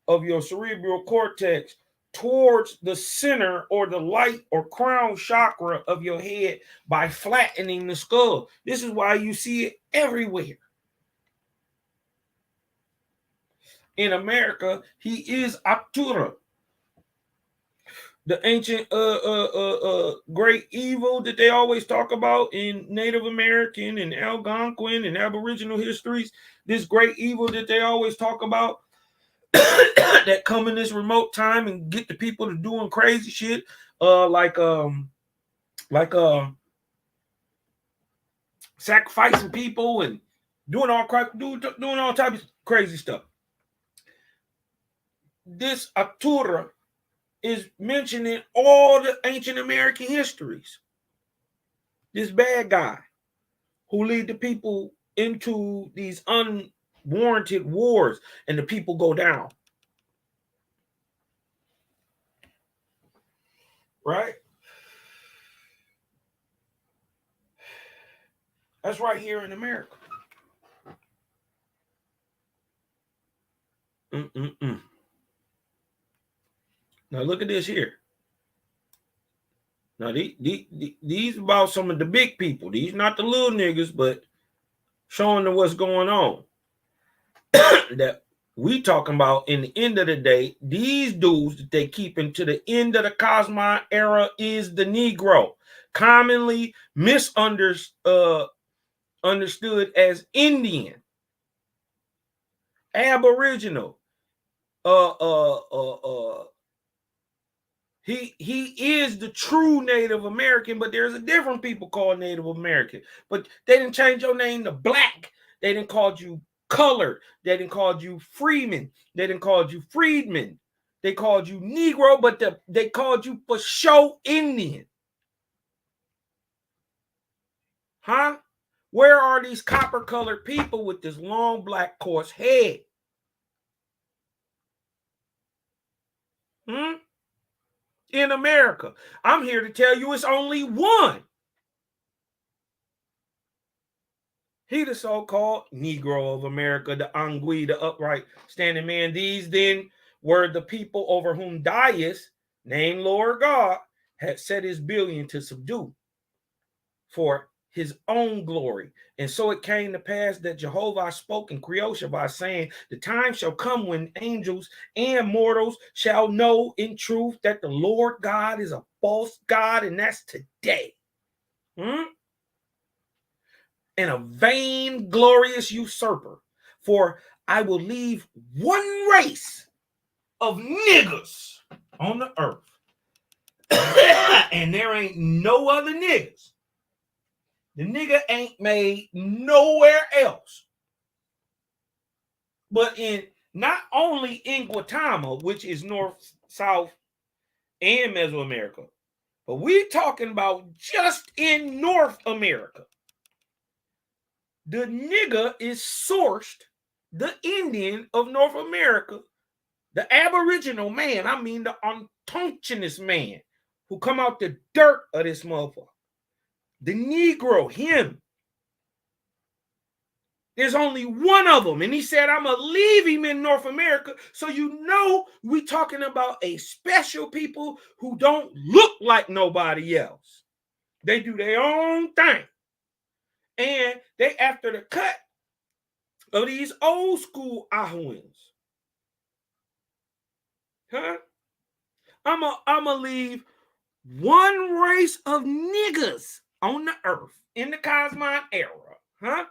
of your cerebral cortex towards the center or the light or crown chakra of your head by flattening the skull. This is why you see it everywhere. In America, he is Arctura, the ancient great evil that they always talk about in Native American and Algonquin and Aboriginal histories. This great evil that they always talk about that come in this remote time and get the people to doing crazy shit, like sacrificing people and doing all types of crazy stuff. This Atura is mentioning all the ancient American histories. This bad guy who lead the people into these unwarranted wars, and the people go down. Right? That's right here in America. Now look at this here. Now these about some of the big people. These not the little niggas, but showing them what's going on. That we talking about in the end of the day, these dudes that they keep into the end of the Cosmine era is the Negro, commonly misunderstood as Indian, Aboriginal. He is the true Native American, but there's a different people called Native American. But they didn't change your name to Black. They didn't call you Colored. They didn't call you Freeman. They didn't call you Freedman. They called you Negro, but they called you for show Indian. Huh? Where are these copper-colored people with this long black coarse head? In America. I'm here to tell you it's only one. He the so-called Negro of America, the Angui, the upright standing man. These then were the people over whom Darius, named Lord God, had set his billion to subdue for his own glory. And so it came to pass that Jehovah spoke in Creation by saying, the time shall come when angels and mortals shall know in truth that the Lord God is a false God, and that's today. And a vain, glorious usurper. For I will leave one race of niggas on the earth. And there ain't no other niggas. The nigga ain't made nowhere else. But in not only in Guatemala, which is North, South, and Mesoamerica, but we're talking about just in North America. The nigga is sourced, the Indian of North America, the Aboriginal man, I mean the unconscious man who come out the dirt of this motherfucker. The Negro, him. There's only one of them, and he said, I'm going to leave him in North America, so you know we talking about a special people who don't look like nobody else. They do their own thing. And they after the cut of these old school Ahuans. Huh? I'm going to leave one race of niggas on the earth in the Cosmine era. Huh?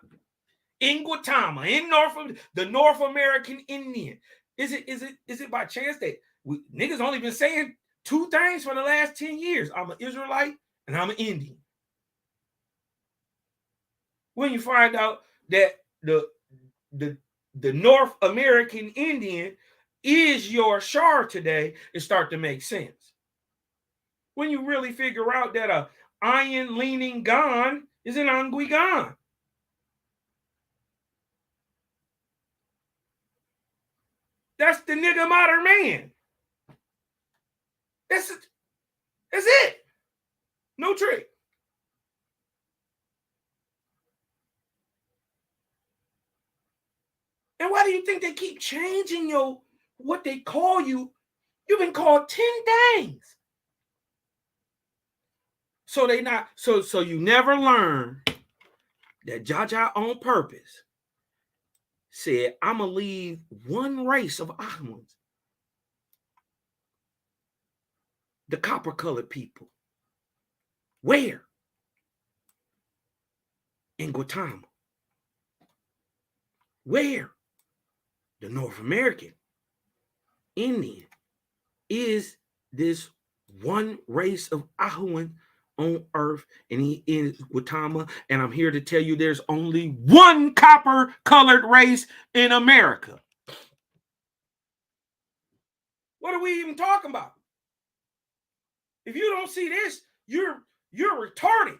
In Guatemala, in the North American Indian. Is it by chance that niggas only been saying two things for the last 10 years? I'm an Israelite and I'm an Indian. When you find out that the North American Indian is your Shar today, it start to make sense. When you really figure out that a iron leaning Gan is an Angui Gan. That's the nigga modern man. That's it. No trick. And why do you think they keep changing what they call you? You've been called 10 things. So you never learn that Jaja on purpose said, I'm going to leave one race of Ahmans, the copper-colored people. Where? In Guatemala. Where? The North American Indian is this one race of Ahuan on earth, and he is Gautama. And I'm here to tell you there's only one copper-colored race in America. What are we even talking about? If you don't see this, you're retarded.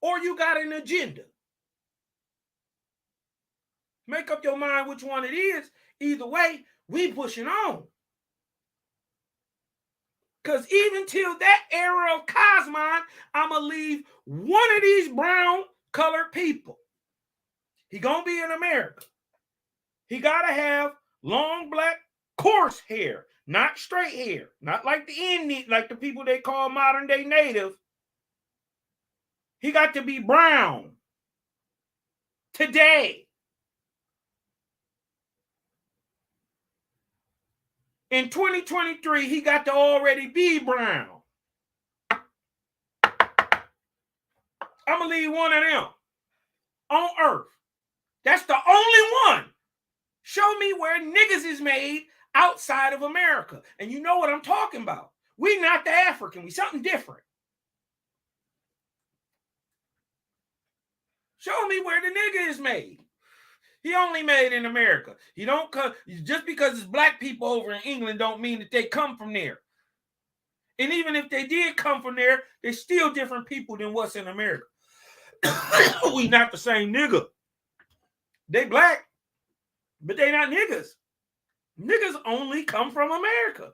Or you got an agenda. Make up your mind which one it is. Either way, we pushing on. Because even till that era of Cosmon, I'm going to leave one of these brown colored people. He going to be in America. He got to have long black coarse hair, not straight hair. Not like the Indian, like the people they call modern day native. He got to be brown. Today. In 2023, he got to already be brown. I'm going to leave one of them on earth. That's the only one. Show me where niggas is made outside of America. And you know what I'm talking about. We not the African. We something different. Show me where the nigga is made. He only made in America. He don't come just because it's black people over in England don't mean that they come from there. And even if they did come from there, they're still different people than what's in America. We not the same nigga. They black, but they not niggas. Niggas only come from America.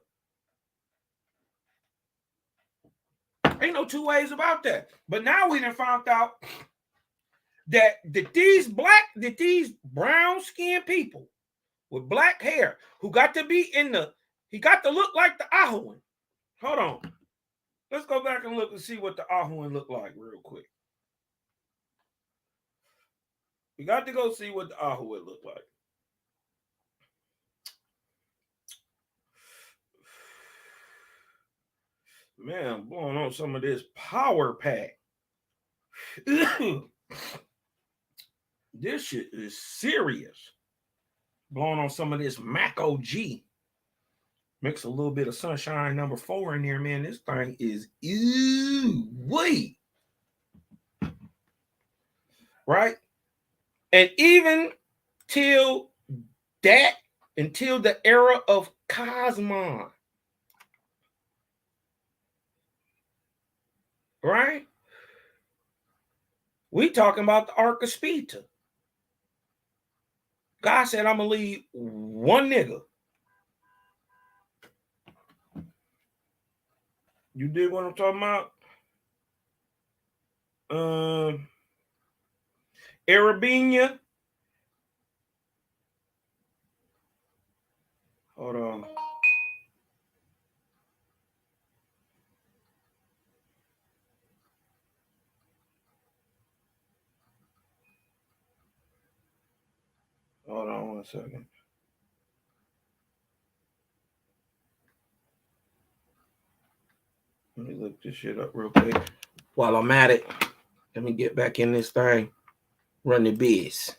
Ain't no two ways about that. But now we done found out that these brown skinned people with black hair who got to be he got to look like the Ahuan. Hold on. Let's go back and look and see what the Ahuan look like real quick. We got to go see what the Ahuan look like. Man, I'm blowing on some of this power pack. This shit is serious. Blowing on some of this Mac OG. Mix a little bit of Sunshine number 4 in there, man. This thing is wait. Right? And even until the era of Cosmon. Right? We talking about the Ark of Spita. God said, I'm going to leave one nigga. You dig what I'm talking about? Arabenia. Hold on. Hold on 1 second. Let me look this shit up real quick. While I'm at it, let me get back in this thing. Run the biz.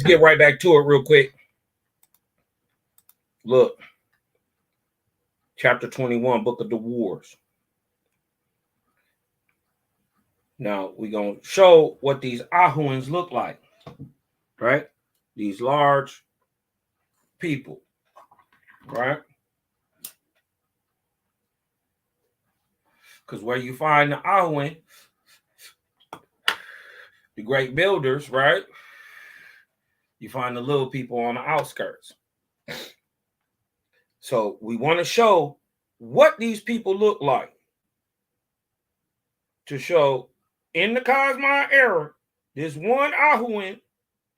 get right back to it real quick. Look, chapter 21, Book of the Wars. Now we're going to show what these Ahuans look like, right? These large people, right? Because where you find the Ahuan, the great builders, right? You find the little people on the outskirts. So we want to show what these people look like to show in the Cosmine era, this one Ahuan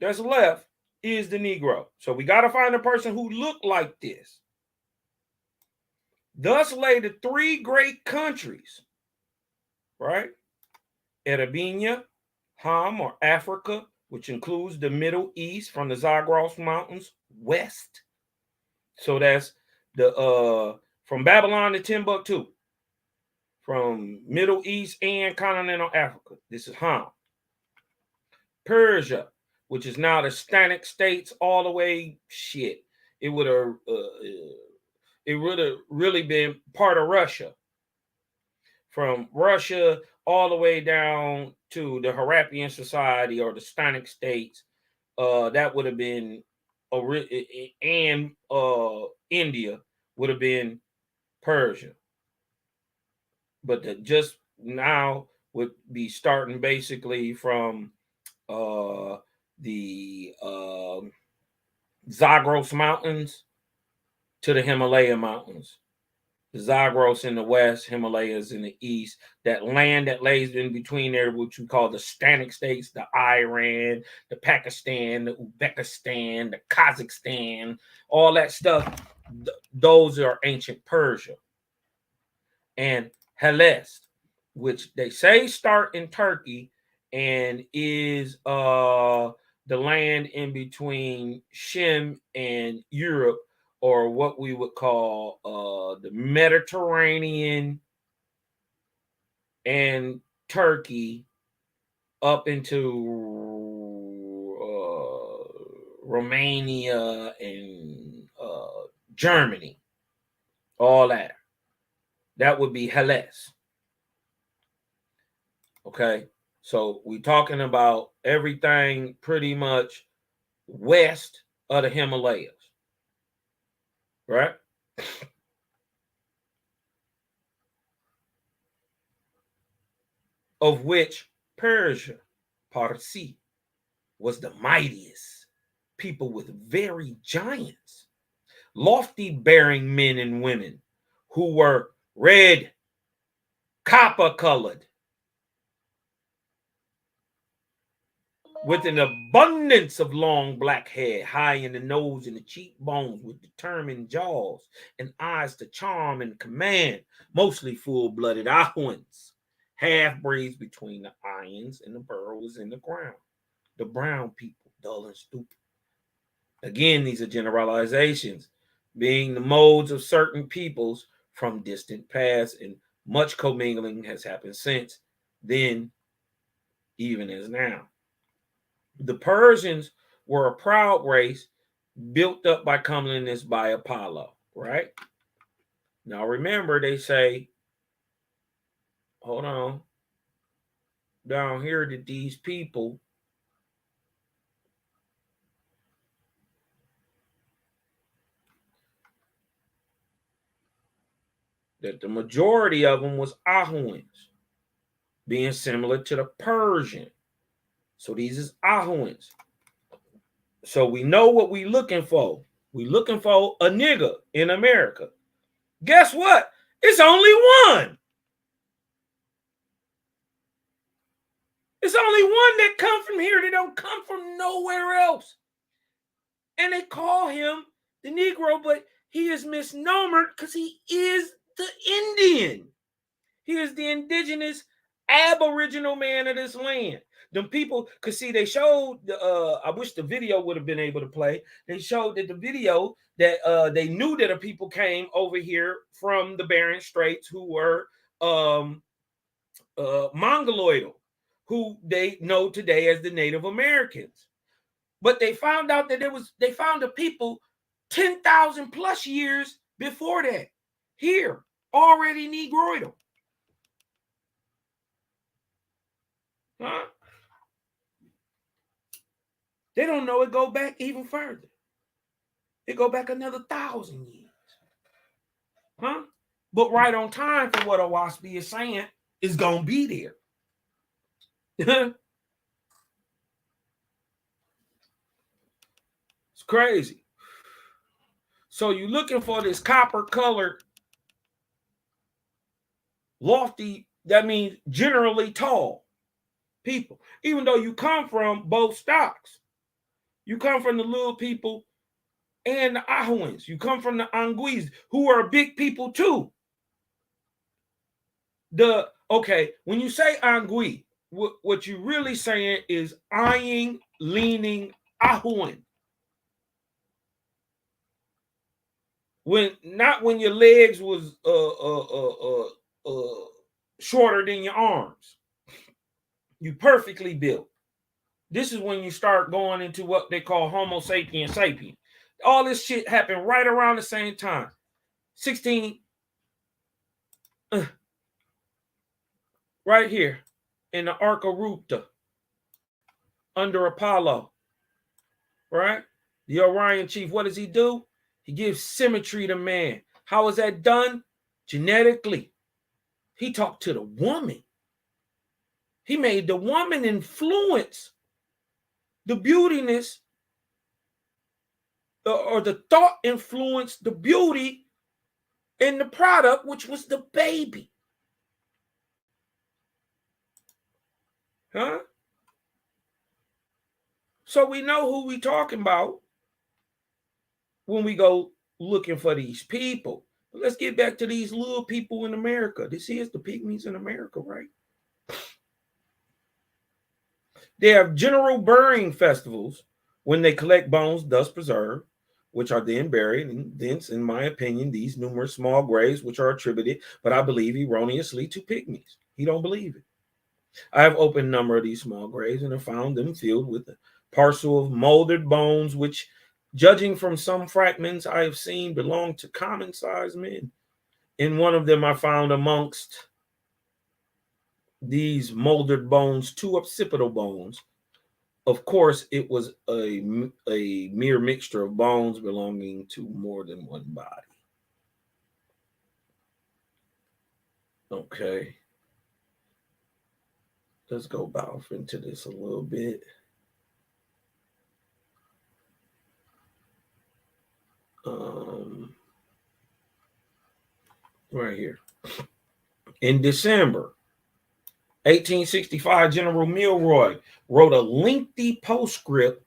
that's left is the Negro. So we got to find a person who looked like this. Thus lay the three great countries, right? Arabia, Ham, or Africa, which includes the Middle East from the Zagros Mountains west. So that's the from Babylon to Timbuktu, from Middle East and continental Africa. This is Ham. Persia, which is now the Stanic states, all the way shit. It would have really been part of Russia. From Russia all the way down to the Harappian Society or the Stanic states, that would have been and India would have been Persia. But just now would be starting basically from the Zagros Mountains to the Himalaya Mountains. The Zagros in the west, Himalayas in the east. That land that lays in between there, which we call the Stanic states, the Iran, the Pakistan, the Uzbekistan, the Kazakhstan, all that stuff, those are ancient Persia. And Hellas, which they say start in Turkey and is the land in between Shem and Europe, or what we would call the Mediterranean and Turkey up into Romania and Germany, all that. That would be Hellas. Okay, so we're talking about everything pretty much west of the Himalayas, right? Of which Persia, Parsi, was the mightiest people with very giants, lofty bearing men and women who were red, copper colored, with an abundance of long black hair, high in the nose and the cheekbones, with determined jaws and eyes to charm and command, mostly full-blooded Ahuans, half-breeds between the irons and the burrows in the ground. The brown people, dull and stupid. Again, these are generalizations, being the modes of certain peoples from distant past, and much commingling has happened since then, even as now. The Persians were a proud race built up by comeliness by Apollo, right? Now remember, they say, hold on, down here that these people that the majority of them was Ahuans, being similar to the Persian. So these is Ahuans. So we know what we looking for. We looking for a nigga in America. Guess what? It's only one. It's only one that come from here. They don't come from nowhere else. And they call him the Negro, but he is misnomered because he is the Indian. He is the indigenous aboriginal man of this land. Them people, because see, they showed, I wish the video would have been able to play. They showed that the video that they knew that the people came over here from the Bering Straits who were Mongoloidal, who they know today as the Native Americans. But they found out that they found the people 10,000 plus years before that here, already Negroidal. Huh? They don't know it go back even further. It go back another 1,000 years. Huh? But right on time for what Owaspy is saying is going to be there. It's crazy. So you're looking for this copper colored, lofty, that means generally tall people. Even though you come from both stocks. You come from the little people and the Ahuans. You come from the Anguis, who are big people too. When you say Angui, what you're really saying is eyeing, leaning, Ahuan. When your legs was shorter than your arms. You perfectly built. This is when you start going into what they call Homo sapiens sapiens. All this shit happened right around the same time. 16 right here in the Arkarupta under Apollo. Right? The Orion chief, what does he do? He gives symmetry to man. How is that done? Genetically. He talked to the woman. He made the woman influence the beautiness, or the thought influenced the beauty in the product, which was the baby. Huh? So we know who we talking about when we go looking for these people. But let's get back to these little people in America. This is the pygmies in America, right? They have general burying festivals when they collect bones thus preserved, which are then buried, and thence, in my opinion, these numerous small graves, which are attributed, but I believe erroneously, to pygmies. He don't believe it. I have opened a number of these small graves and have found them filled with a parcel of molded bones, which, judging from some fragments I have seen, belong to common-sized men. In one of them, I found amongst these molded bones 2 occipital bones. Of course, it was a mere mixture of bones belonging to more than one body. Okay. Let's go off into this a little bit. Right here. In December 1865, General Milroy wrote a lengthy postscript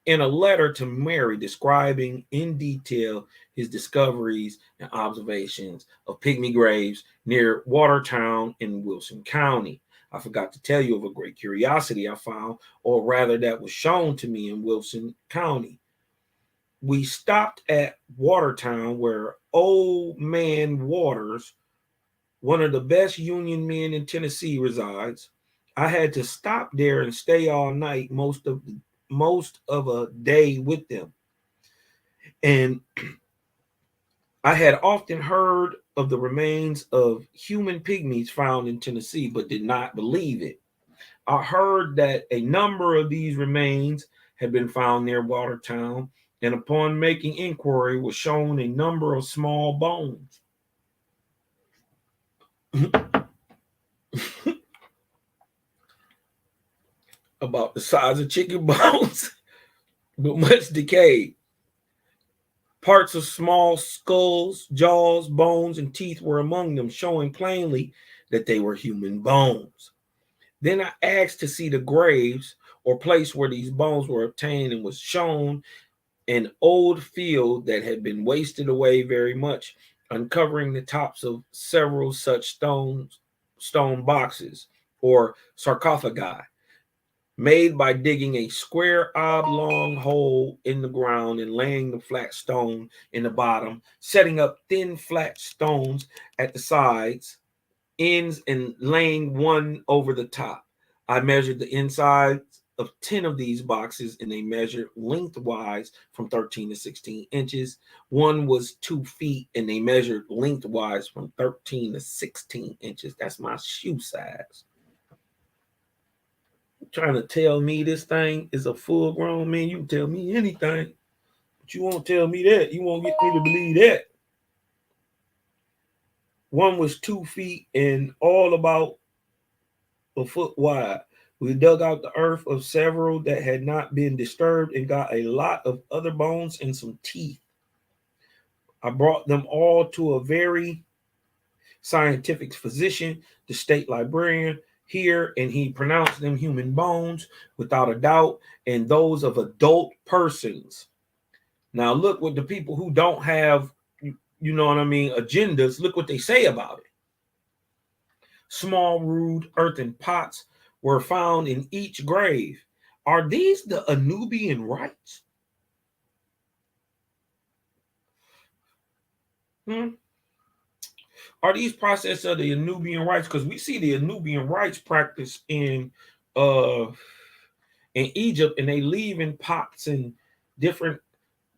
in a letter to Mary describing in detail his discoveries and observations of pygmy graves near Watertown in Wilson County. I forgot to tell you of a great curiosity I found, or rather that was shown to me in Wilson County. We stopped at Watertown where Old Man Waters, one of the best Union men in Tennessee, resides. I had to stop there and stay all night, most of a day with them. And I had often heard of the remains of human pygmies found in Tennessee, but did not believe it. I heard that a number of these remains had been found near Watertown, and upon making inquiry was shown a number of small bones. About the size of chicken bones, but much decayed. Parts of small skulls, jaws, bones, and teeth were among them, showing plainly that they were human bones. Then I asked to see the graves or place where these bones were obtained, and was shown an old field that had been wasted away very much, uncovering the tops of several such stone boxes or sarcophagi, made by digging a square oblong hole in the ground and laying the flat stone in the bottom, setting up thin flat stones at the sides, ends, and laying one over the top. I measured the insides of 10 of these boxes, and they measured lengthwise from 13 to 16 inches. One was 2 feet, and they measured lengthwise from 13 to 16 inches. That's my shoe size. You're trying to tell me this thing is a full-grown man? You can tell me anything, but you won't tell me that. You won't get me to believe that. One was 2 feet and all about a foot wide. We dug out the earth of several that had not been disturbed and got a lot of other bones and some teeth. I brought them all to a very scientific physician, the state librarian here, and he pronounced them human bones without a doubt, and those of adult persons. Now look what the people who don't have, you know what I mean, agendas, look what they say about it. Small rude earthen pots were found in each grave. Are these the Anubian rites? Are these processes of the Anubian rites? Because we see the Anubian rites practiced in Egypt, and they leave in pots and different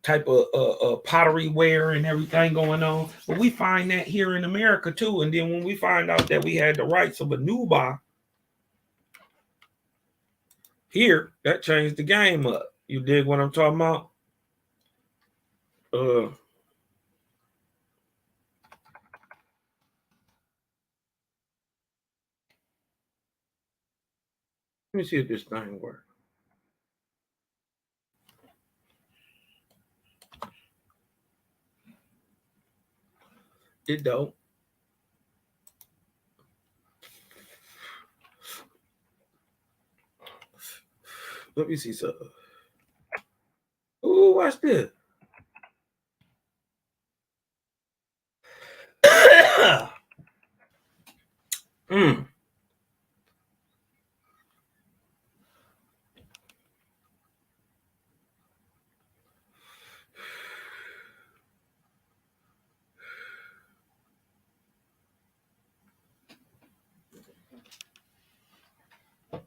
type of pottery ware and everything going on. But we find that here in America too. And then when we find out that we had the rites of Anuba here, that changed the game up. You dig what I'm talking about? Let me see if this thing works. It don't. Let me see something. Ooh, watch this.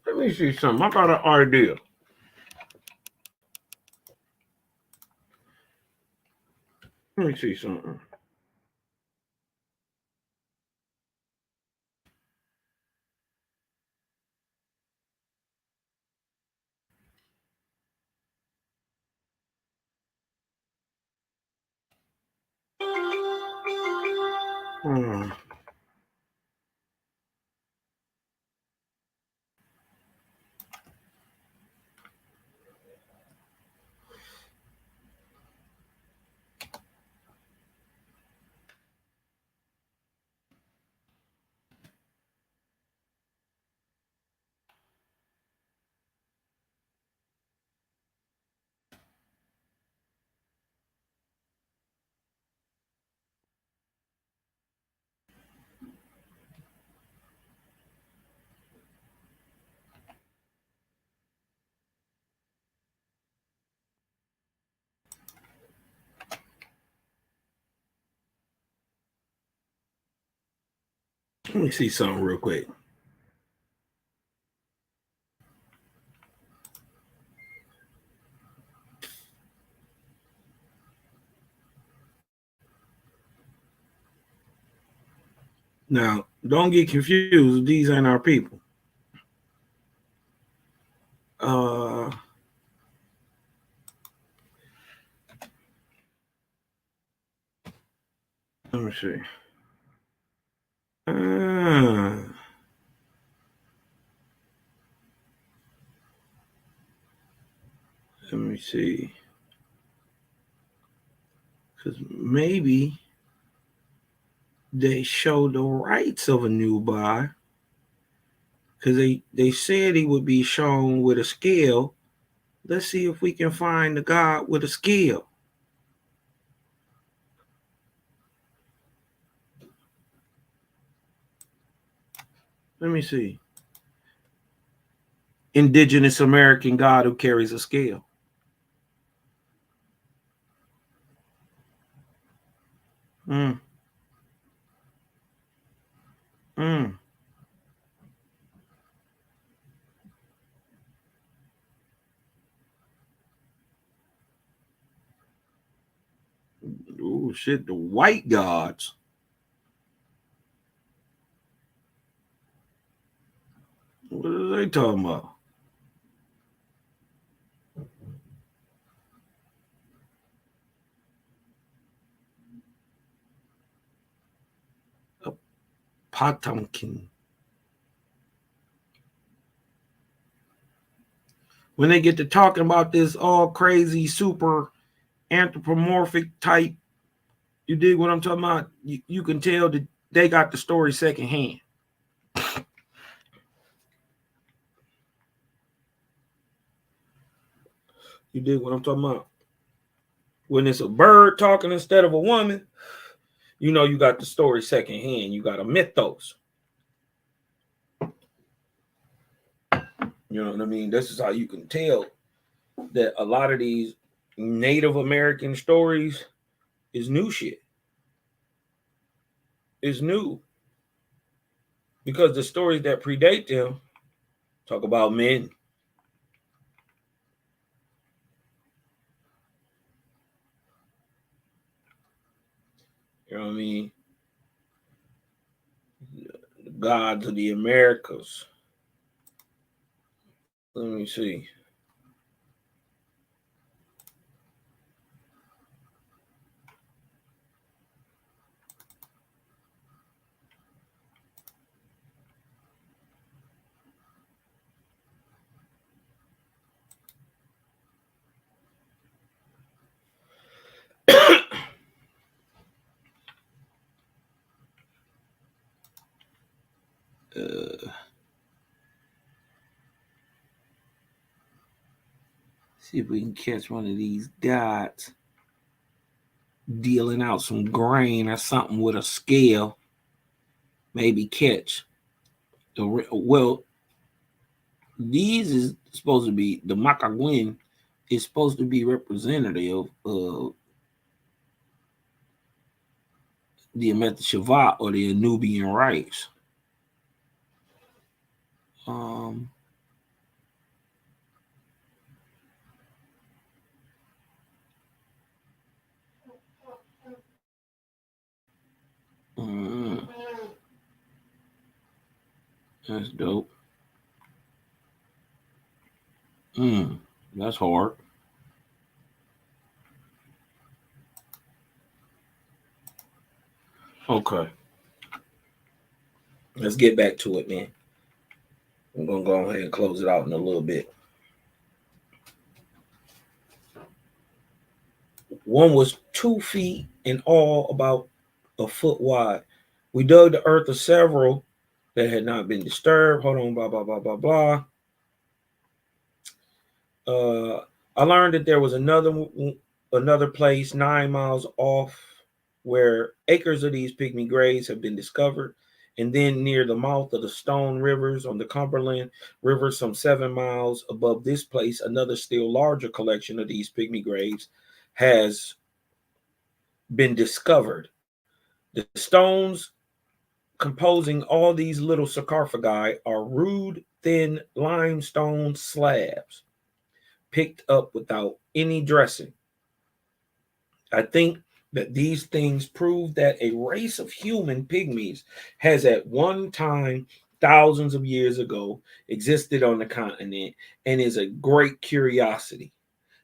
Let me see something. I got an idea. Let me see something. Let me see something real quick. Now, don't get confused. These ain't our people. Let me see. Let me see. Because maybe they show the rights of a newborn. Because they said he would be shown with a scale. Let's see if we can find the God with a scale. Let me see. Indigenous American God who carries a scale. Mm. Oh shit, the white gods. What are they talking about? A Potemkin. When they get to talking about this all crazy, super anthropomorphic type, you dig what I'm talking about? You can tell that they got the story secondhand. You dig what I'm talking about? When it's a bird talking instead of a woman, you know you got the story secondhand. You got a mythos. You know what I mean? This is how you can tell that a lot of these Native American stories is new shit. It's new. Because the stories that predate them talk about men. You know what I mean? The gods of the Americas. Let me see. See if we can catch one of these gods dealing out some grain or something with a scale. Maybe catch. Well, these is supposed to be, the Makagwin is supposed to be representative of the Amet Shavat or the Anubian rights. That's dope. That's hard. Okay. Let's get back to it, man. I'm going to go ahead and close it out in a little bit. One was 2 feet and all about a foot wide. We dug the earth of several that had not been disturbed. Hold on, blah, blah, blah, blah, blah. I learned that there was another place 9 miles off where acres of these pygmy graves have been discovered. And then near the mouth of the Stone Rivers on the Cumberland River, some 7 miles above this place, another still larger collection of these pygmy graves has been discovered. The stones composing all these little sarcophagi are rude, thin limestone slabs picked up without any dressing. I think that these things prove that a race of human pygmies has at one time, thousands of years ago, existed on the continent and is a great curiosity.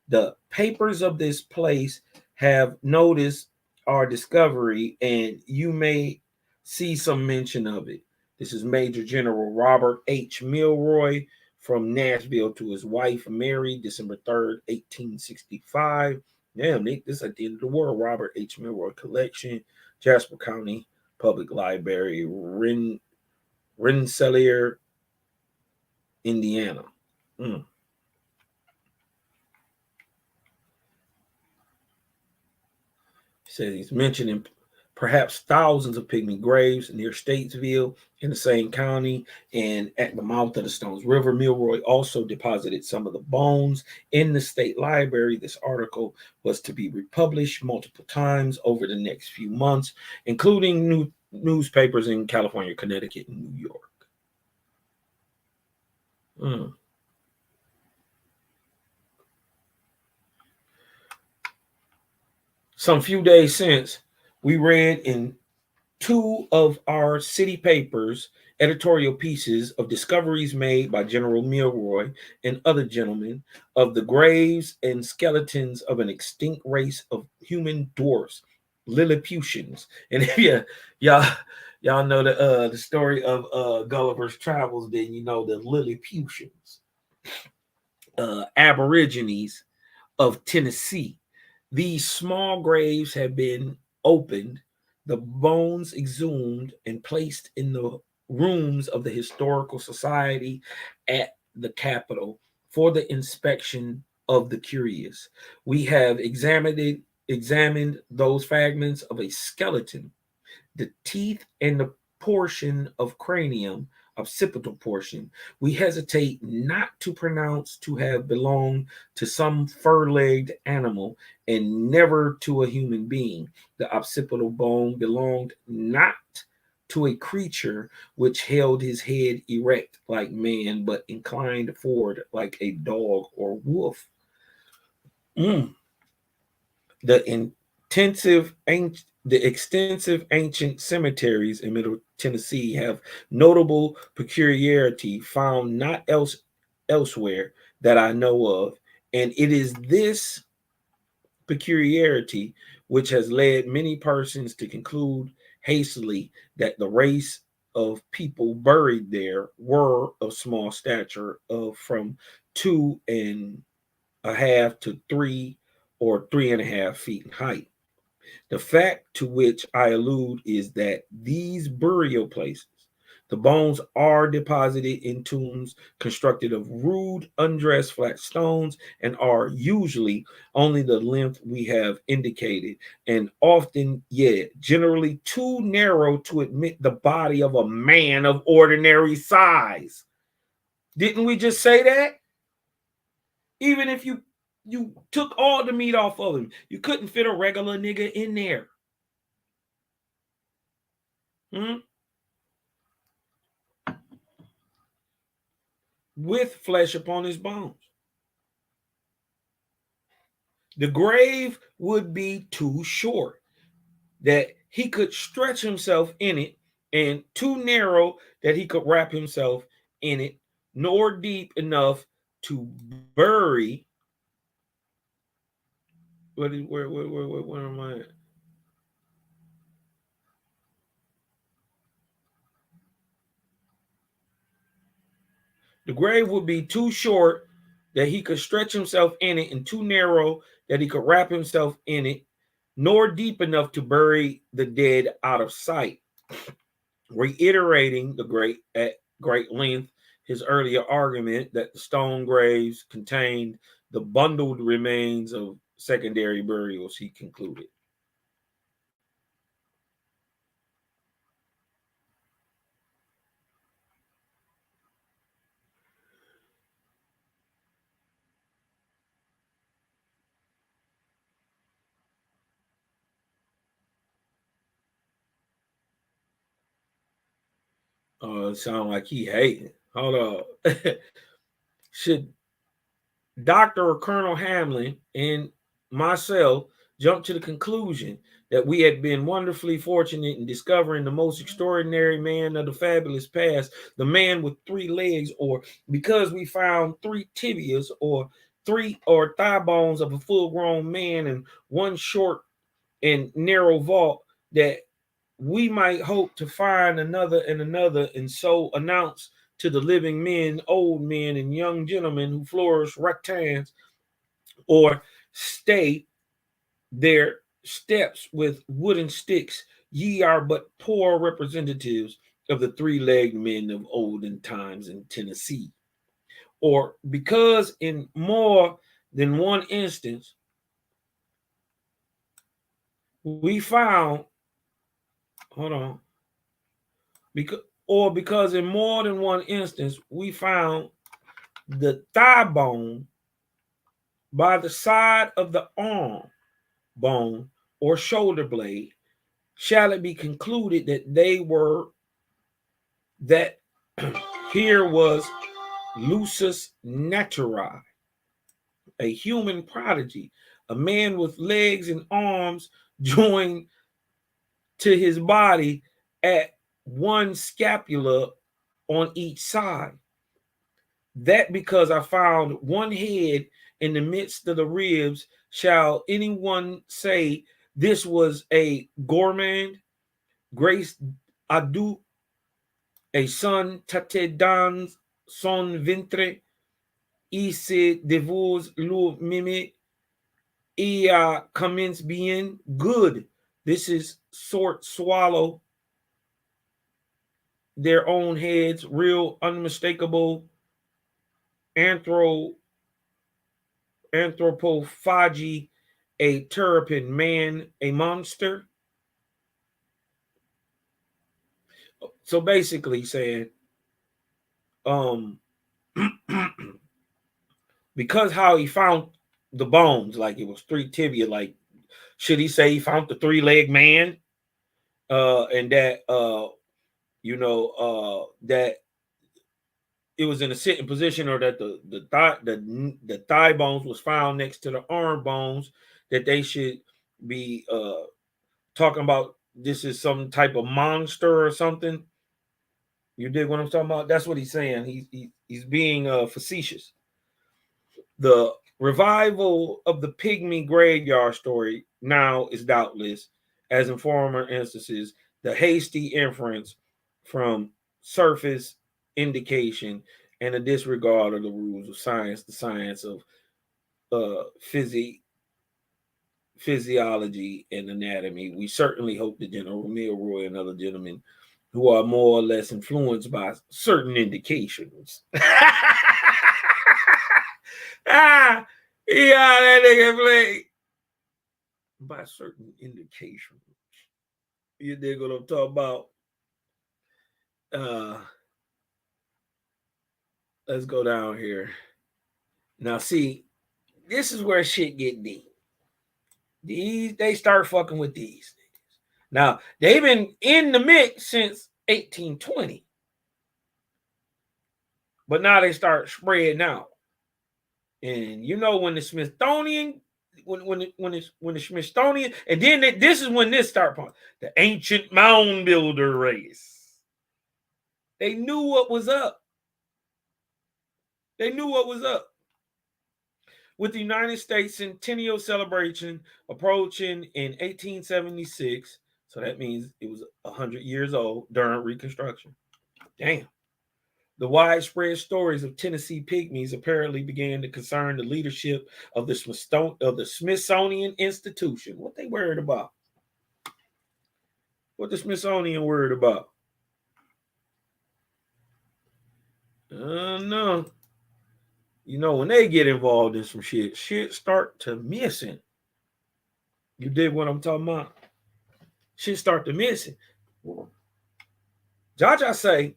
The papers of this place have noticed our discovery, and you may see some mention of it. This is Major General Robert H. Milroy from Nashville to his wife Mary, December 3rd, 1865. Damn, this is at the end of the world. Robert H. Milroy Collection, Jasper County Public Library, Rensselaer, Indiana. Says he's mentioning perhaps thousands of pygmy graves near Statesville in the same county and at the mouth of the Stones River. Milroy also deposited some of the bones in the state library. This article was to be republished multiple times over the next few months, including new newspapers in California, Connecticut, and New York. Some few days since, we read in two of our city papers editorial pieces of discoveries made by General Milroy and other gentlemen of the graves and skeletons of an extinct race of human dwarfs, Lilliputians. And if y'all know the story of Gulliver's Travels, then you know the Lilliputians, Aborigines of Tennessee. These small graves have been opened, the bones exhumed, and placed in the rooms of the Historical Society at the Capitol for the inspection of the curious. We have examined those fragments of a skeleton, the teeth and the portion of cranium, occipital portion, we hesitate not to pronounce to have belonged to some fur-legged animal and never to a human being. The occipital bone belonged not to a creature which held his head erect like man, but inclined forward like a dog or wolf. The intensive the extensive ancient cemeteries in Middle Tennessee have notable peculiarity found not elsewhere that I know of, and it is this peculiarity which has led many persons to conclude hastily that the race of people buried there were of small stature, of from 2.5 to 3 or 3.5 feet in height. The fact to which I allude is that these burial places, the bones are deposited in tombs constructed of rude, undressed flat stones and are usually only the length we have indicated, and often, yet generally too narrow to admit the body of a man of ordinary size. Didn't we just say that? Even if you took all the meat off of him, you couldn't fit a regular nigga in there. With flesh upon his bones. The grave would be too short that he could stretch himself in it, and too narrow that he could wrap himself in it, nor deep enough to bury. Where am I at? The grave would be too short that he could stretch himself in it, and too narrow that he could wrap himself in it, nor deep enough to bury the dead out of sight. Reiterating at great length his earlier argument that the stone graves contained the bundled remains of secondary burials, he concluded. It sounds like he hating. Hold on. Should Dr. or Colonel Hamlin and myself jumped to the conclusion that we had been wonderfully fortunate in discovering the most extraordinary man of the fabulous past, the man with 3 legs, or because we found 3 tibias or 3 or thigh bones of a full-grown man and 1 short and narrow vault, that we might hope to find another and another, and so announce to the living men, old men, and young gentlemen who flourish rectans or stay their steps with wooden sticks, ye are but poor representatives of the 3-legged men of olden times in Tennessee. Or because in more than one instance, we found, hold on, because in more than one instance, we found the thigh bone by the side of the arm bone or shoulder blade, shall it be concluded that here was lusus naturae, a human prodigy, a man with legs and arms joined to his body at one scapula on each side. That because I found one head in the midst of the ribs, shall anyone say this was a gourmand? Grace adu, a son tate dans son ventre, y se devos le mime, y commence bien good. This is sort swallow their own heads, real unmistakable anthropophagy, a terrapin man, a monster. So basically saying, because how he found the bones, like it was three tibia, like should he say he found the three-legged man? And that that it was in a sitting position, or that the thigh bones was found next to the arm bones, that they should be talking about this is some type of monster or something. You dig what I'm talking about? That's what he's saying. He's being facetious. The revival of the pygmy graveyard story now is doubtless, as in former instances, the hasty inference from surface indication and a disregard of the rules of science, the science of physiology and anatomy. We certainly hope that General Milroy and other gentlemen who are more or less influenced by certain indications. Yeah, that nigga play by certain indications. You dig what I'm talking about? Let's go down here. Now, see, this is where shit get deep. They start fucking with these niggas. Now, they've been in the mix since 1820. But now they start spreading out. And you know, when the Smithsonian, when the Smithsonian, and then this is when this start point, the ancient mound builder race. They knew what was up. They knew what was up. With the United States centennial celebration approaching in 1876, so that means it was 100 years old during Reconstruction. Damn. The widespread stories of Tennessee pygmies apparently began to concern the leadership of the Smithsonian Institution. What they worried about? What the Smithsonian worried about? No. You know, when they get involved in some shit start to missing. You dig what I'm talking about? Shit start to missing. Jaja say,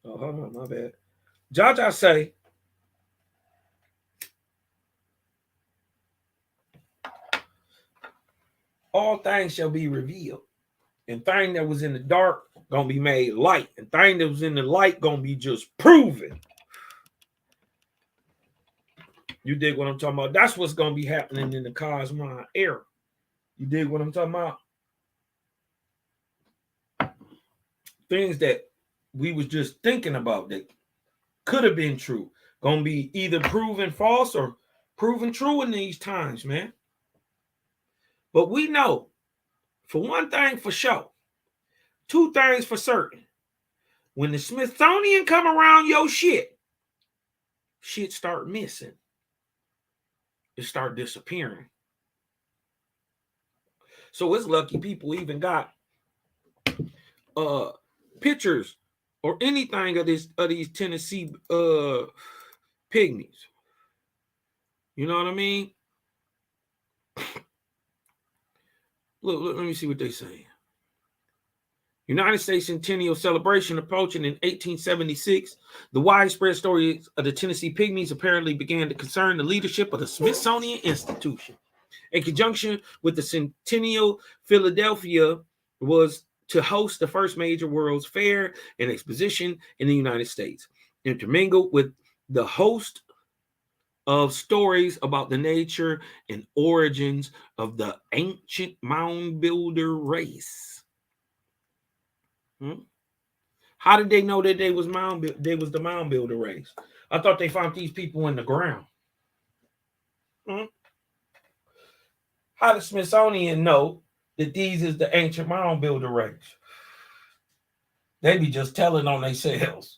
oh, hold on, my bad. Jaja say, all things shall be revealed. And thing that was in the dark gonna be made light. And thing that was in the light gonna be just proven. You dig what I'm talking about? That's what's gonna be happening in the Cosmon era. You dig what I'm talking about? Things that we was just thinking about that could have been true, gonna be either proven false or proven true in these times, man. But we know, for one thing for sure, two things for certain. When the Smithsonian come around your shit start missing. It start disappearing. So it's lucky people even got pictures or anything of these Tennessee pygmies. You know what I mean? Look, let me see what they say. United States Centennial Celebration approaching in 1876, the widespread stories of the Tennessee pygmies apparently began to concern the leadership of the Smithsonian Institution. In conjunction with the Centennial, Philadelphia was to host the first major World's Fair and exposition in the United States. Intermingled with the host of stories about the nature and origins of the ancient mound builder race. How did they know that they was the mound builder race? I thought they found these people in the ground. How does Smithsonian know that these is the ancient mound builder race? They be just telling on themselves.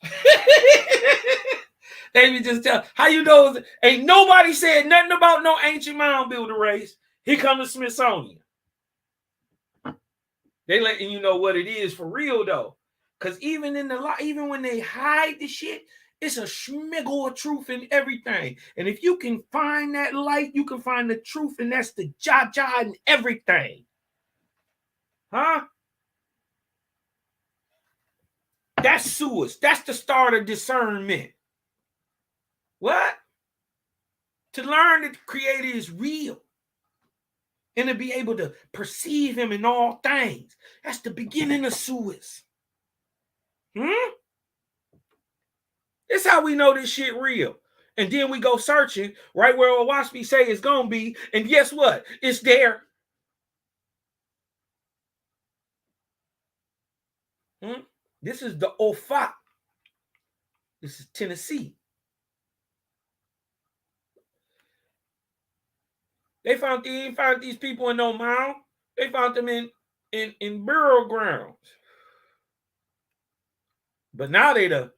They be just tell. How you know? Ain't nobody said nothing about no ancient mound builder race. Here comes the Smithsonian. They letting you know what it is for real though, because even when they hide the shit, it's a schmiggle of truth in everything. And if you can find that light, you can find the truth, and that's the ja in everything. Huh? That's suicide. That's the start of discernment. What? To learn that the Creator is real and to be able to perceive Him in all things. That's the beginning of suicide. It's how we know this shit real. And then we go searching right where Owaspy say it's gonna be, and guess what? It's there. This is the Ofa. This is Tennessee. They found these people in no mound. They found them in burial grounds. But now they the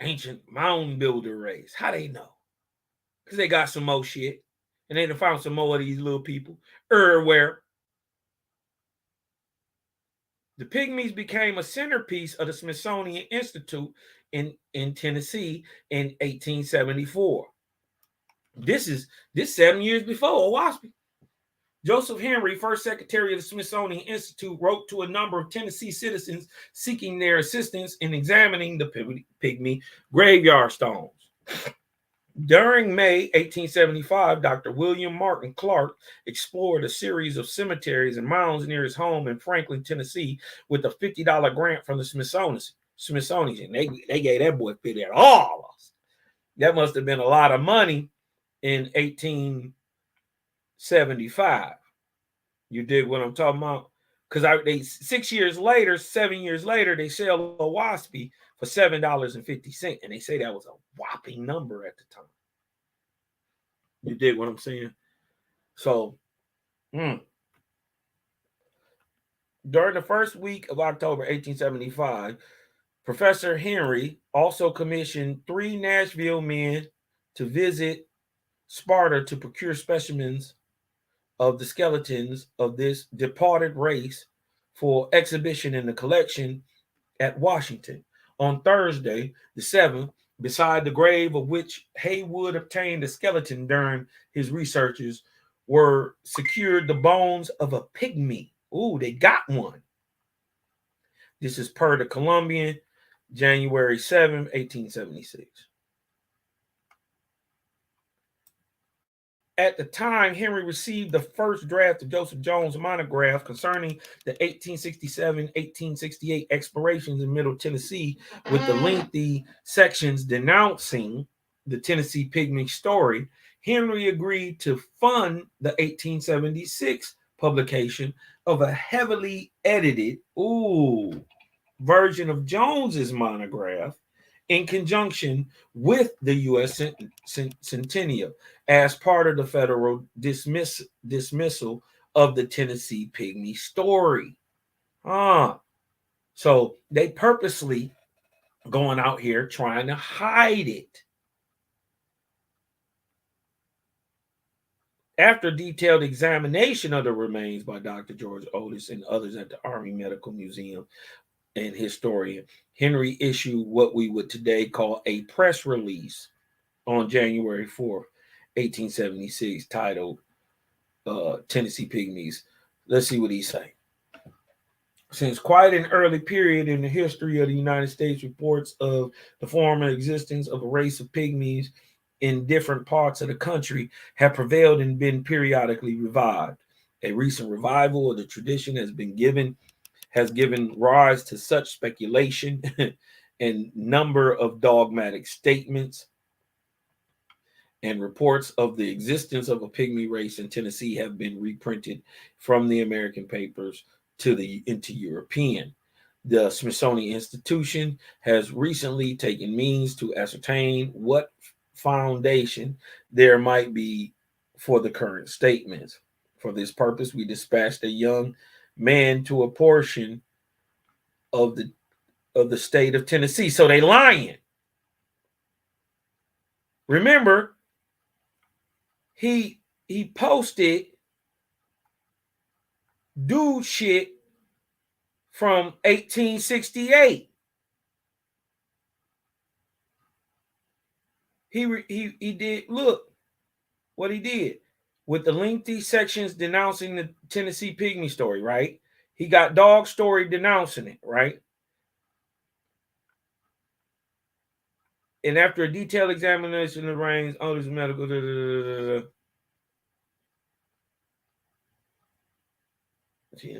ancient mound builder race. How they know? Because they got some more shit. And they done found some more of these little people everywhere. The Pygmies became a centerpiece of the Smithsonian Institute in Tennessee in 1874. This 7 years before Owaspy. Joseph Henry, first secretary of the Smithsonian Institute, wrote to a number of Tennessee citizens seeking their assistance in examining the Pygmy graveyard stones. During May 1875, Dr. William Martin Clark explored a series of cemeteries and mounds near his home in Franklin, Tennessee, with a $50 grant from the Smithsonian. They gave that boy $50. That must have been a lot of money in 1875. You dig what I'm talking about? Because 7 years later, they sell Owaspy for $7.50, and they say that was a whopping number at the time. You dig what I'm saying? So, during the first week of October 1875, Professor Henry also commissioned 3 Nashville men to visit Sparta to procure specimens of the skeletons of this departed race for exhibition in the collection at Washington. On Thursday, the 7th, beside the grave of which Haywood obtained a skeleton during his researches, were secured the bones of a pygmy. Ooh, they got one. This is per the Columbian, January 7, 1876. At the time, Henry received the first draft of Joseph Jones' monograph concerning the 1867-1868 explorations in Middle Tennessee, with the lengthy sections denouncing the Tennessee Pygmy story. Henry agreed to fund the 1876 publication of a heavily edited version of Jones's monograph in conjunction with the U.S. Centennial as part of the federal dismissal of the Tennessee Pygmy story. So they purposely going out here trying to hide it. After detailed examination of the remains by Dr. George Otis and others at the Army Medical Museum and historian, Henry issued what we would today call a press release on January 4th, 1876, titled Tennessee Pygmies. Let's see what he say. Since quite an early period in the history of the United States, reports of the former existence of a race of pygmies in different parts of the country have prevailed and been periodically revived. A recent revival of the tradition has given rise to such speculation and number of dogmatic statements and reports of the existence of a pygmy race in Tennessee have been reprinted from the American papers into European. The Smithsonian Institution has recently taken means to ascertain what foundation there might be for the current statements. For this purpose, we dispatched a young man to a portion of the state of Tennessee. So they lying. Remember, he posted dude shit from 1868. He did, look what he did with the lengthy sections denouncing the Tennessee pygmy story, right? He got dog story denouncing it, right? And after a detailed examination of the reins, others medical,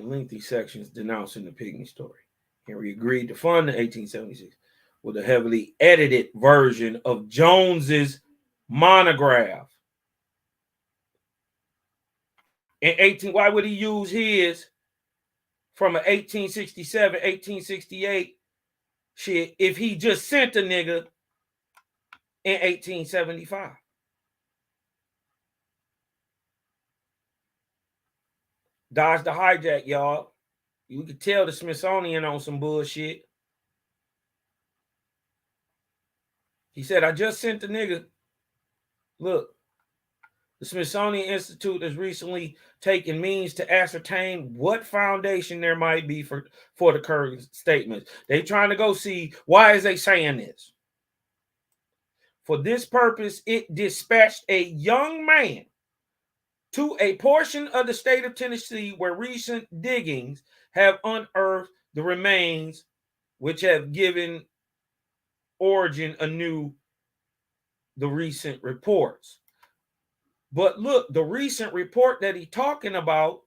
lengthy sections denouncing the pygmy story. Henry agreed to fund the 1876 with a heavily edited version of Jones's monograph. In 18, why would he use his from an 1867, 1868 shit if he just sent a nigga in 1875? Dodge the hijack, y'all. You can tell the Smithsonian on some bullshit. He said, I just sent the nigga. Look, the Smithsonian Institute has recently taken means to ascertain what foundation there might be for the current statements. They trying to go see why is they saying this. For this purpose, it dispatched a young man to a portion of the state of Tennessee where recent diggings have unearthed the remains which have given origin anew the recent reports. But look, the recent report that he's talking about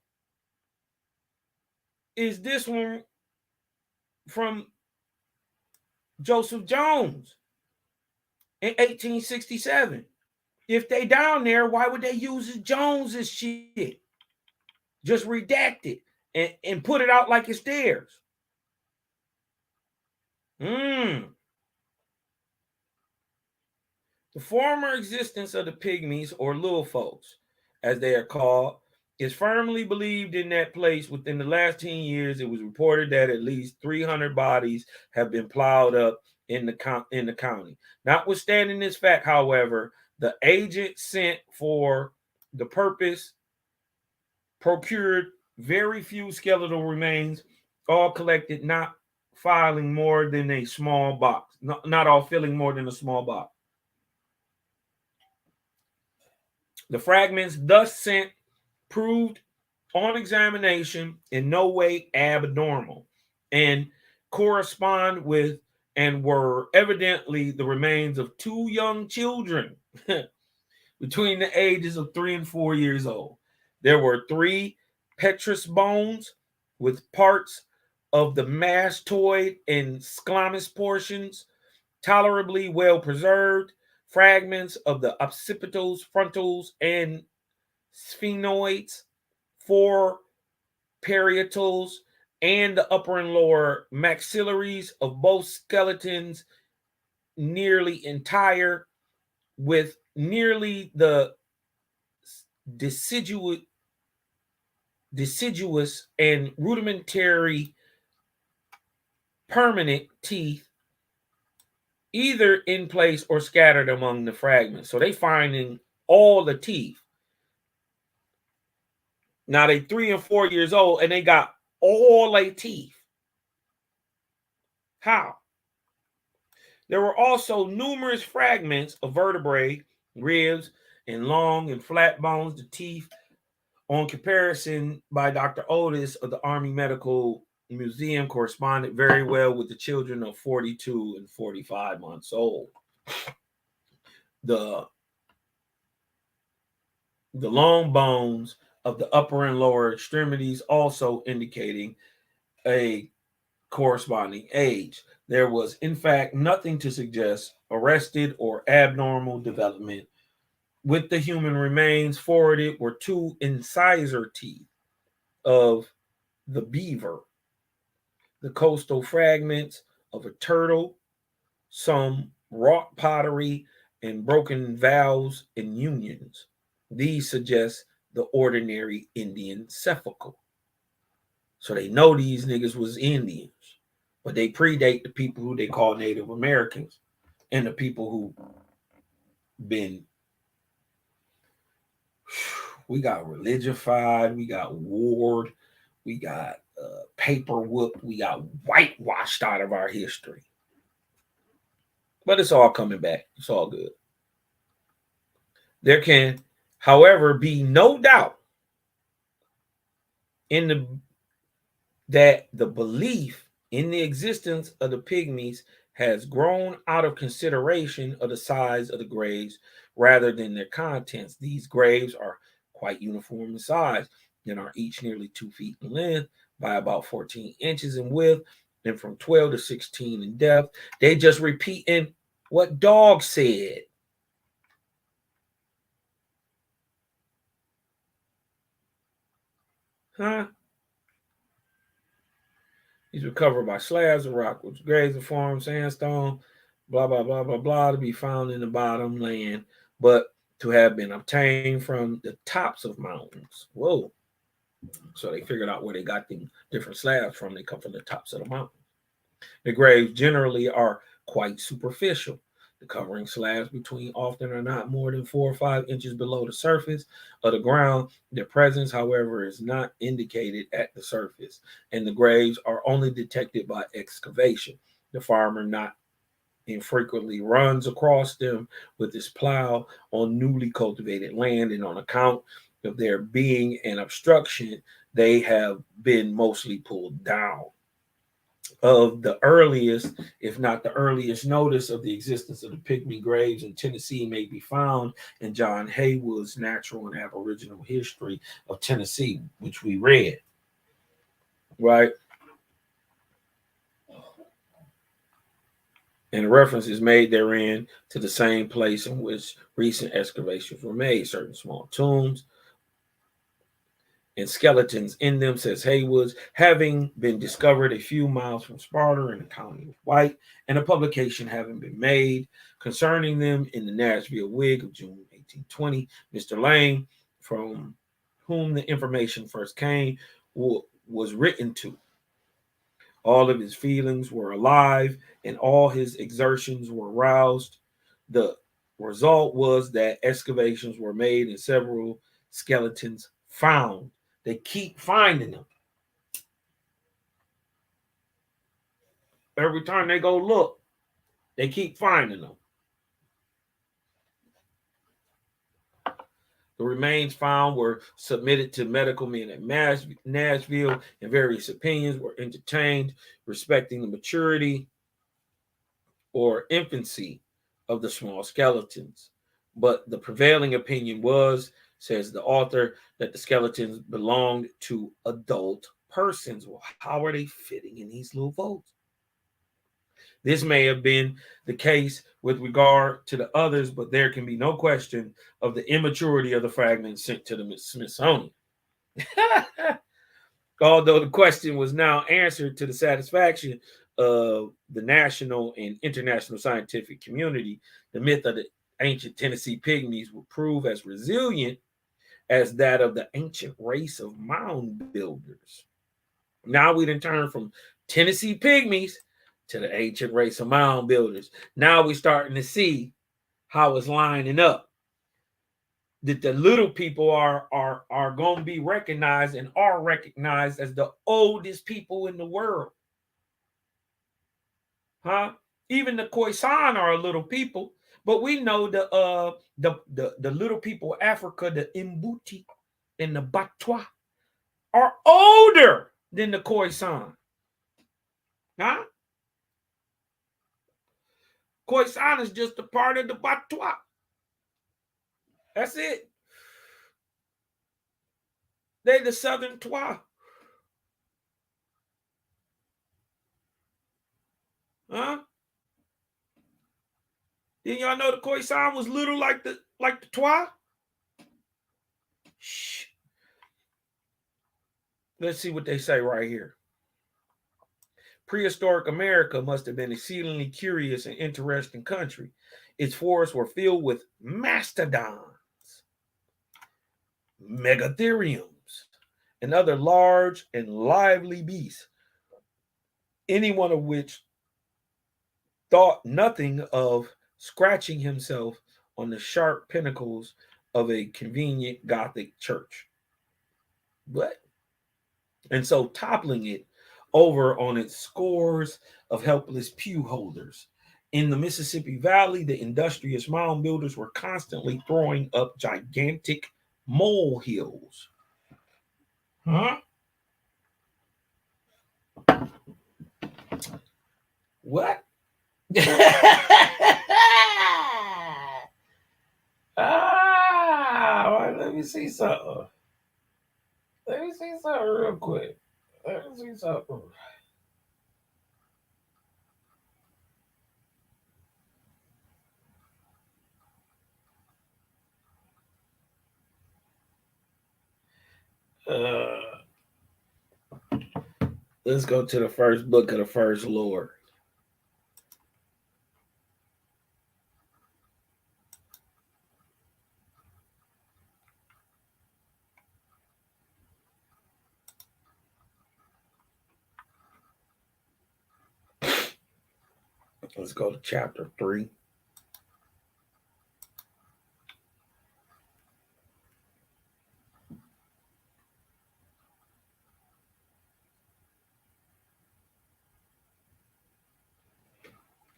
is this one from Joseph Jones in 1867. If they down there, why would they use Jones's shit? Just redact it and put it out like it's theirs. The former existence of the pygmies, or little folks, as they are called, is firmly believed in that place. Within the last 10 years, it was reported that at least 300 bodies have been plowed up in the county. Notwithstanding this fact, however, the agent sent for the purpose procured very few skeletal remains, all collected, not filling more than a small box. Not all filling more than a small box. The fragments thus sent proved on examination in no way abnormal and correspond with and were evidently the remains of two young children between the ages of 3 and 4 years old. There were 3 petrous bones with parts of the mastoid and squamous portions tolerably well preserved, fragments of the occipitals, frontals, and sphenoids, 4 parietals, and the upper and lower maxillaries of both skeletons nearly entire, with nearly the deciduous and rudimentary permanent teeth either in place or scattered among the fragments. So they finding all the teeth. Now they 3 and 4 years old and they got all their teeth. How? There were also numerous fragments of vertebrae, ribs, and long and flat bones. The teeth, on comparison by Dr. Otis of the Army Medical Museum, corresponded very well with the children of 42 and 45 months old. The long bones of the upper and lower extremities also indicating a corresponding age. There was, in fact, nothing to suggest arrested or abnormal development with the human remains forwarded were 2 incisor teeth of the beaver, the coastal fragments of a turtle, some wrought pottery, and broken valves and unions. These suggest the ordinary Indian sepulchre. So they know these niggas was Indians, but they predate the people who they call Native Americans and the people who been, we got religified, we got warred, we got paper whooped, we got whitewashed out of our history. But it's all coming back. It's all good. There can, however, be no doubt that the belief in the existence of the pygmies has grown out of consideration of the size of the graves rather than their contents. These graves are quite uniform in size and are each nearly 2 feet in length by about 14 inches in width and from 12 to 16 in depth. They just repeating what Dog said. Huh? These were covered by slabs of rock, which graves of form, sandstone, blah, blah, blah, blah, blah, to be found in the bottom land, but to have been obtained from the tops of mountains. Whoa. So they figured out where they got the different slabs from. They come from the tops of the mountain. The graves generally are quite superficial. The covering slabs between often are not more than 4 or 5 inches below the surface of the ground. Their presence, however, is not indicated at the surface, and the graves are only detected by excavation. The farmer not infrequently runs across them with his plow on newly cultivated land, and on account of there being an obstruction, they have been mostly pulled down. Of the earliest, if not the earliest, notice of the existence of the pygmy graves in Tennessee may be found in John Haywood's Natural and Aboriginal History of Tennessee, which we read. Right? And reference is made therein to the same place in which recent excavations were made. Certain small tombs and skeletons in them, says Haywood's, having been discovered a few miles from Sparta in the county of White, and a publication having been made concerning them in the Nashville Whig of June 1820. Mr. Lane, from whom the information first came, was written to. All of his feelings were alive, and all his exertions were roused. The result was that excavations were made and several skeletons found. They keep finding them. Every time they go look, they keep finding them. The remains found were submitted to medical men at Nashville, and various opinions were entertained respecting the maturity or infancy of the small skeletons. But the prevailing opinion was, says the author, that the skeletons belonged to adult persons. Well, how are they fitting in these little votes? This may have been the case with regard to the others, but there can be no question of the immaturity of the fragments sent to the Smithsonian. Although the question was now answered to the satisfaction of the national and international scientific community, the myth of the ancient Tennessee pygmies will prove as resilient as that of the ancient race of mound builders. Now we done turn from Tennessee pygmies to the ancient race of mound builders. Now we're starting to see how it's lining up. That the little people are going to be recognized and are recognized as the oldest people in the world. Huh? Even the Khoisan are a little people, but we know the little people of Africa, the Mbuti and the Batwa, are older than the Khoisan. Huh? Khoisan is just a part of the Batwa. That's it. They're the Southern Twa. Huh? Then y'all know the Khoisan was little like like the Twa? Shh. Let's see what they say right here. Prehistoric America must have been an exceedingly curious and interesting country. Its forests were filled with mastodons, megatheriums, and other large and lively beasts, any one of which thought nothing of scratching himself on the sharp pinnacles of a convenient Gothic church. What? And so toppling it over on its scores of helpless pew holders. In the Mississippi Valley, the industrious mound builders were constantly throwing up gigantic molehills. Huh? What? Let me see something. Let me see something real quick. Let me see something. Let's go to the first book of the first Lord. Let's go to chapter 3.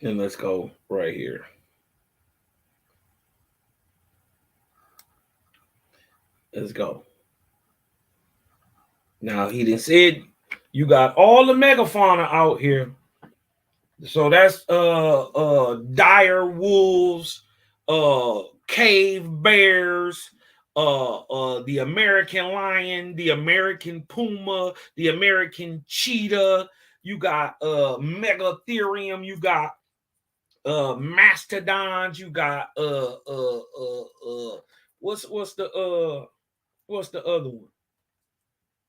And let's go right here. Let's go. Now he done said you got all the megafauna out here. So that's dire wolves, cave bears, the American lion, the American puma, the American cheetah. You got megatherium, you got mastodons, you got what's the other one?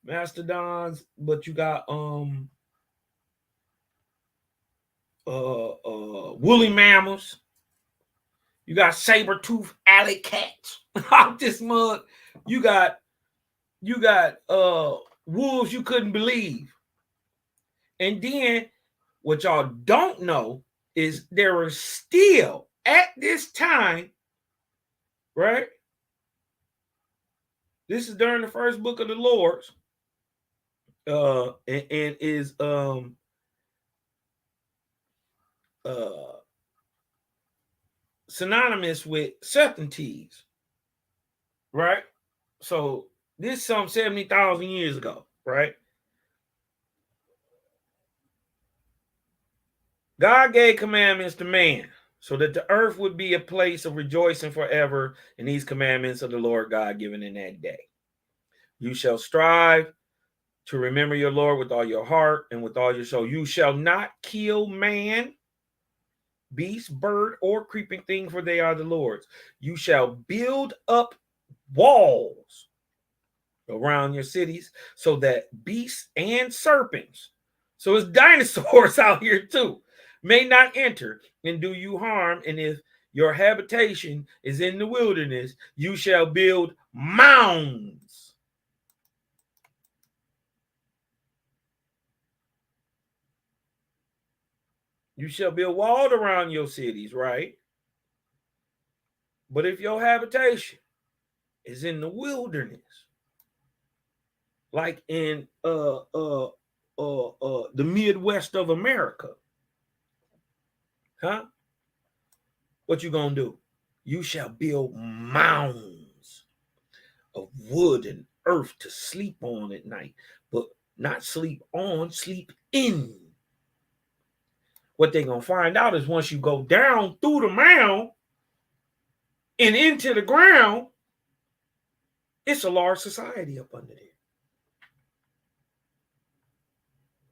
Mastodons, but you got woolly mammals. You got saber-toothed alley cats out this mug. You got wolves you couldn't believe. And then what y'all don't know is there are still at this time, right? This is during the first book of the Lord's, and is synonymous with certainties, right? So this is some 70,000 years ago, right? God gave commandments to man so that the earth would be a place of rejoicing forever in these commandments of the Lord God given in that day. You shall strive to remember your Lord with all your heart and with all your soul. You shall not kill man, beast, bird, or creeping thing, for they are the Lord's. You shall build up walls around your cities so that beasts and serpents, so it's dinosaurs out here too, may not enter and do you harm. And if your habitation is in the wilderness, you shall build mounds. You shall build walls around your cities, right? But if your habitation is in the wilderness, like in the Midwest of America, huh? What you gonna do? You shall build mounds of wood and earth to sleep on at night, but not sleep on, sleep in. What they're gonna find out is once you go down through the mound and into the ground, it's a large society up under there.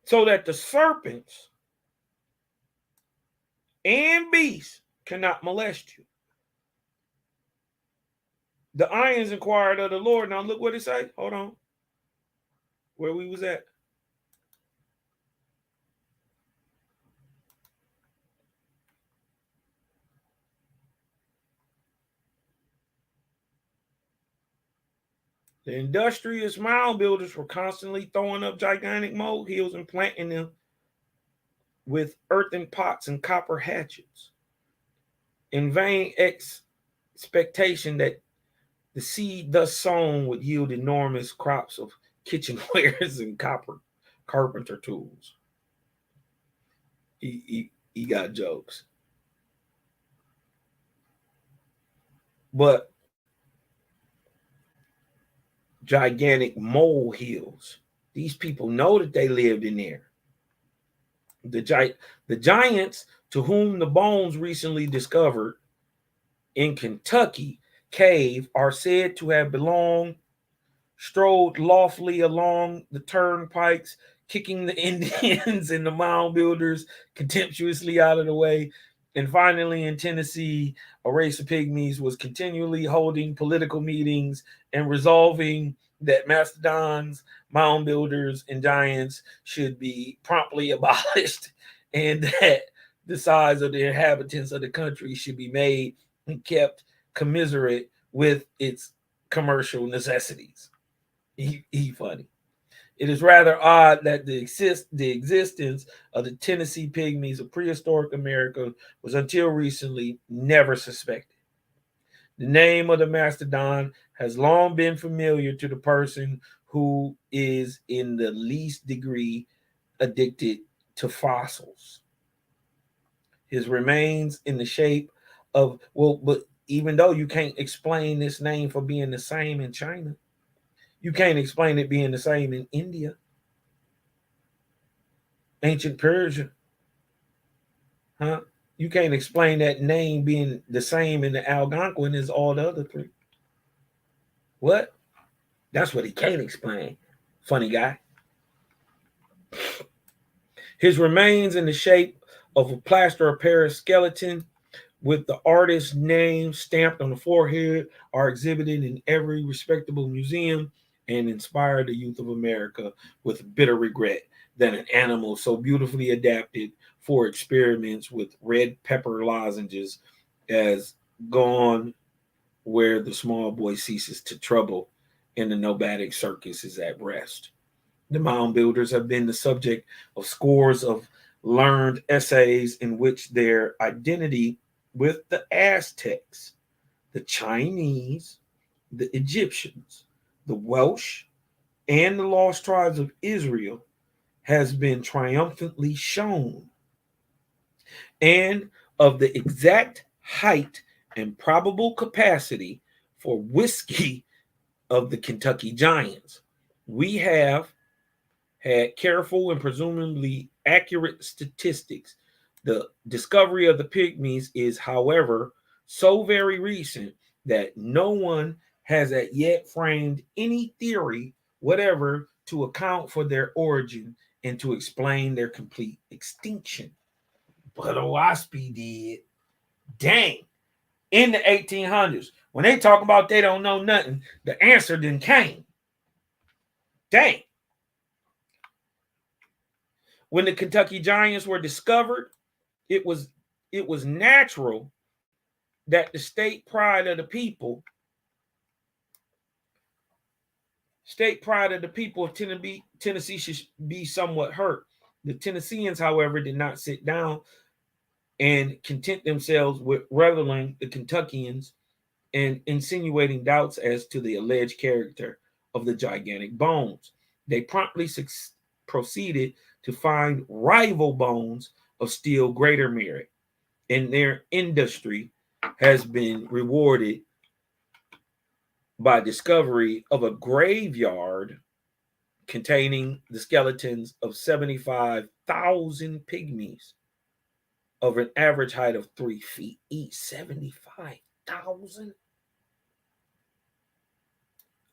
So that the serpents and beasts cannot molest you. The Ions inquired of the Lord. Now look what it say. Hold on. Where we was at. The industrious mound builders were constantly throwing up gigantic molehills and planting them with earthen pots and copper hatchets, in vain expectation that the seed thus sown would yield enormous crops of kitchenwares and copper carpenter tools. He got jokes. But gigantic molehills, these people know that they lived in there. The giants to whom the bones recently discovered in Kentucky cave are said to have strode lawfully along the turnpikes, kicking the Indians and the mound builders contemptuously out of the way. And finally, in Tennessee, a race of pygmies was continually holding political meetings and resolving that mastodons, mound builders, and giants should be promptly abolished, and that the size of the inhabitants of the country should be made and kept commiserate with its commercial necessities. He funny. It is rather odd that the existence of the Tennessee pygmies of prehistoric America was until recently never suspected. The name of the mastodon has long been familiar to the person who is in the least degree addicted to fossils. His remains in the shape of, but even though you can't explain this name for being the same in China, you can't explain it being the same in India, ancient Persia. Huh? You can't explain that name being the same in the Algonquin as all the other three. What? That's what he can't explain. Funny guy. His remains in the shape of a plaster of Paris skeleton with the artist's name stamped on the forehead are exhibited in every respectable museum and inspire the youth of America with bitter regret that an animal so beautifully adapted for experiments with red pepper lozenges has gone where the small boy ceases to trouble and the nomadic circus is at rest. The mound builders have been the subject of scores of learned essays in which their identity with the Aztecs, the Chinese, the Egyptians, the Welsh, and the lost tribes of Israel has been triumphantly shown, and of the exact height and probable capacity for whiskey of the Kentucky Giants. We have had careful and presumably accurate statistics. The discovery of the pygmies is, however, so very recent that no one has as yet framed any theory whatever to account for their origin and to explain their complete extinction. But Owaspy did. Dang. In the 1800s, when they talk about they don't know nothing, the answer then came. Dang. When the Kentucky Giants were discovered, it was natural that the state pride of the people of Tennessee should be somewhat hurt. The Tennesseans, however, did not sit down and content themselves with reveling the Kentuckians and insinuating doubts as to the alleged character of the gigantic bones. They promptly proceeded to find rival bones of still greater merit, and their industry has been rewarded by discovery of a graveyard containing the skeletons of 75,000 pygmies of an average height of 3 feet each. 75,000?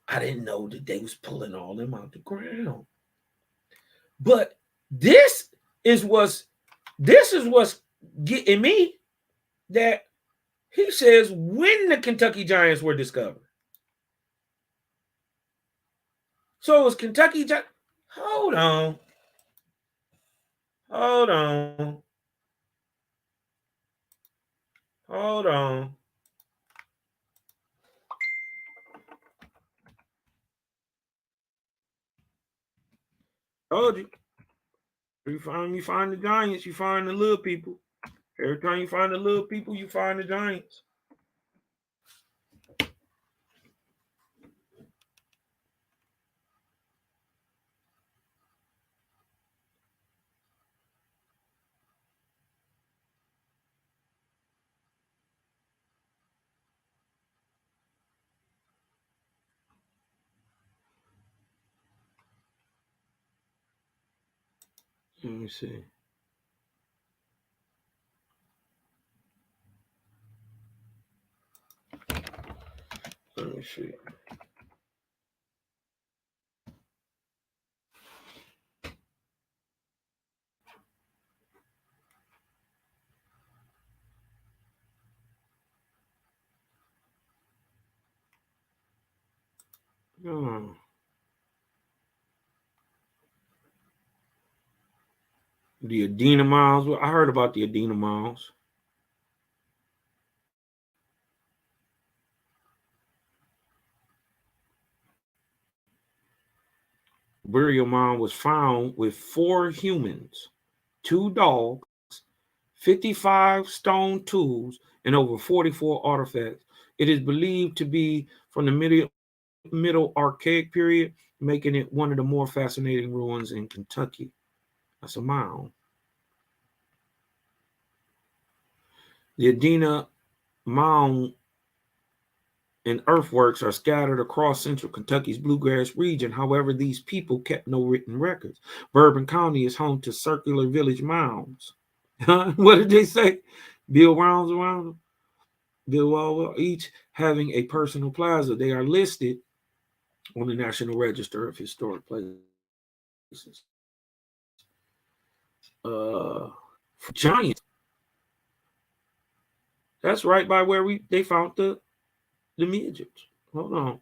I didn't know that they was pulling all them out the ground. But this is what's getting me, that he says when the Kentucky Giants were discovered. So is Kentucky Giant? Hold on. Hold on. Hold on. Told you. You find the giants, you find the little people. Every time you find the little people, you find the giants. Let me see. Let me see. Oh. The Adena Miles. Well, I heard about the Adena Miles. Burial mound was found with 4 humans, 2 dogs, 55 stone tools, and over 44 artifacts. It is believed to be from the middle Archaic period, making it one of the more fascinating ruins in Kentucky. That's a mound. The Adena Mound and earthworks are scattered across central Kentucky's bluegrass region. However, these people kept no written records. Bourbon County is home to circular village mounds. What did they say? Build rounds around them. Build each having a personal plaza. They are listed on the National Register of Historic Places. Giants. That's right by where they found the midgets. Hold on.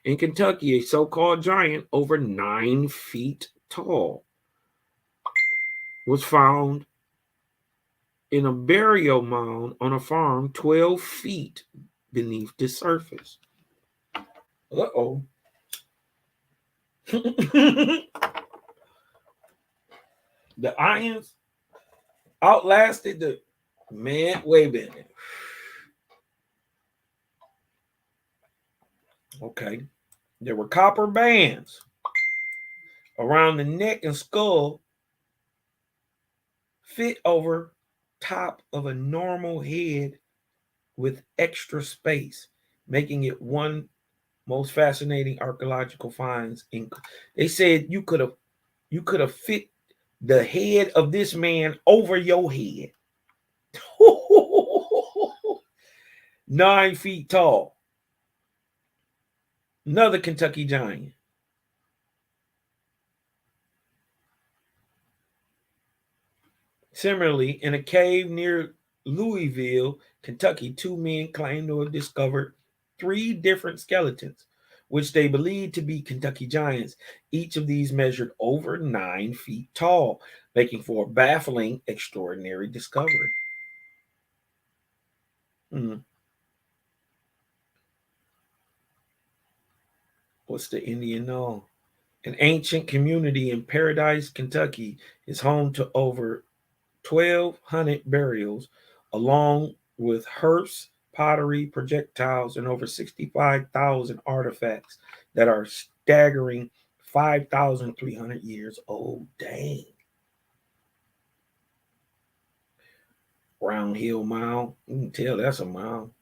In Kentucky, a so-called giant over 9 feet tall was found in a burial mound on a farm 12 feet beneath the surface. Uh-oh. The Ions outlasted the man. Wait a minute. Okay. There were copper bands around the neck and skull, fit over top of a normal head with extra space, making it one most fascinating archaeological finds. They said you could have fit the head of this man over your head. 9 feet tall. Another Kentucky giant. Similarly, in a cave near Louisville, Kentucky, 2 men claim to have discovered 3 different skeletons, which they believe to be Kentucky giants. Each of these measured over 9 feet tall, making for a baffling, extraordinary discovery. What's the Indian know? An ancient community in Paradise, Kentucky, is home to over 1,200 burials, along with hearths, pottery, projectiles, and over 65,000 artifacts that are staggering 5,300 years old. Dang. Round Hill Mound. You can tell that's a mound.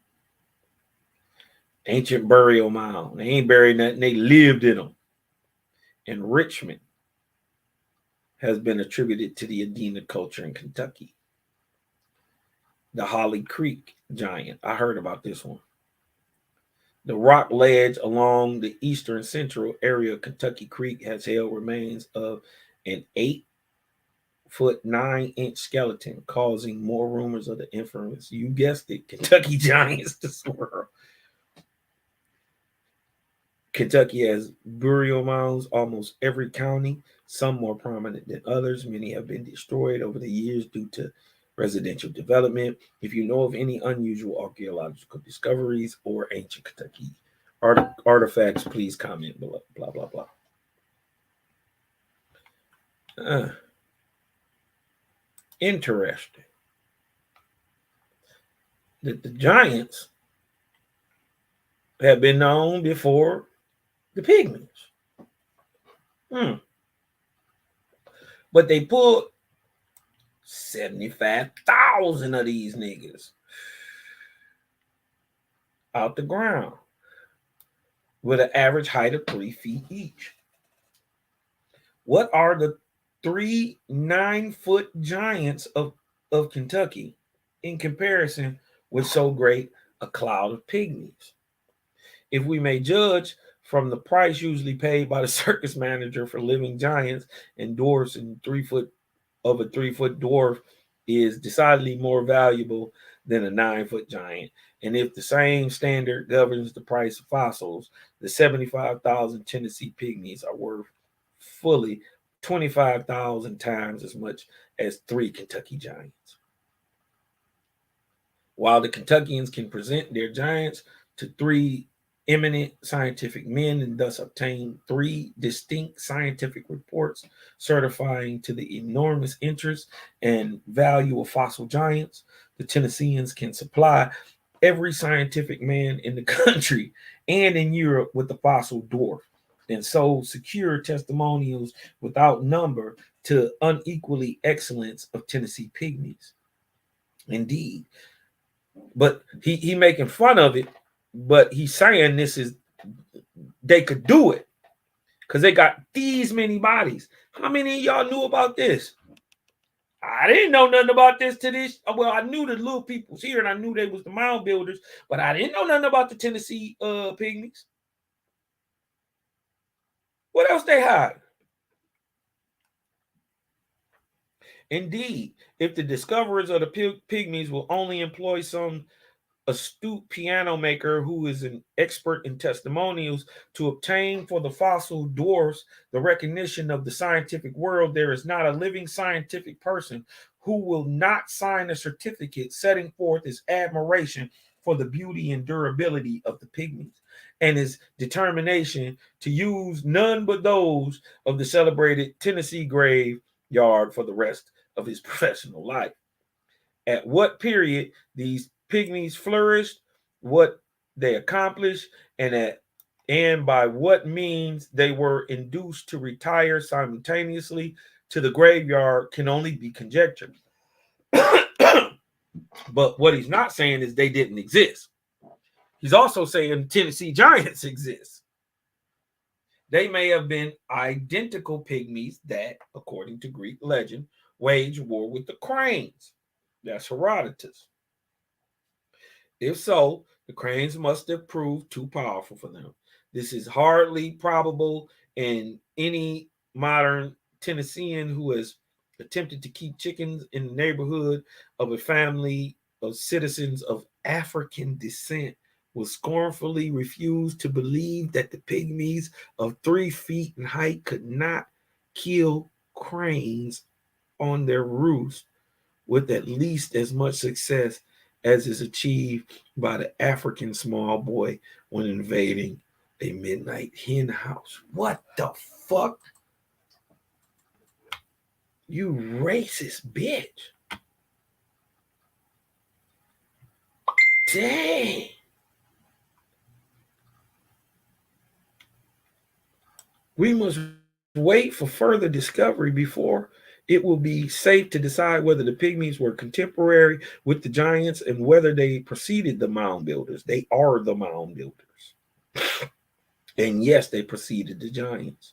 Ancient burial mound. They ain't buried nothing. They lived in them. And Richmond has been attributed to the Adena culture in Kentucky. The Holly Creek giant. I heard about this one. The rock ledge along the eastern central area of Kentucky Creek has held remains of an 8-foot 9-inch skeleton, causing more rumors of the infamous, you guessed it, Kentucky giants to swirl. Kentucky has burial mounds almost every county, some more prominent than others. Many have been destroyed over the years due to residential development. If you know of any unusual archaeological discoveries or ancient Kentucky artifacts, please comment below. Blah, blah, blah. Interesting that the Giants have been known before the Pygmies. But they pulled 75,000 of these niggas out the ground with an average height of 3 feet each. What are the 3 9-foot giants of Kentucky in comparison with so great a cloud of pygmies? If we may judge from the price usually paid by the circus manager for living giants and dwarfs, and 3-foot of a 3-foot dwarf is decidedly more valuable than a 9-foot giant. And if the same standard governs the price of fossils, the 75,000 Tennessee pygmies are worth fully 25,000 times as much as 3 Kentucky giants. While the Kentuckians can present their giants to 3 eminent scientific men and thus obtain 3 distinct scientific reports certifying to the enormous interest and value of fossil giants, the Tennesseans can supply every scientific man in the country and in Europe with the fossil dwarf, and so secure testimonials without number to unequally excellence of Tennessee pygmies. Indeed, but he making fun of it. But he's saying they could do it because they got these many bodies. How many of y'all knew about this? I didn't know nothing about this to this. Well, I knew the little peoples here, and I knew they was the mound builders, but I didn't know nothing about the Tennessee pygmies. What else they hide? Indeed, if the discoverers of the pygmies will only employ some astute piano maker who is an expert in testimonials to obtain for the fossil dwarfs the recognition of the scientific world, there is not a living scientific person who will not sign a certificate setting forth his admiration for the beauty and durability of the pygmies and his determination to use none but those of the celebrated Tennessee graveyard for the rest of his professional life. At what period these pygmies flourished, what they accomplished, and by what means they were induced to retire simultaneously to the graveyard can only be conjectured. But what he's not saying is they didn't exist. He's also saying Tennessee giants exist. They may have been identical pygmies that, according to Greek legend, waged war with the cranes. That's Herodotus. If so, the cranes must have proved too powerful for them. This is hardly probable, and any modern Tennessean who has attempted to keep chickens in the neighborhood of a family of citizens of African descent will scornfully refuse to believe that the pygmies of 3 feet in height could not kill cranes on their roost with at least as much success as is achieved by the African small boy when invading a midnight hen house. What the fuck? You racist bitch. Dang. We must wait for further discovery before it will be safe to decide whether the pygmies were contemporary with the giants and whether they preceded the mound builders. They are the mound builders. And yes, they preceded the giants.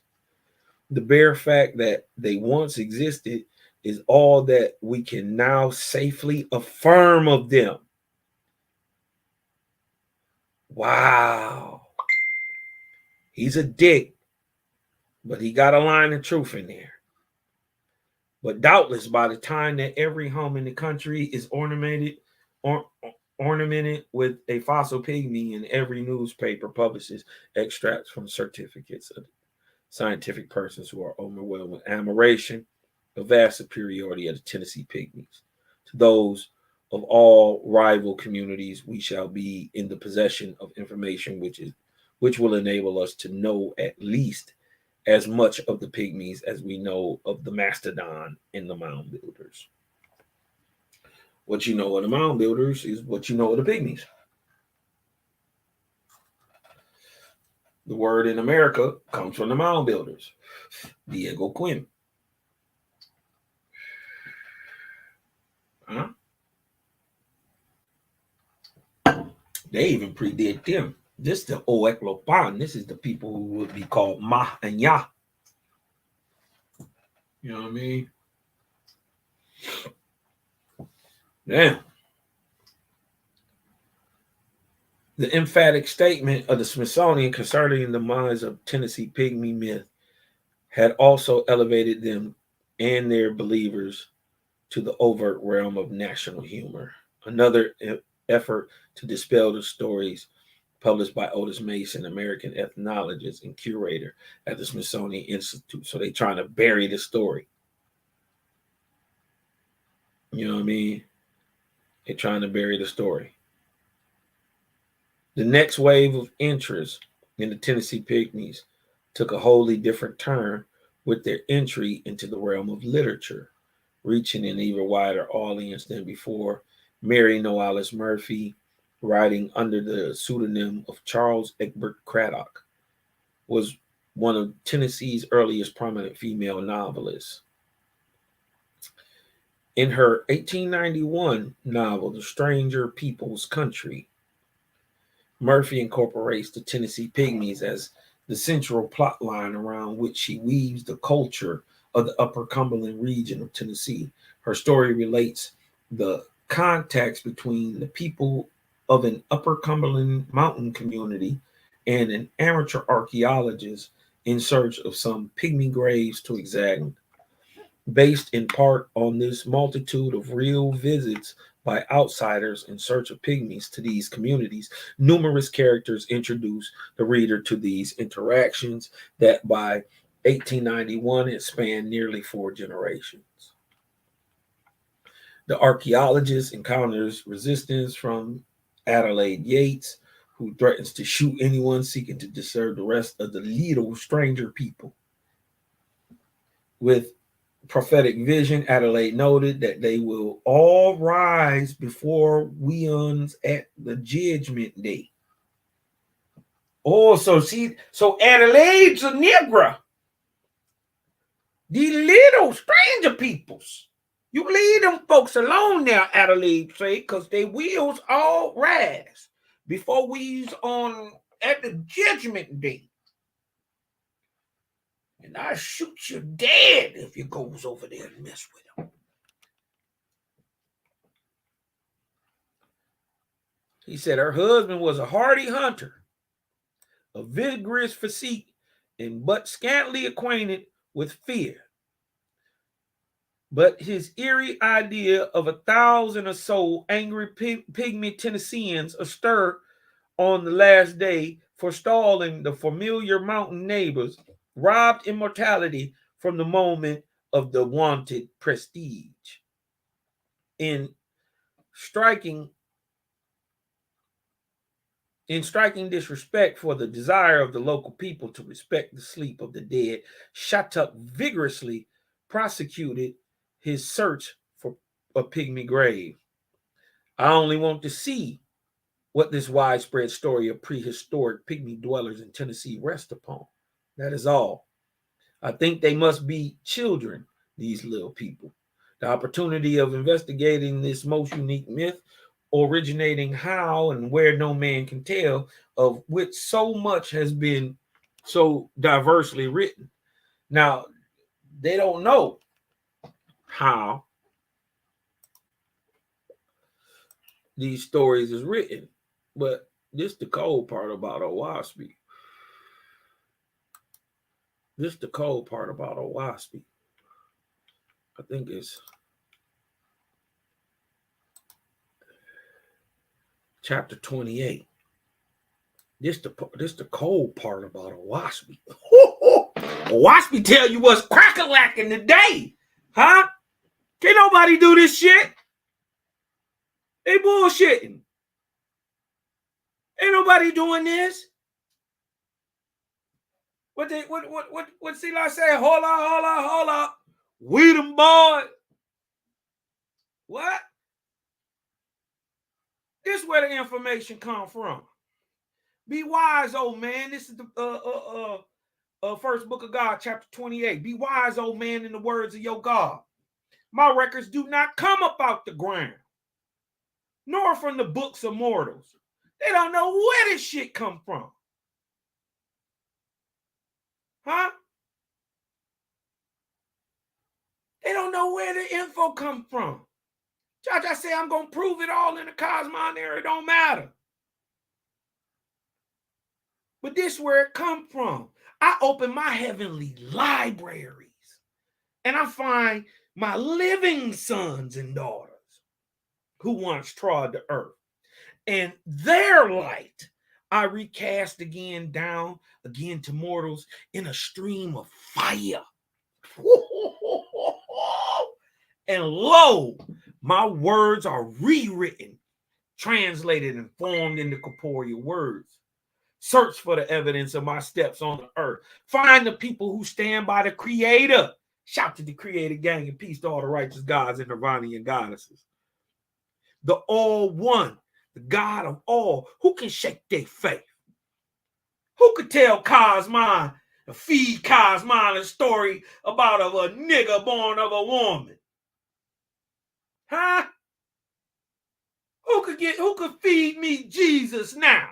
The bare fact that they once existed is all that we can now safely affirm of them. Wow. He's a dick, but he got a line of truth in there. But doubtless, by the time that every home in the country is ornamented ornamented with a fossil pygmy, and every newspaper publishes extracts from certificates of scientific persons who are overwhelmed with admiration, the vast superiority of the Tennessee pygmies. To those of all rival communities, we shall be in the possession of information which will enable us to know at least as much of the pygmies as we know of the mastodon and the mound builders. What you know of the mound builders is what you know of the pygmies. The word in America comes from the mound builders. Diego Quinn. Huh? They even predate them. This is the Oeklopan. This is the people who would be called Ma and Ya. You know what I mean? Now, the emphatic statement of the Smithsonian concerning the minds of Tennessee pygmy myth had also elevated them and their believers to the overt realm of national humor. Another effort to dispel the stories published by Otis Mason, American ethnologist and curator at the Smithsonian Institute. So they're trying to bury the story. You know what I mean? They're trying to bury the story. The next wave of interest in the Tennessee Pygmies took a wholly different turn with their entry into the realm of literature, reaching an even wider audience than before. Mary Noailles Murphy, writing under the pseudonym of Charles Egbert Craddock, was one of Tennessee's earliest prominent female novelists. In her 1891 novel, The Stranger People's Country, Murphy incorporates the Tennessee Pygmies as the central plot line around which she weaves the culture of the Upper Cumberland region of Tennessee. Her story relates the context between the people of an Upper Cumberland mountain community and an amateur archaeologist in search of some pygmy graves to examine. Based in part on this multitude of real visits by outsiders in search of pygmies to these communities, numerous characters introduce the reader to these interactions that by 1891 had spanned nearly 4 generations. The archaeologist encounters resistance from Adelaide Yates, who threatens to shoot anyone seeking to disturb the rest of the little stranger people. With prophetic vision, Adelaide noted that they will all rise before weons at the judgment day. Oh, so Adelaide's a Negra. The little stranger peoples. You leave them folks alone now, Adelaide say, because their wheels all rise before we's on at the judgment day. And I shoot you dead if you goes over there and mess with them. He said her husband was a hardy hunter, a vigorous physique, and but scantily acquainted with fear. But his eerie idea of 1,000 or so angry pygmy Tennesseans astir on the last day, forestalling the familiar mountain neighbors, robbed immortality from the moment of the wanted prestige. In striking disrespect for the desire of the local people to respect the sleep of the dead, Shattuck vigorously prosecuted his search for a pygmy grave. I only want to see what this widespread story of prehistoric pygmy dwellers in Tennessee rests upon. That is all. I think they must be children, these little people. The opportunity of investigating this most unique myth, originating how and where no man can tell, of which so much has been so diversely written. Now, they don't know how these stories is written, but this the cold part about Owaspy. This the cold part about Owaspy. I think it's chapter 28. This the cold part about a waspy. A waspy tell you what's crack-a-lacking today. Huh? Can't nobody do this shit. They bullshitting. Ain't nobody doing this. What Eli say? Hold up. We them boys. What? This is where the information come from. Be wise, old man. This is the first book of God, chapter 28. Be wise, old man, in the words of your God. My records do not come up out the ground, nor from the books of mortals. They don't know where this shit come from. Huh? They don't know where the info come from. Judge, I say I'm going to prove it all in the cosmon era. It don't matter. But this is where it come from. I open my heavenly libraries and I find my living sons and daughters who once trod the earth. And their light I recast again down again to mortals in a stream of fire. And lo, my words are rewritten, translated, and formed into corporeal words. Search for the evidence of my steps on the earth. Find the people who stand by the Creator. Shout to the Creator gang and peace to all the righteous gods and Nirvanian goddesses. The all one, the God of all, who can shake their faith? Who could tell Cosmon, feed Cosmon a story about a nigger born of a woman? Huh? Who could feed me Jesus now?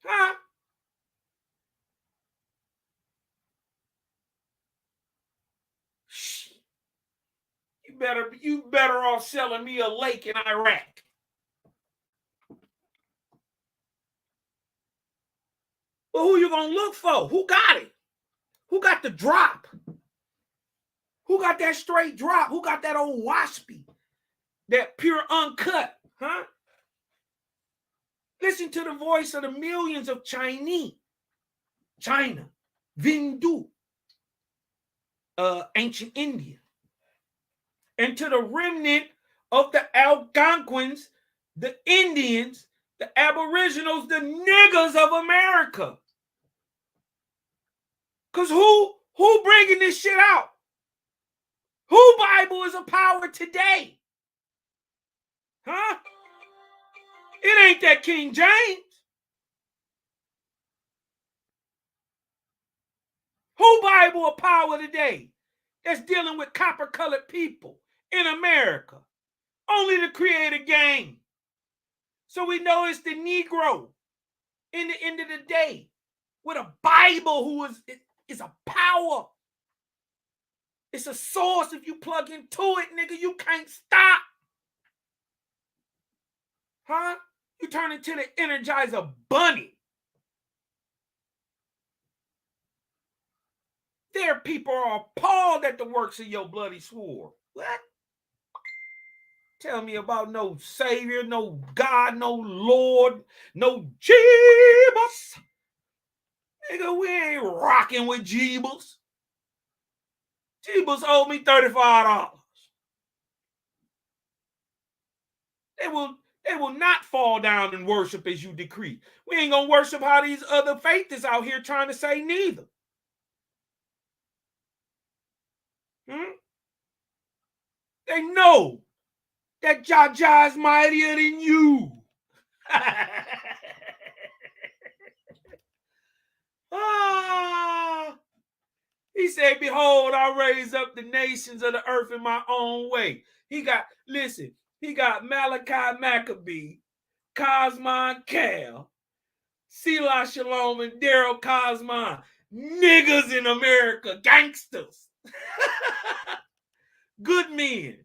Huh? You better off selling me a lake in Iraq. Well, who you gonna look for? Who got it? Who got the drop? Who got that straight drop? Who got that old waspy? That pure uncut, huh? Listen to the voice of the millions of Chinese, China, Vindu, ancient India, and to the remnant of the Algonquins, the Indians, the Aboriginals, the niggers of America. Because who bringing this shit out? Who Bible is a power today? Huh? It ain't that King James. Who Bible a power today that's dealing with copper-colored people in America? Only the Creator gang. So we know it's the Negro in the end of the day with a Bible who is a power. It's a source. If you plug into it, nigga, you can't stop. Huh? You turn into the Energizer Bunny. Their people are appalled at the works of your bloody sword. What? Tell me about no Savior, no God, no Lord, no Jeebus. Nigga, we ain't rocking with Jeebus. Jeebus owed me $35. They will not fall down and worship as you decree. We ain't gonna worship how these other faiths is out here trying to say neither. They know that Jah is mightier than you. He said, behold, I raise up the nations of the earth in my own way. He got Malachi Maccabee, Cosmon Cal, Selah Shalom, and Daryl Cosmon. Niggas in America, gangsters. Good men.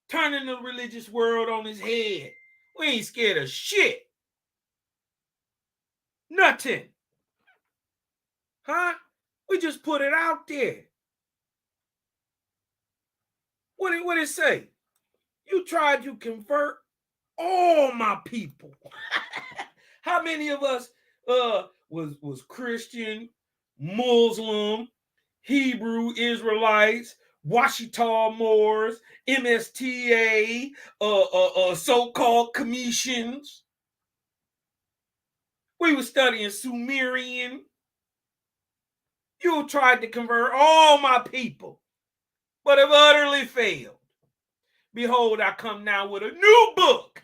Turning the religious world on his head. We ain't scared of shit. Nothing. Huh? We just put it out there. What it say? You tried to convert all my people. How many of us was Christian, Muslim, Hebrew Israelites, Washita Moors, MSTA, so-called Commissions? We were studying Sumerian. You tried to convert all my people, but have utterly failed. Behold, I come now with a new book.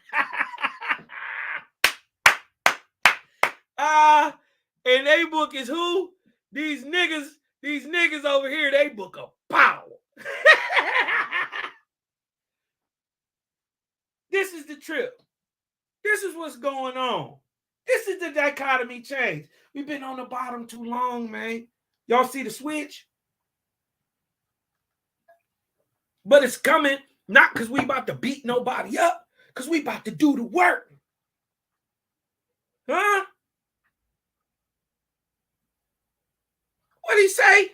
And they book is who? These niggas over here, they book of power. This is the trip. This is what's going on. This is the dichotomy change. We've been on the bottom too long, man. Y'all see the switch? But it's coming, not because we about to beat nobody up, because we about to do the work. Huh? What'd he say?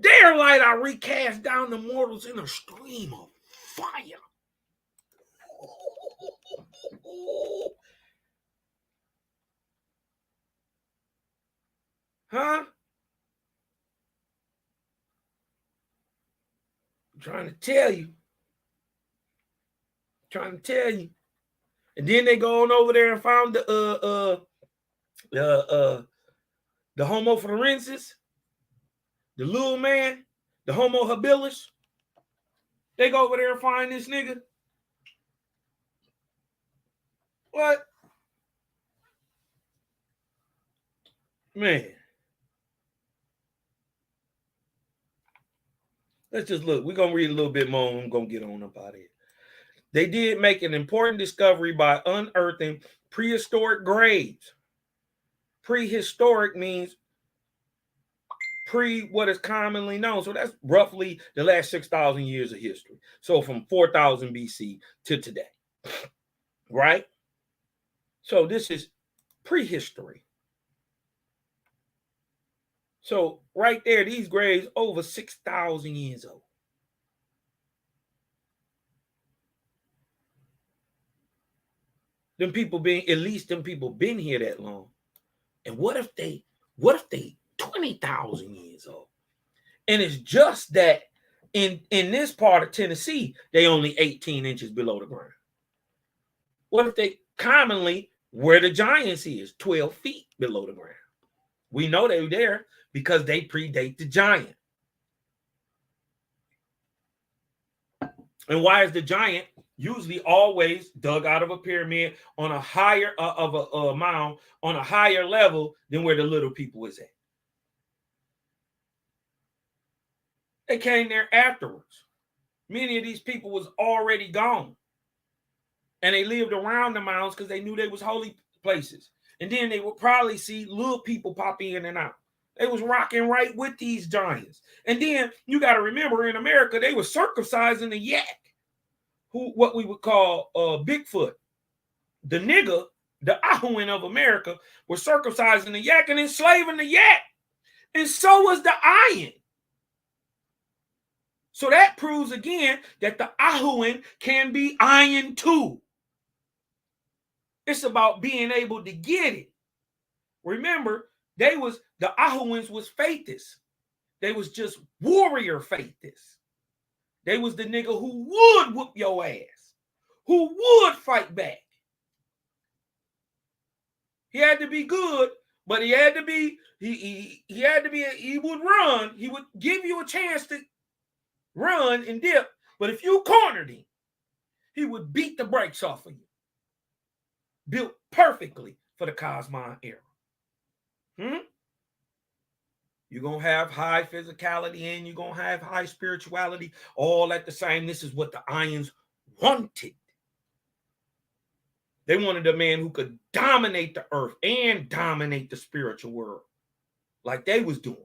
Dare light I recast down the mortals in a stream of fire. Huh? I'm trying to tell you. And then they go on over there and found the Homo florensis, the little man, the Homo habilis. They go over there and find this nigga. What? Man. Let's just look. We're going to read a little bit more and I'm going to get on up out of here. They did make an important discovery by unearthing prehistoric graves. Prehistoric means pre what is commonly known. So that's roughly the last 6,000 years of history. So from 4,000 BC to today. Right? So this is prehistory. So right there, these graves over 6,000 years old. Them people been here that long. And what if they 20,000 years old? And it's just that in this part of Tennessee, they only 18 inches below the ground. What if they commonly where the giants is 12 feet below the ground? We know they're there because they predate the giant. And why is the giant usually always dug out of a pyramid on a higher of a mound on a higher level than where the little people was at? They came there afterwards. Many of these people was already gone. And they lived around the mounds because they knew they was holy places. And then they would probably see little people pop in and out. They was rocking right with these giants. And then you got to remember in America, they were circumcising the yak, what we would call Bigfoot. The nigga, the Ahuin of America, were circumcising the yak and enslaving the yak. And so was the iron. So that proves again that the Ahuin can be iron too. It's about being able to get it. Remember, the Ahuins was faithists. They was just warrior faithists. They was the nigga who would whoop your ass, who would fight back. He had to be good, but he would run. He would give you a chance to run and dip, but if you cornered him, he would beat the brakes off of you. Built perfectly for the Cosmon era. You're going to have high physicality and you're going to have high spirituality all at the same. This is what the Irons wanted. They wanted a man who could dominate the earth and dominate the spiritual world like they was doing.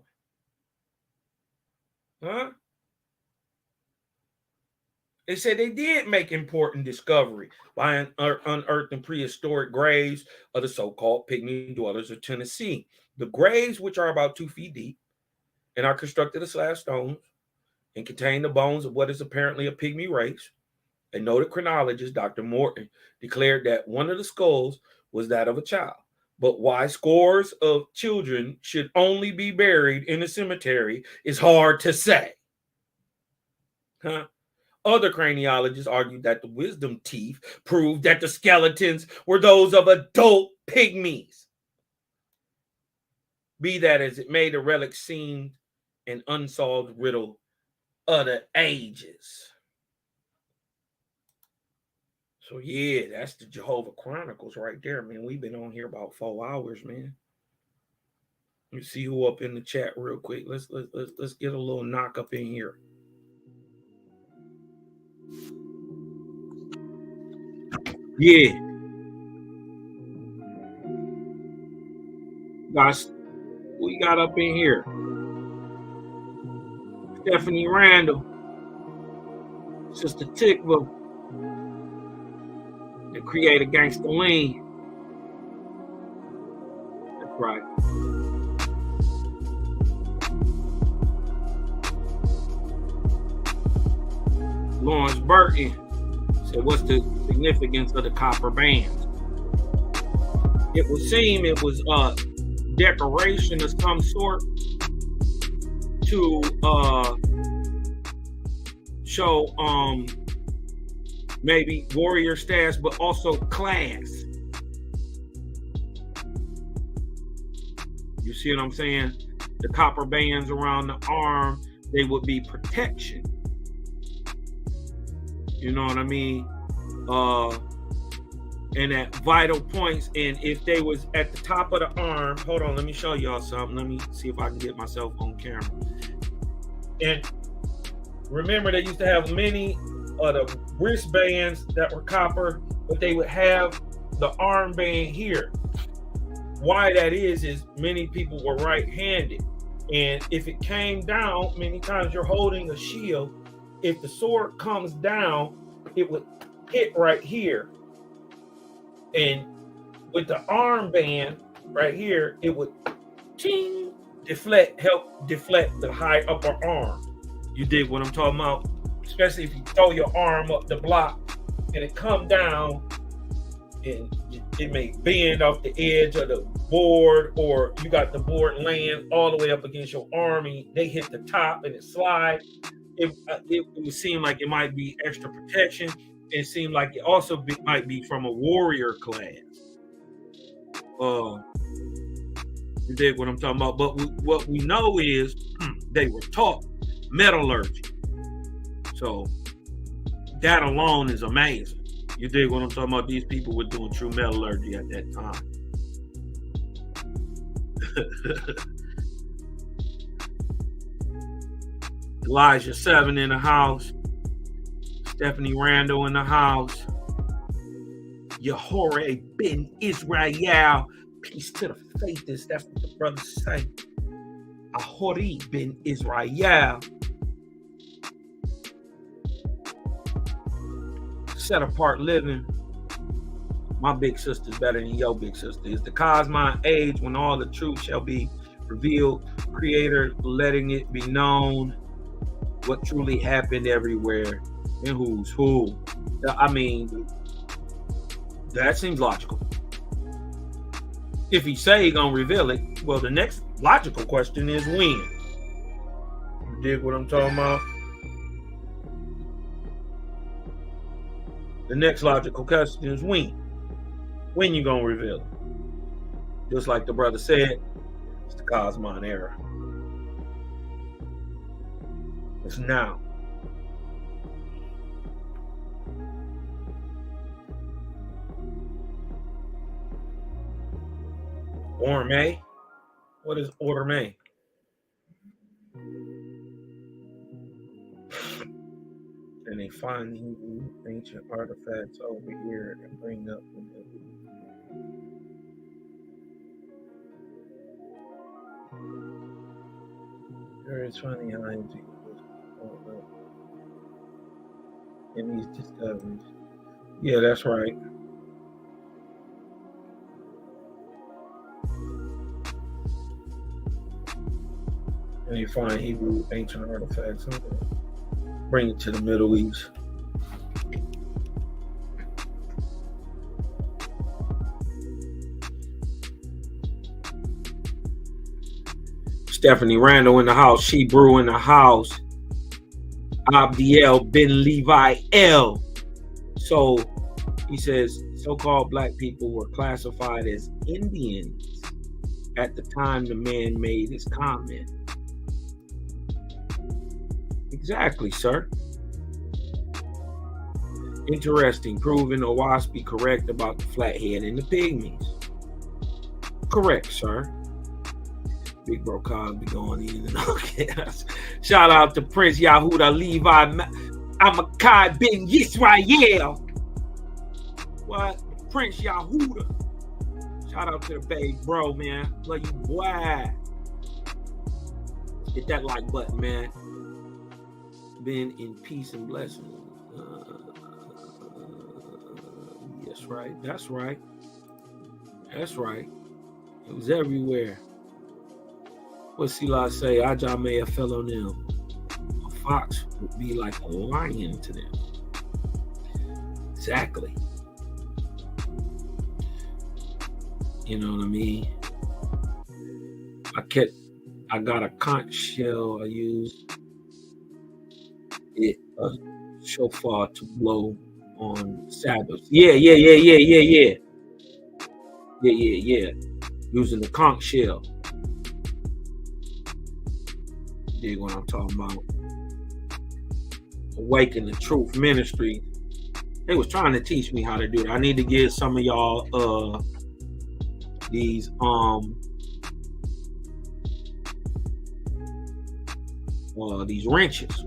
They said they did make important discovery by unearthing prehistoric graves of the so-called pygmy dwellers of Tennessee. The graves, which are about 2 feet deep, and are constructed of slab stones and contain the bones of what is apparently a pygmy race. A noted chronologist, Dr. Morton, declared that one of the skulls was that of a child. But why scores of children should only be buried in a cemetery is hard to say. Other craniologists argued that the wisdom teeth proved that the skeletons were those of adult pygmies. Be that as it may, the relic seemed an unsolved riddle of the ages. So yeah, that's the Jehovah Chronicles right there, man. We've been on here about 4 hours, man. Let me see who up in the chat real quick. Let's get a little knock up in here. Yeah. Guys, we got up in here. Stephanie Randall, Sister Tikva, the creator Gangsta Lean. That's right. Lawrence Burton said, what's the significance of the copper bands? It would seem it was decoration of some sort to show maybe warrior status, but also class. You see what I'm saying? The copper bands around the arm, they would be protection. You know what I mean? And at vital points, and if they was at the top of the arm, hold on, let me show y'all something. Let me see if I can get myself on camera. And remember, they used to have many of the wristbands that were copper, but they would have the armband here. Why that is many people were right-handed. And if it came down, many times you're holding a shield. If the sword comes down, it would hit right here. And with the armband right here, it would ting, help deflect the high upper arm. You dig what I'm talking about? Especially if you throw your arm up the block and it come down and it may bend off the edge of the board, or you got the board laying all the way up against your arm and they hit the top and it slides. It would seem like it might be extra protection. It seemed like it also might be from a warrior class. You dig what I'm talking about? But what we know is they were taught metallurgy. So that alone is amazing. You dig what I'm talking about? These people were doing true metallurgy at that time. Elijah 7 in the house. Stephanie Randall in the house. Jehovih ben Israel. Peace to the faithers. That's what the brothers say. Jehovih ben Israel. Set apart living. My big sister's better than your big sister. It's the Cosmine age when all the truth shall be revealed. Creator letting it be known what truly happened everywhere and who's who. I mean, that seems logical. If he say he gonna reveal it, well, the next logical question is when. You dig what I'm talking about? The next logical question is when. When you gonna reveal it? Just like the brother said, it's the Cosmine era. It's now. Orme? What is Orme? And they find ancient artifacts over here and bring up it's funny how in these discoveries. Yeah, that's right. And you find Hebrew ancient artifacts. Okay. Bring it to the Middle East. Stephanie Randall in the house. She Brew in the house. Abdiel Ben Levi L. So he says so-called black people were classified as Indians at the time the man made his comment. Exactly, sir. Interesting. Proving Owaspi correct about the flathead and the pygmies. Correct, sir. Big bro Cosby going in and okay. Shout out to Prince Yahuda Levi Amakai Ben Yisrael. What? Prince Yahuda. Shout out to the big bro, man. Love you, boy. Hit that like button, man. Been in peace and blessing. That's right. That's right. That's right. It was everywhere. What Selah say? Ajah may have fell on them. A fox would be like a lion to them. Exactly. You know what I mean? I got a conch shell. I used it a shofar to blow on Sabbath. Yeah. Using the conch shell. Dig what I'm talking about. Awaken the Truth Ministry. They was trying to teach me how to do it. I need to give some of y'all these wrenches.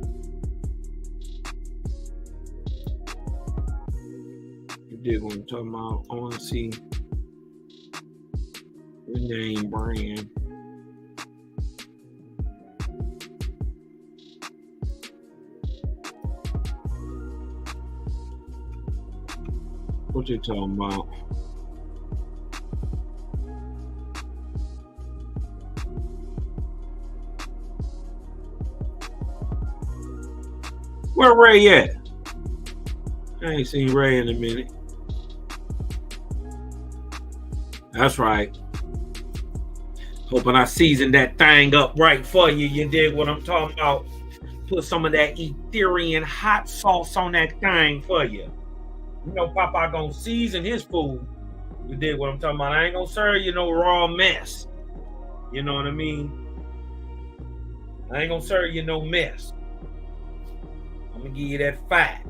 You dig what I'm talking about? I want to see the name brand. What you talking about? Where Ray at? I ain't seen Ray in a minute. That's right. Hoping I seasoned that thing up right for you. You dig what I'm talking about? Put some of that Ethiopian hot sauce on that thing for you. You know, Papa gonna season his food. You dig what I'm talking about? I ain't gonna serve you no raw mess. You know what I mean? I ain't gonna serve you no mess. I'm gonna give you that fat.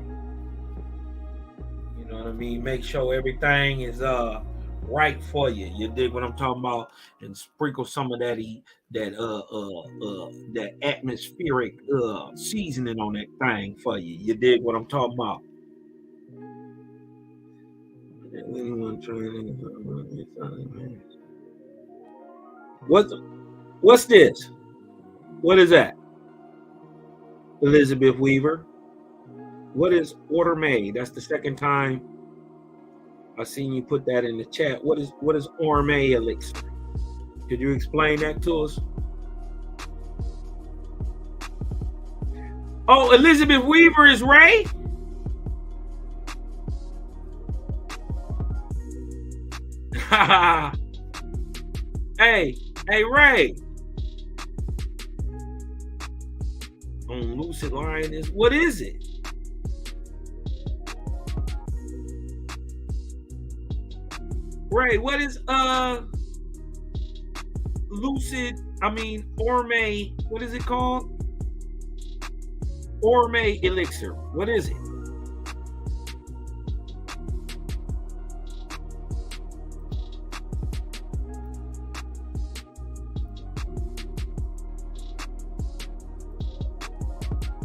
You know what I mean? Make sure everything is right for you. You dig what I'm talking about? And sprinkle some of that that atmospheric seasoning on that thing for you. You dig what I'm talking about? What's this? What is that? Elizabeth Weaver. What is order made? That's the second time I seen you put that in the chat. What is Orme elixir? Could you explain that to us? Oh, Elizabeth Weaver is Ray? Hey, Ray. On Lucid Lioness, what is it? Ray, what is Orme, what is it called? Orme elixir. What is it?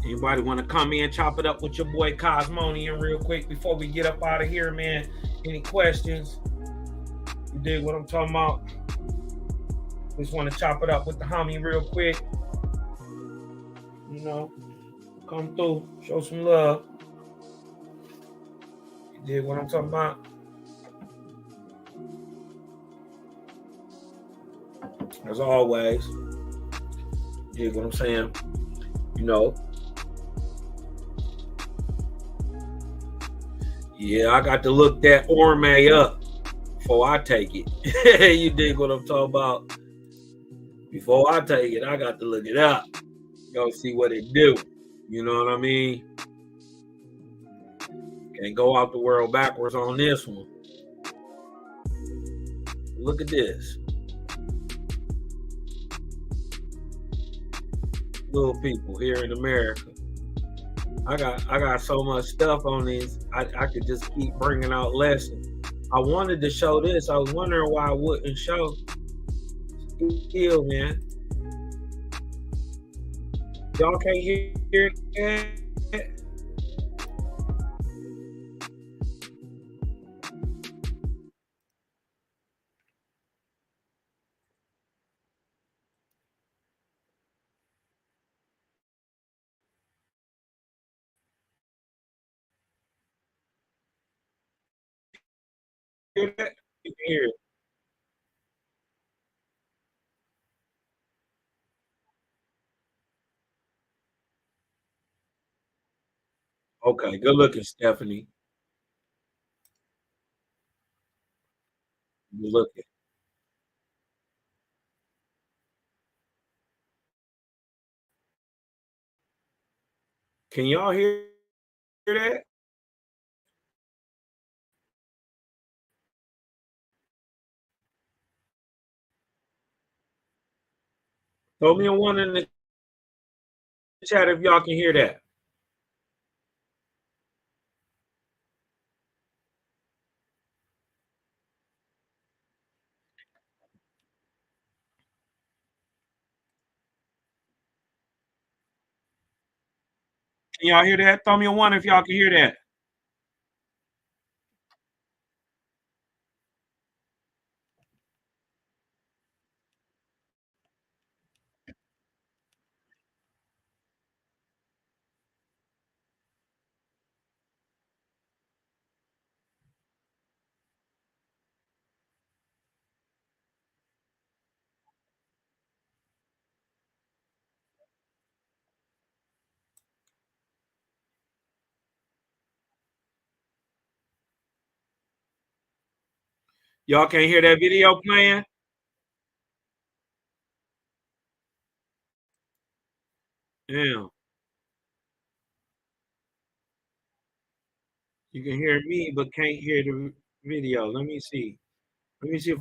Anybody want to come in, chop it up with your boy Cosmonian real quick before we get up out of here, man? Any questions? You dig what I'm talking about? Just want to chop it up with the homie real quick. You know, come through, show some love. You dig what I'm talking about? As always, dig what I'm saying? You know, yeah, I got to look that orme up before I take it. You dig what I'm talking about? Before I take it, I got to look it up. Go see what it do. You know what I mean? Can't go out the world backwards on this one. Look at this. Little people here in America. I got so much stuff on these. I could just keep bringing out lessons. I wanted to show this. I was wondering why I wouldn't show. Still, man. Y'all can't hear it? Hear that? You can hear it. Okay, good looking, Stephanie. Good looking. Can y'all hear that? Throw me a one in the chat if y'all can hear that. Can y'all hear that? Throw me a one if y'all can hear that. Y'all can't hear that video playing? Yeah. You can hear me, but can't hear the video. Let me see. Let me see if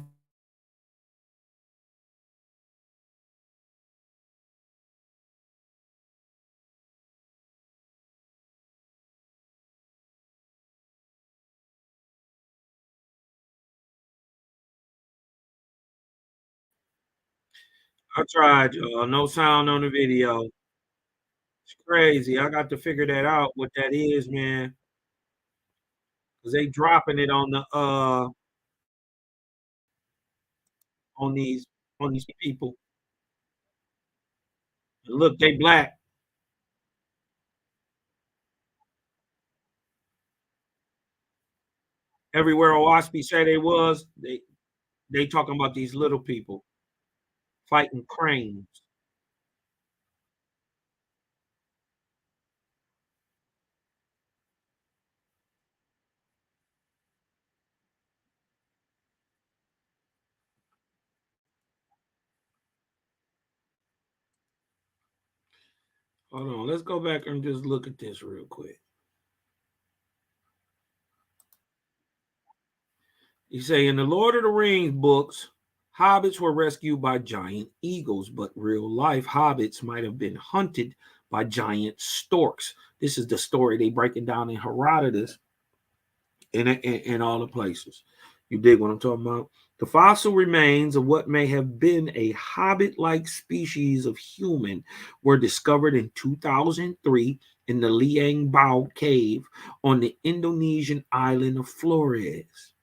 I tried, no sound on the video. It's crazy. I got to figure that out, what that is, man. Cause they dropping it on these on these people. And look, they black. Everywhere Owaspy say they was, they talking about these little people fighting cranes. Hold on, let's go back and just look at this real quick. You say in the Lord of the Rings books, hobbits were rescued by giant eagles, but real life hobbits might have been hunted by giant storks. This is the story they breaking down in Herodotus in all the places. You dig what I'm talking about? The fossil remains of what may have been a hobbit-like species of human were discovered in 2003 in the Liang Bao cave on the Indonesian island of Flores.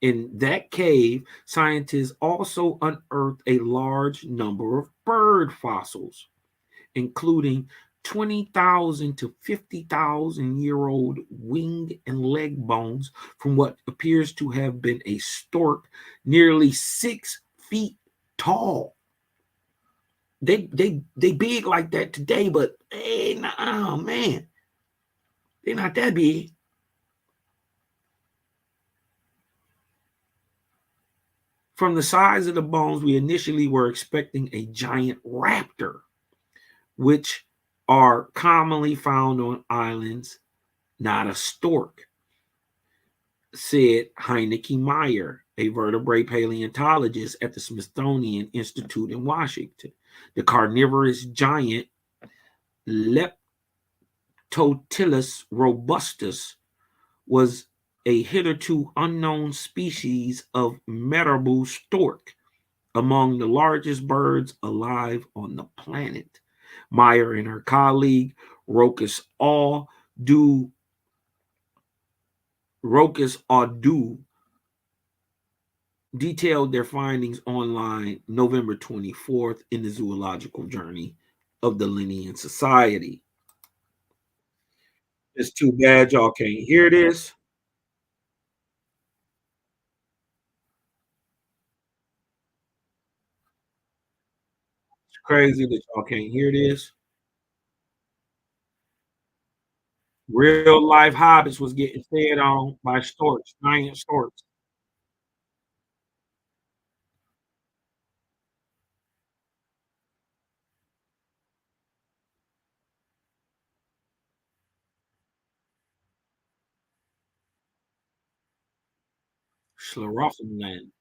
In that cave, scientists also unearthed a large number of bird fossils, including 20,000 to 50,000-year-old wing and leg bones from what appears to have been a stork nearly 6 feet tall. They big like that today, but hey, oh man, they're not that big. From the size of the bones, we initially were expecting a giant raptor, which are commonly found on islands, not a stork, said Heineke Meyer, a vertebrate paleontologist at the Smithsonian Institute in Washington. The carnivorous giant Leptotylus robustus was a hitherto unknown species of marabou stork, among the largest birds alive on the planet. Meyer and her colleague Rokas Audu detailed their findings online November 24th in the Zoological Journey of the Linnean Society. It's too bad y'all can't hear this. It's crazy that y'all can't hear this. Real life hobbits was getting fed on by storks, giant storks. Schlaraffenland.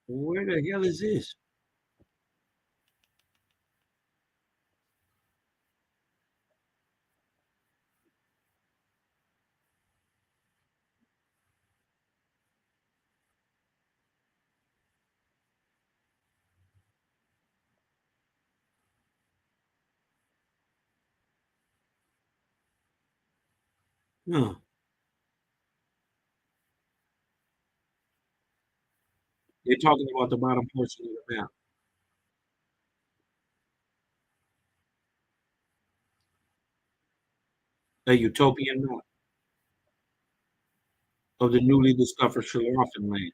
Where the hell is this? Huh. They're talking about the bottom portion of the map. A utopian map of the newly discovered Schlaraffenland.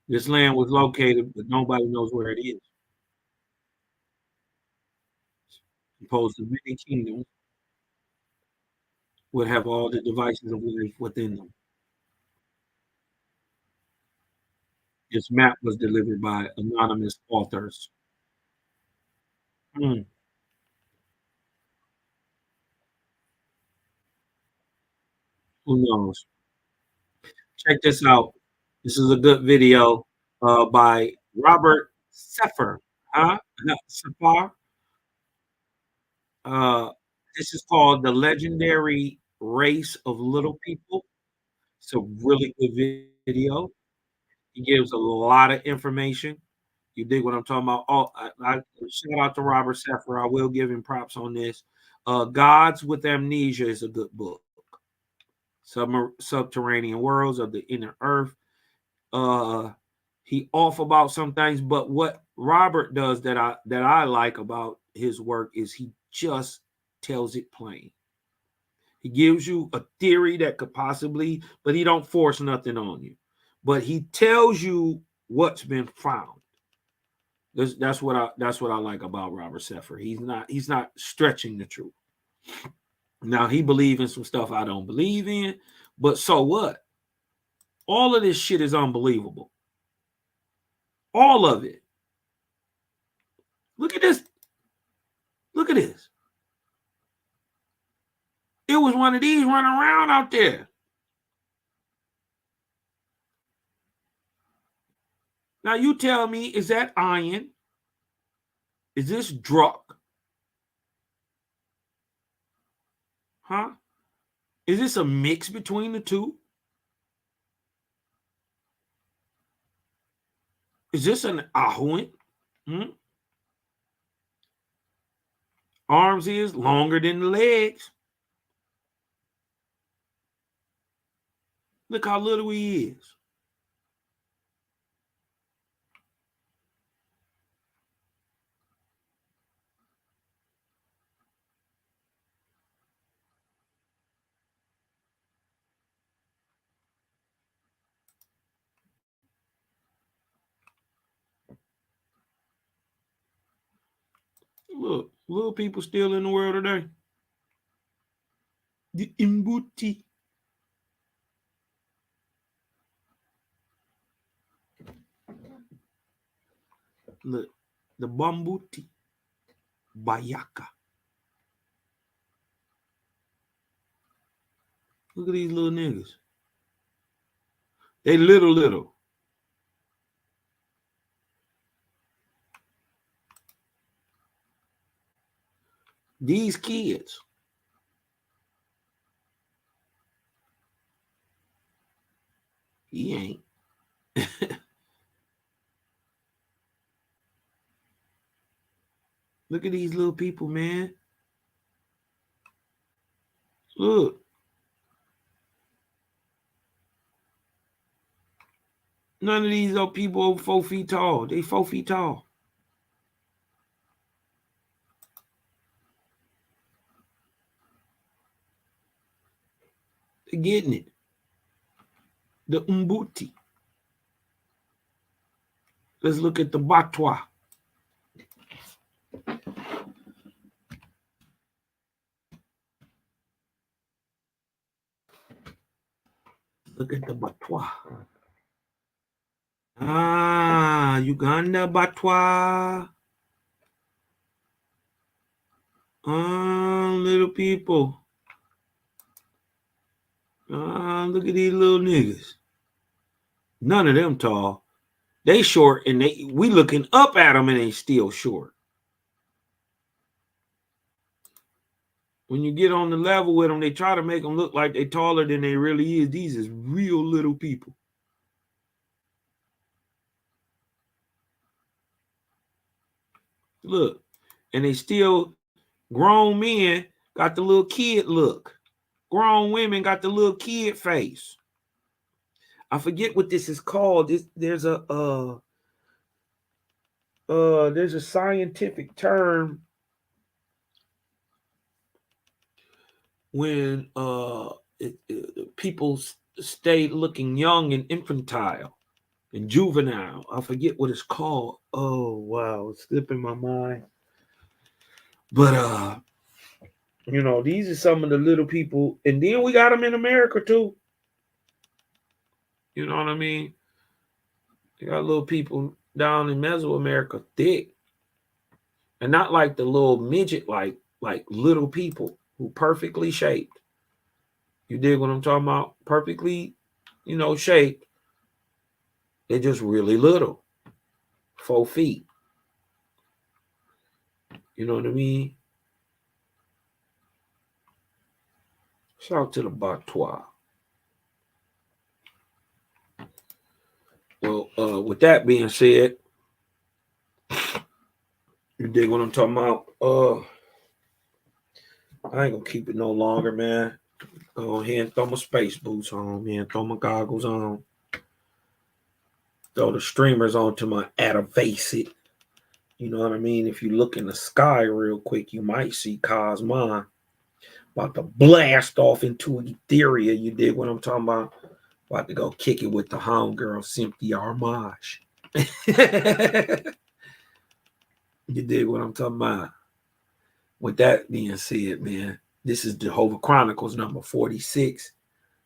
This land was located, but nobody knows where it is. Composed of many kingdoms, would have all the devices of life within them. This map was delivered by anonymous authors. Hmm, who knows? Check this out. This is a good video by Robert Seffer. Huh? No, Sefar. Uh, this is called The Legendary Race of Little People. It's a really good video. He gives a lot of information. You dig what I'm talking about? Oh, I shout out to Robert Seffer. I will give him props on this. Gods with Amnesia is a good book. Subterranean Worlds of the Inner Earth. Uh, he off about some things, but what Robert does that I like about his work is he just tells it plain. He gives you a theory that could possibly, but he don't force nothing on you. But he tells you what's been found. That's what I like about Robert Seffer. He's not stretching the truth. Now he believes in some stuff I don't believe in, but so what? All of this shit is unbelievable. All of it. Look at this. Look at this. It was one of these running around out there. Now you tell me, is that iron? Is this druck? Huh? Is this a mix between the two? Is this an ahuin? Hmm? Arms is longer than the legs. Look how little he is. Look, little people still in the world today. The imbuti. Look, the bambuti. Bayaka. Look at these little niggas. They little. These kids. He ain't. Look at these little people, man. Look. None of these are people over 4 feet tall. They 4 feet tall. They're getting it. The umbuti. Let's look at the batwa. Look at the batwa. Uganda batwa. Little people. Look at these little niggas. None of them tall. They short, and we looking up at them, and they still short. When you get on the level with them, they try to make them look like they're taller than they really is. These is real little people. Look, and they still, grown men got the little kid look. Grown women got the little kid face. I forget what this is called. There's a scientific term when people stay looking young and infantile and juvenile. I forget what it's called. Oh wow, it's slipping my mind. But these are some of the little people, and then we got them in America too. You know what I mean? You got little people down in Mesoamerica thick, and not like the little midget, like little people who perfectly shaped. You dig what I'm talking about? Perfectly, shaped. They're just really little, 4 feet. You know what I mean? Shout out to the Batwa. Well, with that being said, you dig what I'm talking about? I ain't gonna keep it no longer, man. Go ahead and throw my space boots on, man. Throw my goggles on. Throw the streamers onto my Atavacid. You know what I mean? If you look in the sky real quick, you might see Cosmon about to blast off into Etheria. You dig what I'm talking about? About to go kick it with the homegirl, Cynthia Armage. You dig what I'm talking about? With that being said, man, this is Jehovah Chronicles number 46.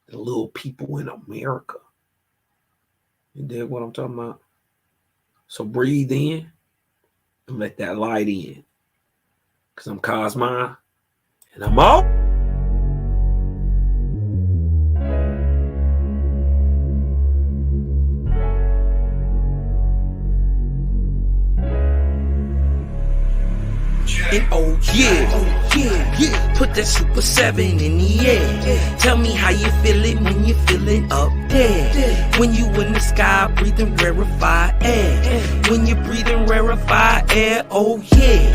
The little people in America. You dig what I'm talking about? So breathe in and let that light in. Because I'm Cosmon and I'm out. And oh yeah, put that Super 7 in the air. Tell me how you feeling when you feeling up there. When you in the sky breathing rarefied air. When you breathing rarefied air, oh yeah.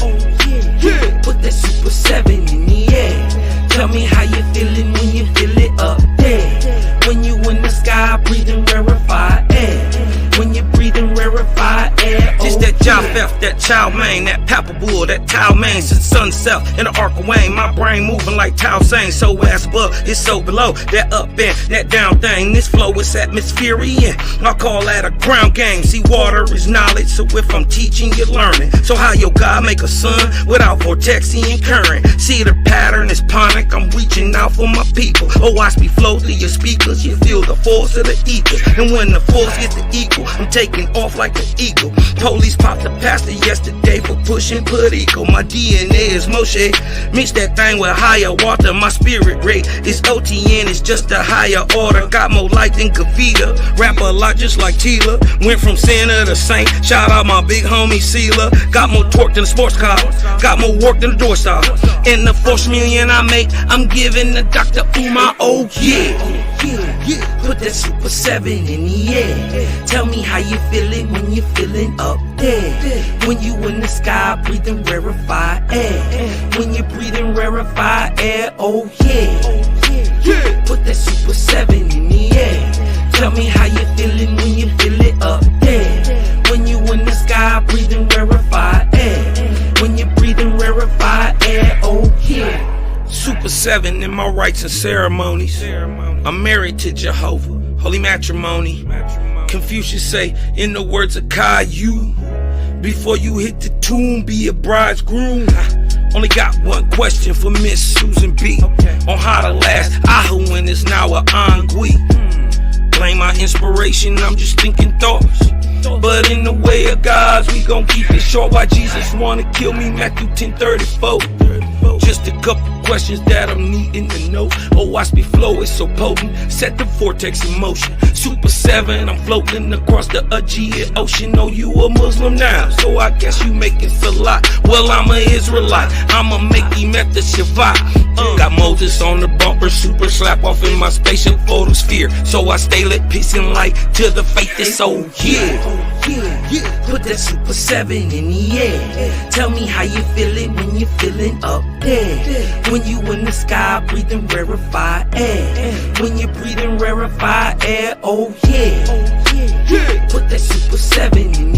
Put that Super 7 in the air. Tell me how you feeling when you feel it up there. When you in the sky breathing rarefied air. When you breathing rarefied air, oh, just that job F, that child main, that palpable, that towel main, since sun south in the arc of Wayne. My brain moving like Tao saying, so ass above, it's so below, that up and that down thing. This flow is atmospherian, I call that a ground game. See, water is knowledge, so if I'm teaching, you're learning. So how your God make a sun without vortexing current? See, the pattern is ponic, I'm reaching out for my people. Oh, watch me flow through your speakers, you feel the force of the ether. And when the force gets to equal, I'm taking off like an eagle. Police popped the pastor yesterday for pushing put equal. My DNA is Moshe, mix that thing with higher water. My spirit rate is OTN, it's just a higher order. Got more light than Kavita, rap a lot just like Tila. Went from sinner to saint, shout out my big homie Sela. Got more torque than a sports car, got more work than a door star. And the 4 million I make, I'm giving the Dr. Umar, oh yeah. Put that Super 7 in the air. Tell me how you feeling when you're feeling up there. When you in the sky breathing rarefied air. When you're breathing rarefied air, oh yeah. Put that Super 7 in the air. Tell me how you feeling when you feel it up there. When you in the sky breathing rarefied air. When you're breathing rarefied air, oh yeah. Super 7 in my rites and ceremonies. I'm married to Jehovah, holy matrimony. Confucius say, in the words of Caillou, before you hit the tomb, be a bridegroom. Only got one question for Miss Susan B. On how to last Ahu when it's now a ennui. Blame my inspiration, I'm just thinking thoughts. But in the way of God's, we gon' keep it short. Why Jesus wanna kill me, Matthew 10:34. Just a couple questions that I'm needing to know. Oh, watch me flow, it's so potent. Set the vortex in motion. Super 7, I'm floating across the Aegean Ocean. Oh, you a Muslim now, so I guess you making salat. Well, I'm a Israelite, I'ma make him at the Shabbat. Got Moses on the bumper, super slap off in my spaceship photosphere. So I stay lit, peace and light to the faith is so yeah. Put that Super 7 in the air. Tell me how you feeling when you're feeling up there. When you in the sky breathing rarefied air. When you're breathing rarefied air, oh yeah. Put that Super 7 in